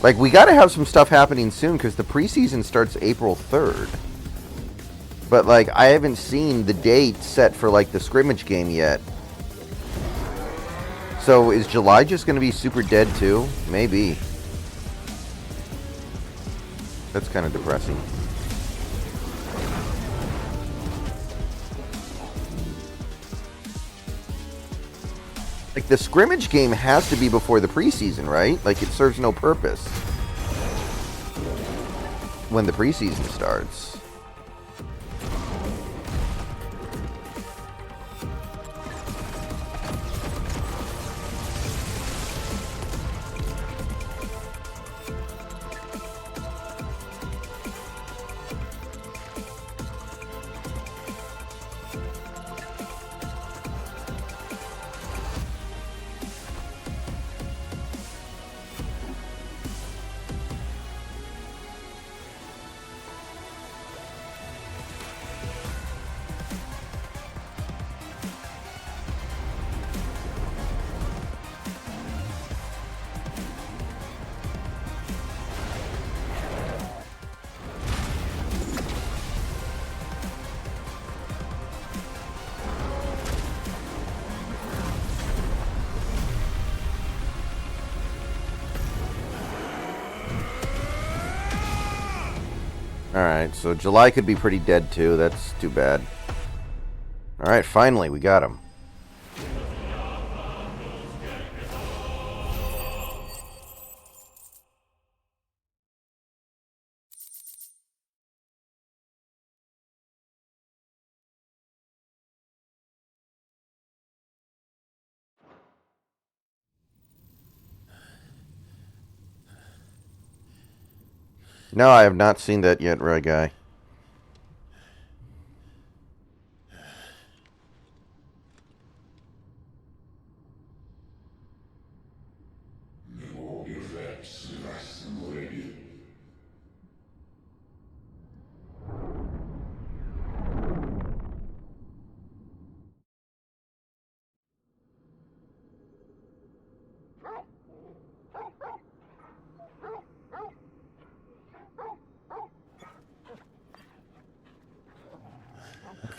we got to have some stuff happening soon because the preseason starts April 3rd. But like I haven't seen the date set for like the scrimmage game yet. So is July just going to be super dead too? Maybe. That's kind of depressing. Like, the scrimmage game has to be before the preseason, right? Like, it serves no purpose when the preseason starts. Alright, so July could be pretty dead too. That's too bad. Alright, finally, we got him. No, I have not seen that yet, Ray Guy.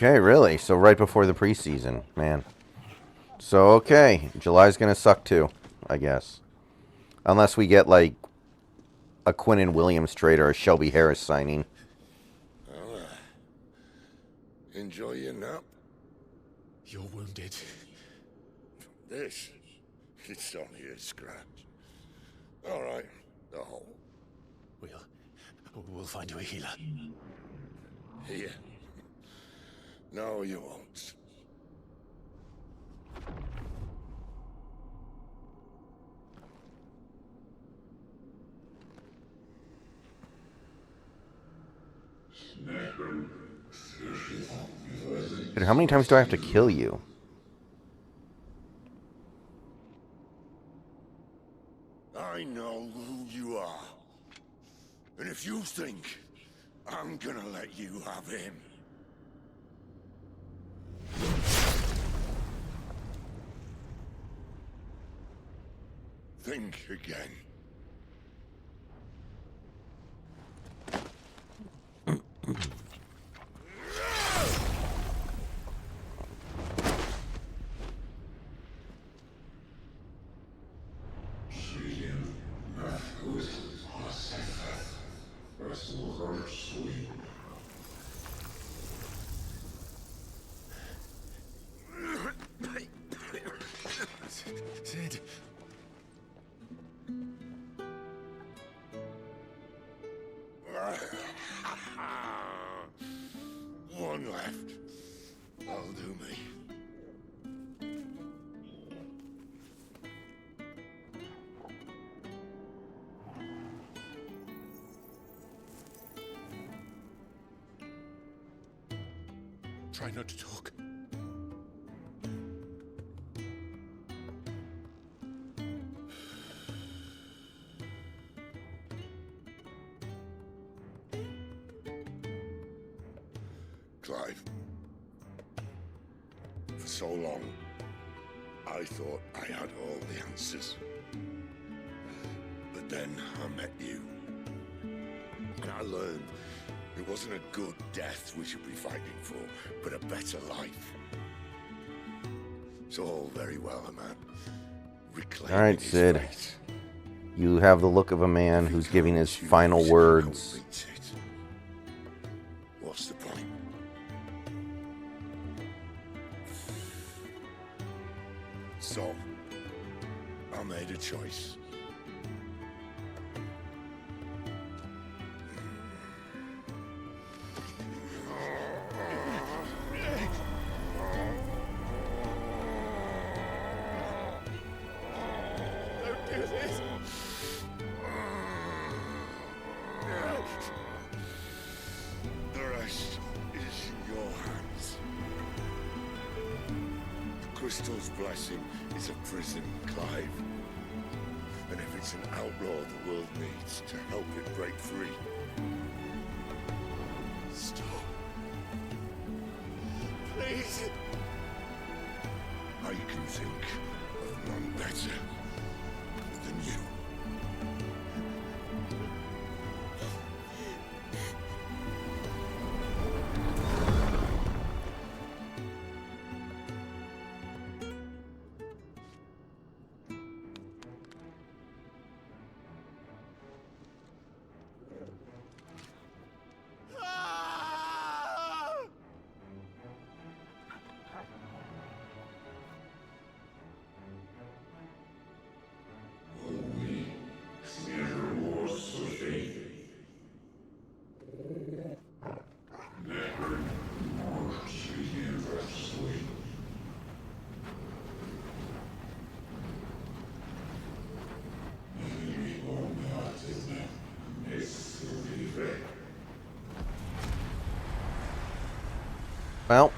Okay, really? So right before the preseason, man. So, okay. July's gonna suck too, I guess. Unless we get, like, a Quinnen Williams trade or a Shelby Harris signing. Well, enjoy your nap. You're wounded. This, it's only a scratch. All right, the hole. We'll find you a healer. Here. No, you won't. Dude, how many times do I have to kill you? I know who you are. And if you think I'm gonna let you have him... think again. Sid. One left. That'll do me. Try not to talk. Clive. For so long, I thought I had all the answers. But then I met you. And I learned it wasn't a good death we should be fighting for, but a better life. It's all very well, a man. Reclaiming Alright, his Sid. fate. You have the look of a man who's giving his final words. What's the point? So, I made a choice. Don't do this. The rest is in your hands. The Crystal's blessing is a prison, Clive. And if it's an outlaw the world needs to help it break free. Stop. Please. I can think of none better than you. Well,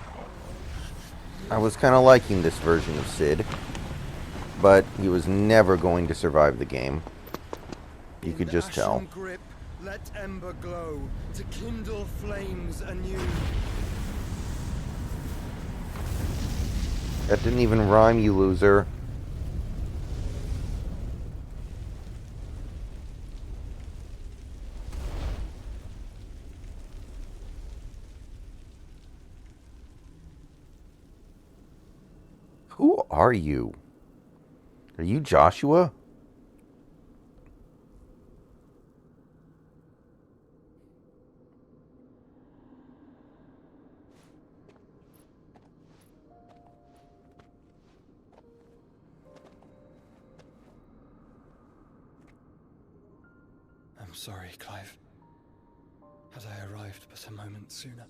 I was kind of liking this version of Sid, but he was never going to survive the game. You could just tell. Grip, let ember glow to kindle flames anew. That didn't even rhyme, you loser. Who are you? Are you Joshua? I'm sorry, Clive. Had I arrived but a moment sooner.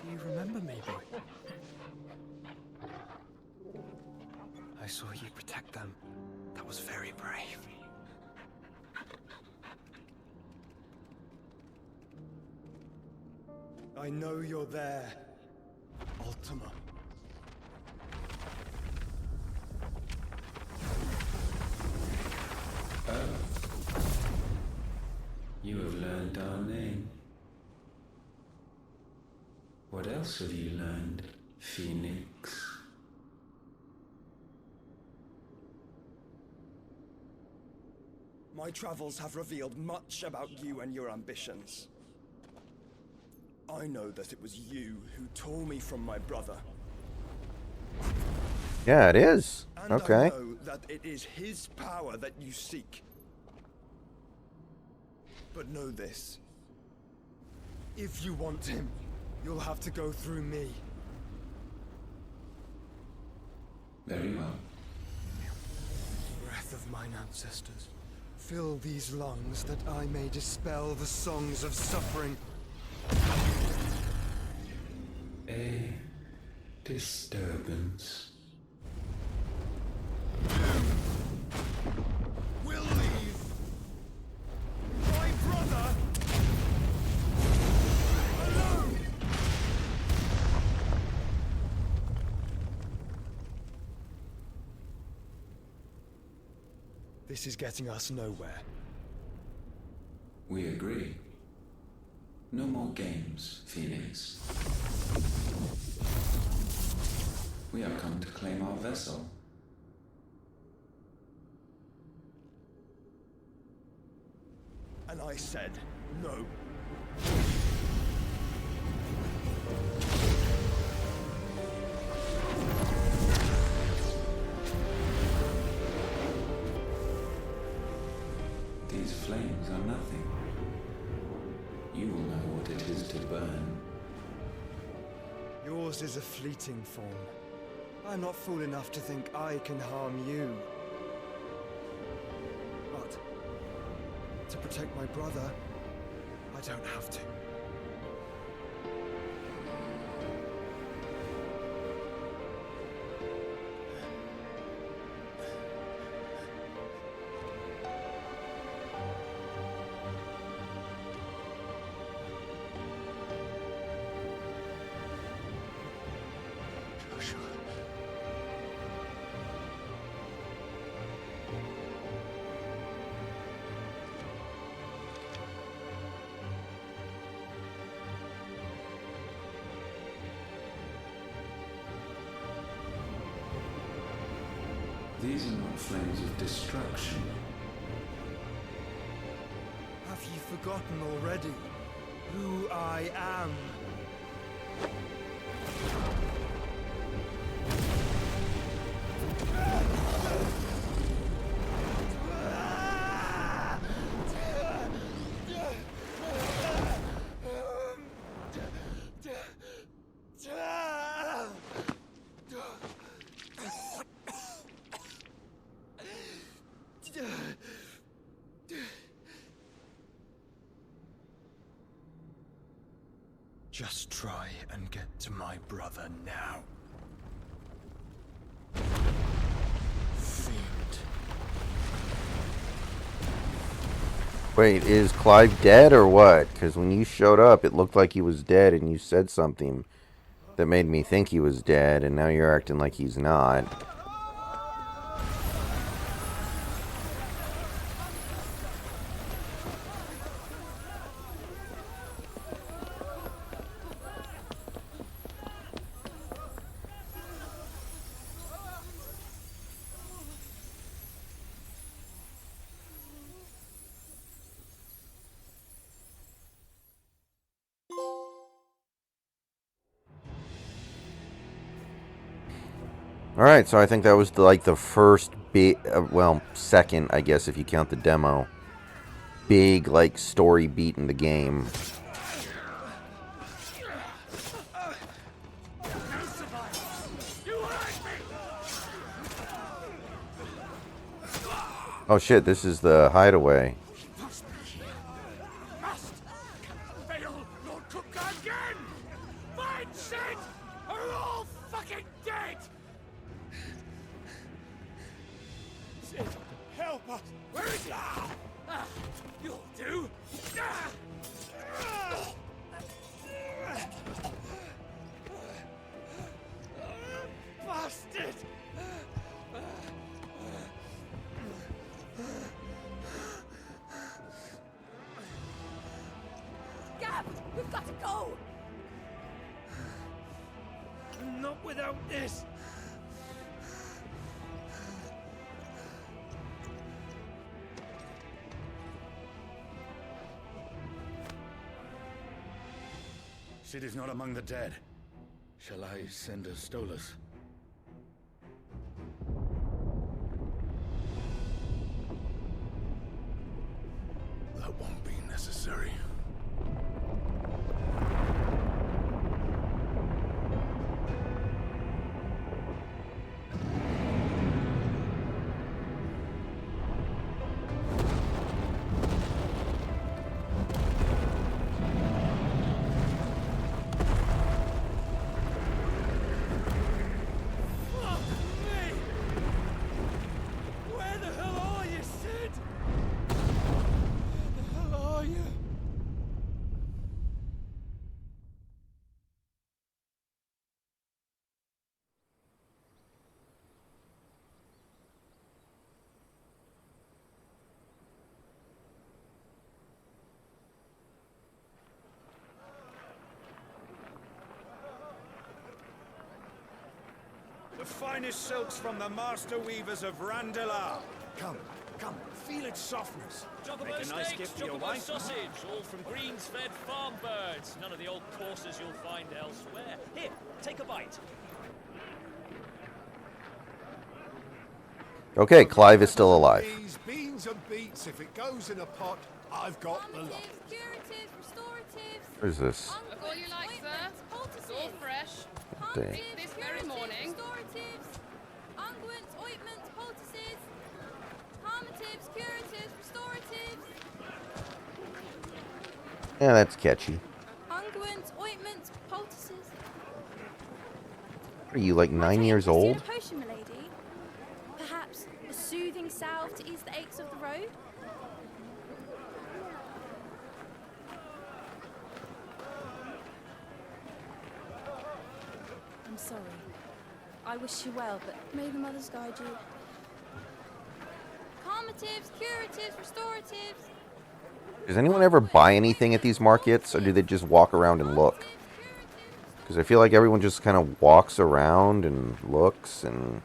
Do you remember me, boy? I saw you protect them. That was very brave. I know you're there, Ultima. You have learned our name. What else have you learned, Phoenix? My travels have revealed much about you and your ambitions. I know that it was you who tore me from my brother. Yeah, it is. And Okay. I know that it is his power that you seek. But know this. If you want him, you'll have to go through me. Very well. Breath of mine ancestors, fill these lungs that I may dispel the songs of suffering. A disturbance. We'll leave. My brother alone. This is getting us nowhere. We agree. No more games, Phoenix. We have come to claim our vessel. And I said no. These flames are nothing. You will know what it is to burn. Yours is a fleeting form. I'm not fool enough to think I can harm you. But to protect my brother, I don't have to. These are not flames of destruction. Have you forgotten already who I am? Just try and get to my brother now. Fiend. Wait, is Clive dead or what? Because when you showed up, it looked like he was dead, and you said something that made me think he was dead, and now you're acting like he's not. Alright, so I think that was the first big, well, second, I guess, if you count the demo, big, like, story beat in the game. Oh shit, this is the hideaway. Fail, Lord Cook again! Find Sid, or we're all fucking dead! Sid, help us! Where is he? You'll do! Bastard! Gab, we've got to go! Not without this! Sid is not among the dead. Shall I send a Stolas? That won't be necessary. Where the hell are you, Sid? Where the hell are you? The finest silks from the master weavers of Randelar. Come, feel its softness. Chocobo Make a nice steaks, gift for your chocobo wife. sausage, all from greens-fed farm birds. None of the old courses you'll find elsewhere. Here, take a bite. Okay, Clive is still alive. Peas, beans and beets. If it goes in a pot, I've got the lot. Curatives, restoratives. What is this? I've got you like, sir. It's all fresh. Thing. This very morning. Restoratives, unguents, ointments, poultices, harmatives, curatives, restoratives, Yeah, that's catchy. unguents, ointments, poultices. Are you like 9 years old? A potion, milady. Perhaps a soothing salve to ease the aches of the road. I'm sorry. I wish you well, but may the mothers guide you. Calmatives, curatives, restoratives. Does anyone ever buy anything at these markets, or do they just walk around and look? Because I feel like everyone just kind of walks around and looks, and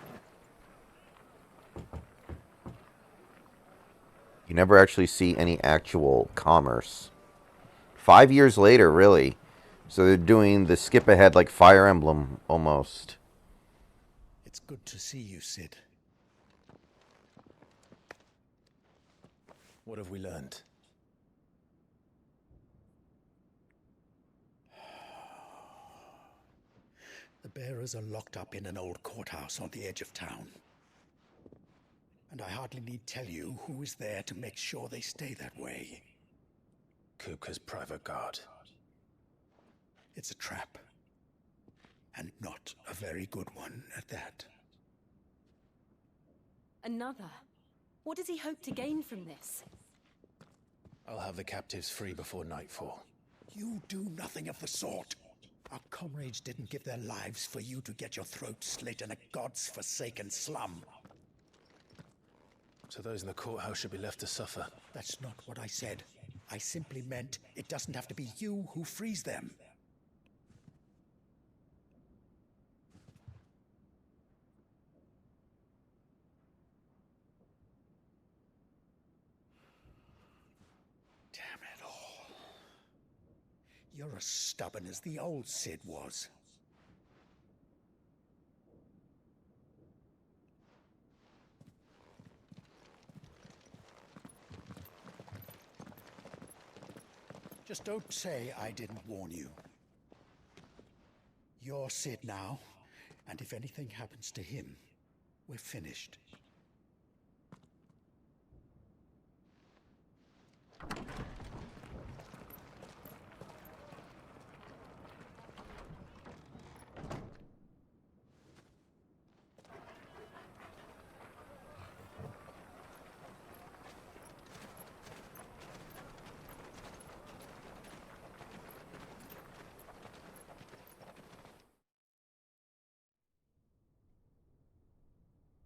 you never actually see any actual commerce. 5 years later, really. So they're doing the skip ahead like Fire Emblem, almost. It's good to see you, Sid. What have we learned? The bearers are locked up in an old courthouse on the edge of town. And I hardly need tell you who is there to make sure they stay that way. Kupka's private guard. It's a trap. And not a very good one at that. Another. What does he hope to gain from this? I'll have the captives free before nightfall. You do nothing of the sort. Our comrades didn't give their lives for you to get your throat slit in a god's forsaken slum. So those in the courthouse should be left to suffer. That's not what I said. I simply meant it doesn't have to be you who frees them. Damn it all. You're as stubborn as the old Cid was. Just don't say I didn't warn you. You're Cid now, and if anything happens to him, we're finished.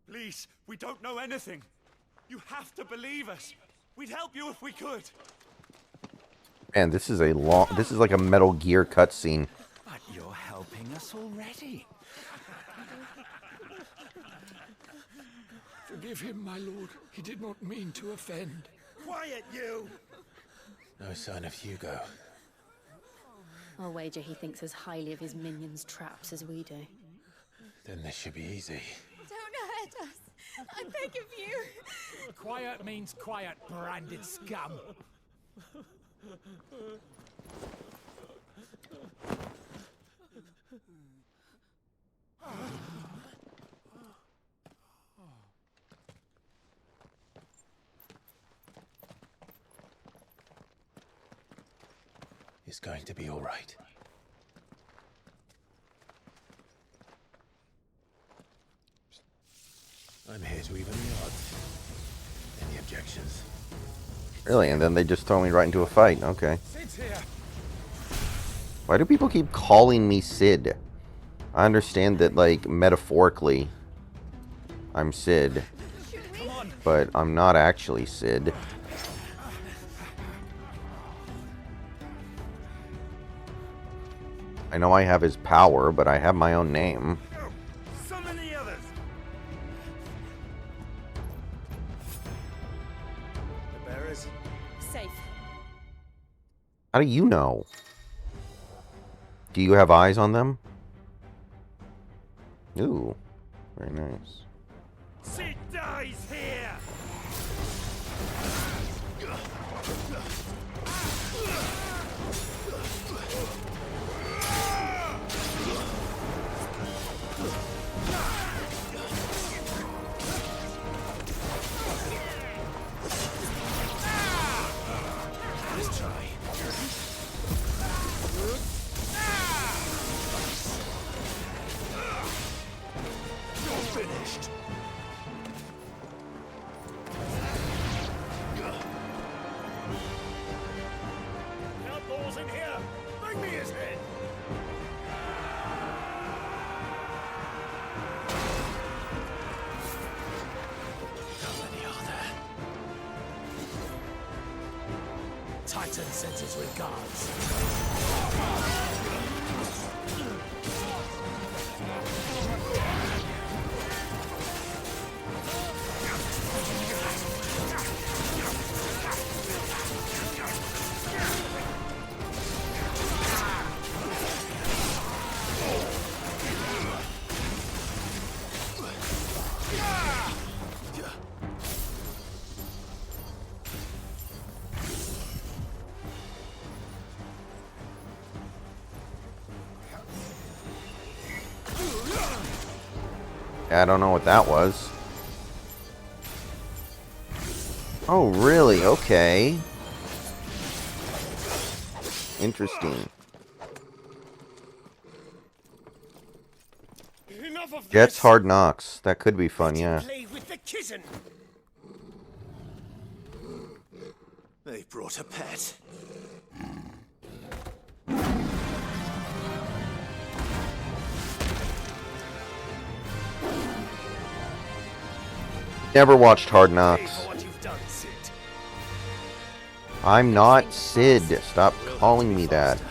Please, we don't know anything. You have to believe us. We'd help you if we could. Man, this is like a Metal Gear cutscene. But you're helping us already. Forgive him, my lord. He did not mean to offend. Quiet, you! No sign of Hugo. I'll wager he thinks as highly of his minions' traps as we do. Then this should be easy. Don't hurt us. I beg of you. Quiet means quiet, branded scum. It's going to be all right. I'm here to even the odds. Any objections? Really? And then they just throw me right into a fight. Okay. Why do people keep calling me Cid? I understand that, like, metaphorically, I'm Cid. But I'm not actually Cid. I know I have his power, but I have my own name. Summon the others! The bearers? Safe. How do you know? Do you have eyes on them? Ooh, very nice. Cid dies here! Let's try. You're finished! Outlaws in here! Bring me his head! How many are there? Titan sends his regards. I don't know what that was. Oh, really? Okay. Interesting. Enough of Jets this. Hard Knocks. That could be fun, yeah. Play with the kitten. They've brought a pet. Never watched Hard Knocks. I'm not Sid. Stop calling me that.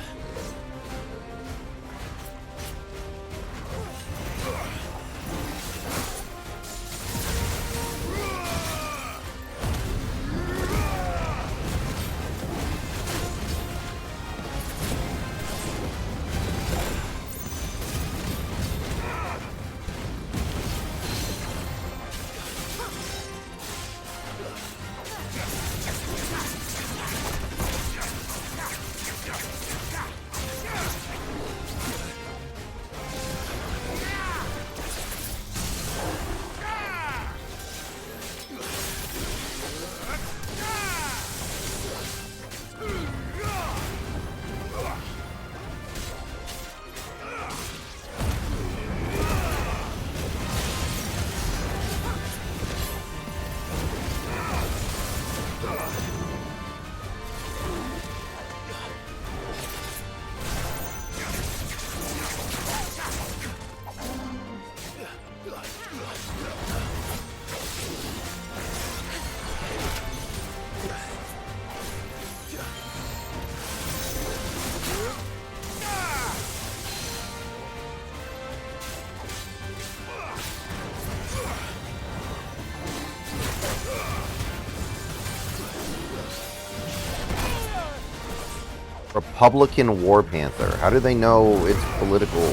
Republican War Panther. How do they know its political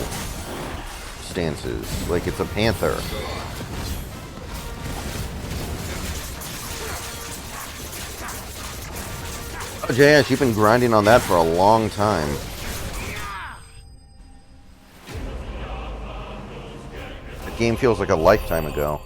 stances? Like, it's a panther. Oh, JS, you've been grinding on that for a long time. The game feels like a lifetime ago.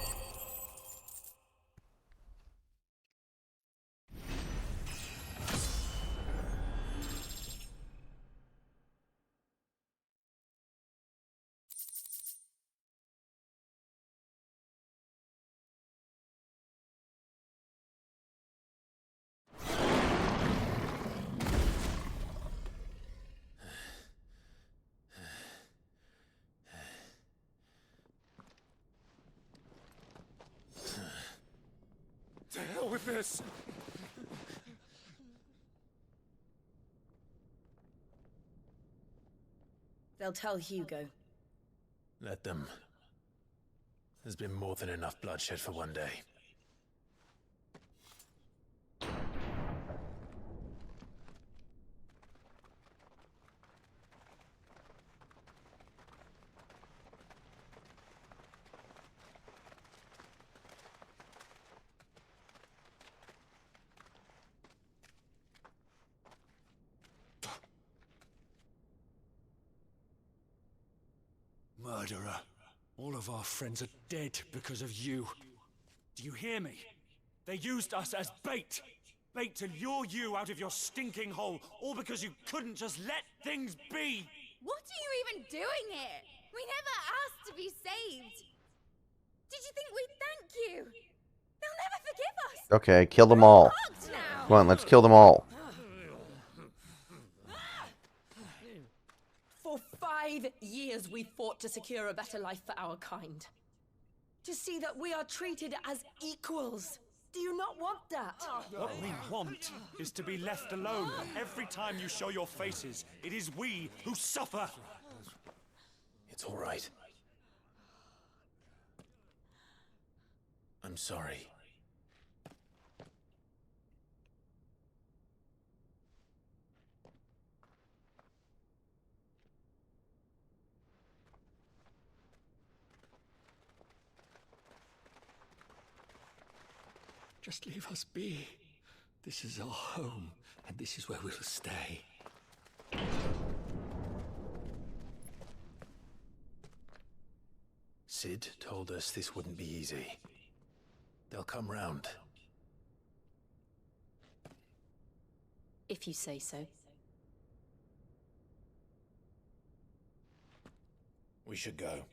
To hell with this! They'll tell Hugo. Let them. There's been more than enough bloodshed for one day. Murderer. All of our friends are dead because of you. Do you hear me? They used us as bait. Bait to lure you out of your stinking hole, all because you couldn't just let things be. What are you even doing here? We never asked to be saved. Did you think we'd thank you? They'll never forgive us. Okay, kill them all. Come on, let's kill them all. For 5 years we fought to secure a better life for our kind. To see that we are treated as equals. Do you not want that? What we want is to be left alone. Every time you show your faces, it is we who suffer. It's all right. I'm sorry. Just leave us be. This is our home, and this is where we'll stay. Sid told us this wouldn't be easy. They'll come round. If you say so. We should go.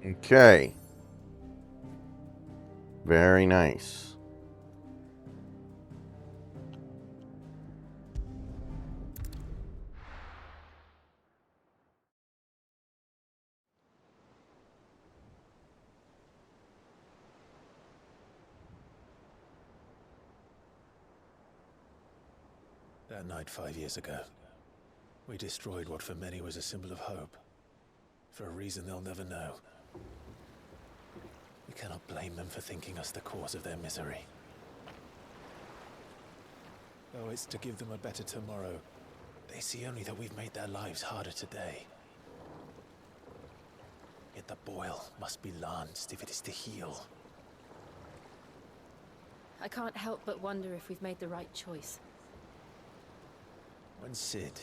Okay. Very nice. That night 5 years ago, we destroyed what for many was a symbol of hope. For a reason they'll never know. We cannot blame them for thinking us the cause of their misery. Though it's to give them a better tomorrow, they see only that we've made their lives harder today. Yet the boil must be lanced if it is to heal. I can't help but wonder if we've made the right choice. When Sid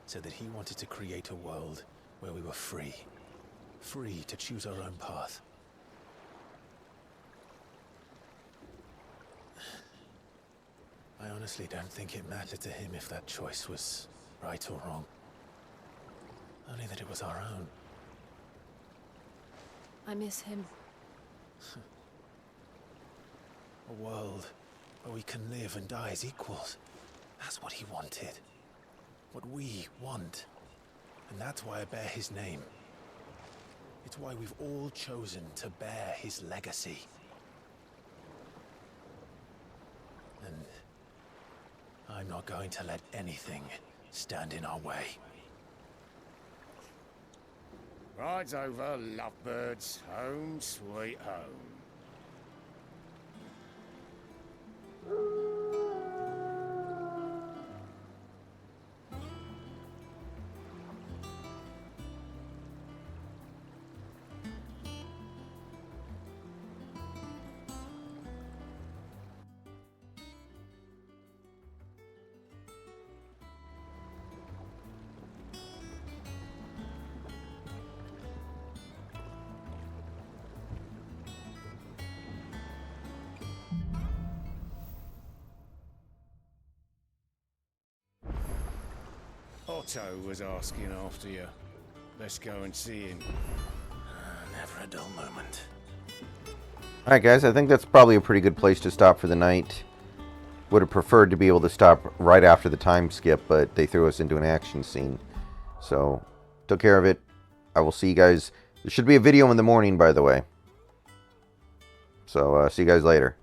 said that he wanted to create a world where we were free. Free to choose our own path. I honestly don't think it mattered to him if that choice was right or wrong. Only that it was our own. I miss him. A world where we can live and die as equals. That's what he wanted. What we want. And that's why I bear his name. It's why we've all chosen to bear his legacy. And I'm not going to let anything stand in our way. Rides over, lovebirds, home sweet home. Otto was asking after you. Let's go and see him. Never a dull moment. Alright guys, I think that's probably a pretty good place to stop for the night. Would have preferred to be able to stop right after the time skip, but they threw us into an action scene. So, took care of it. I will see you guys. There should be a video in the morning, by the way. So, see you guys later.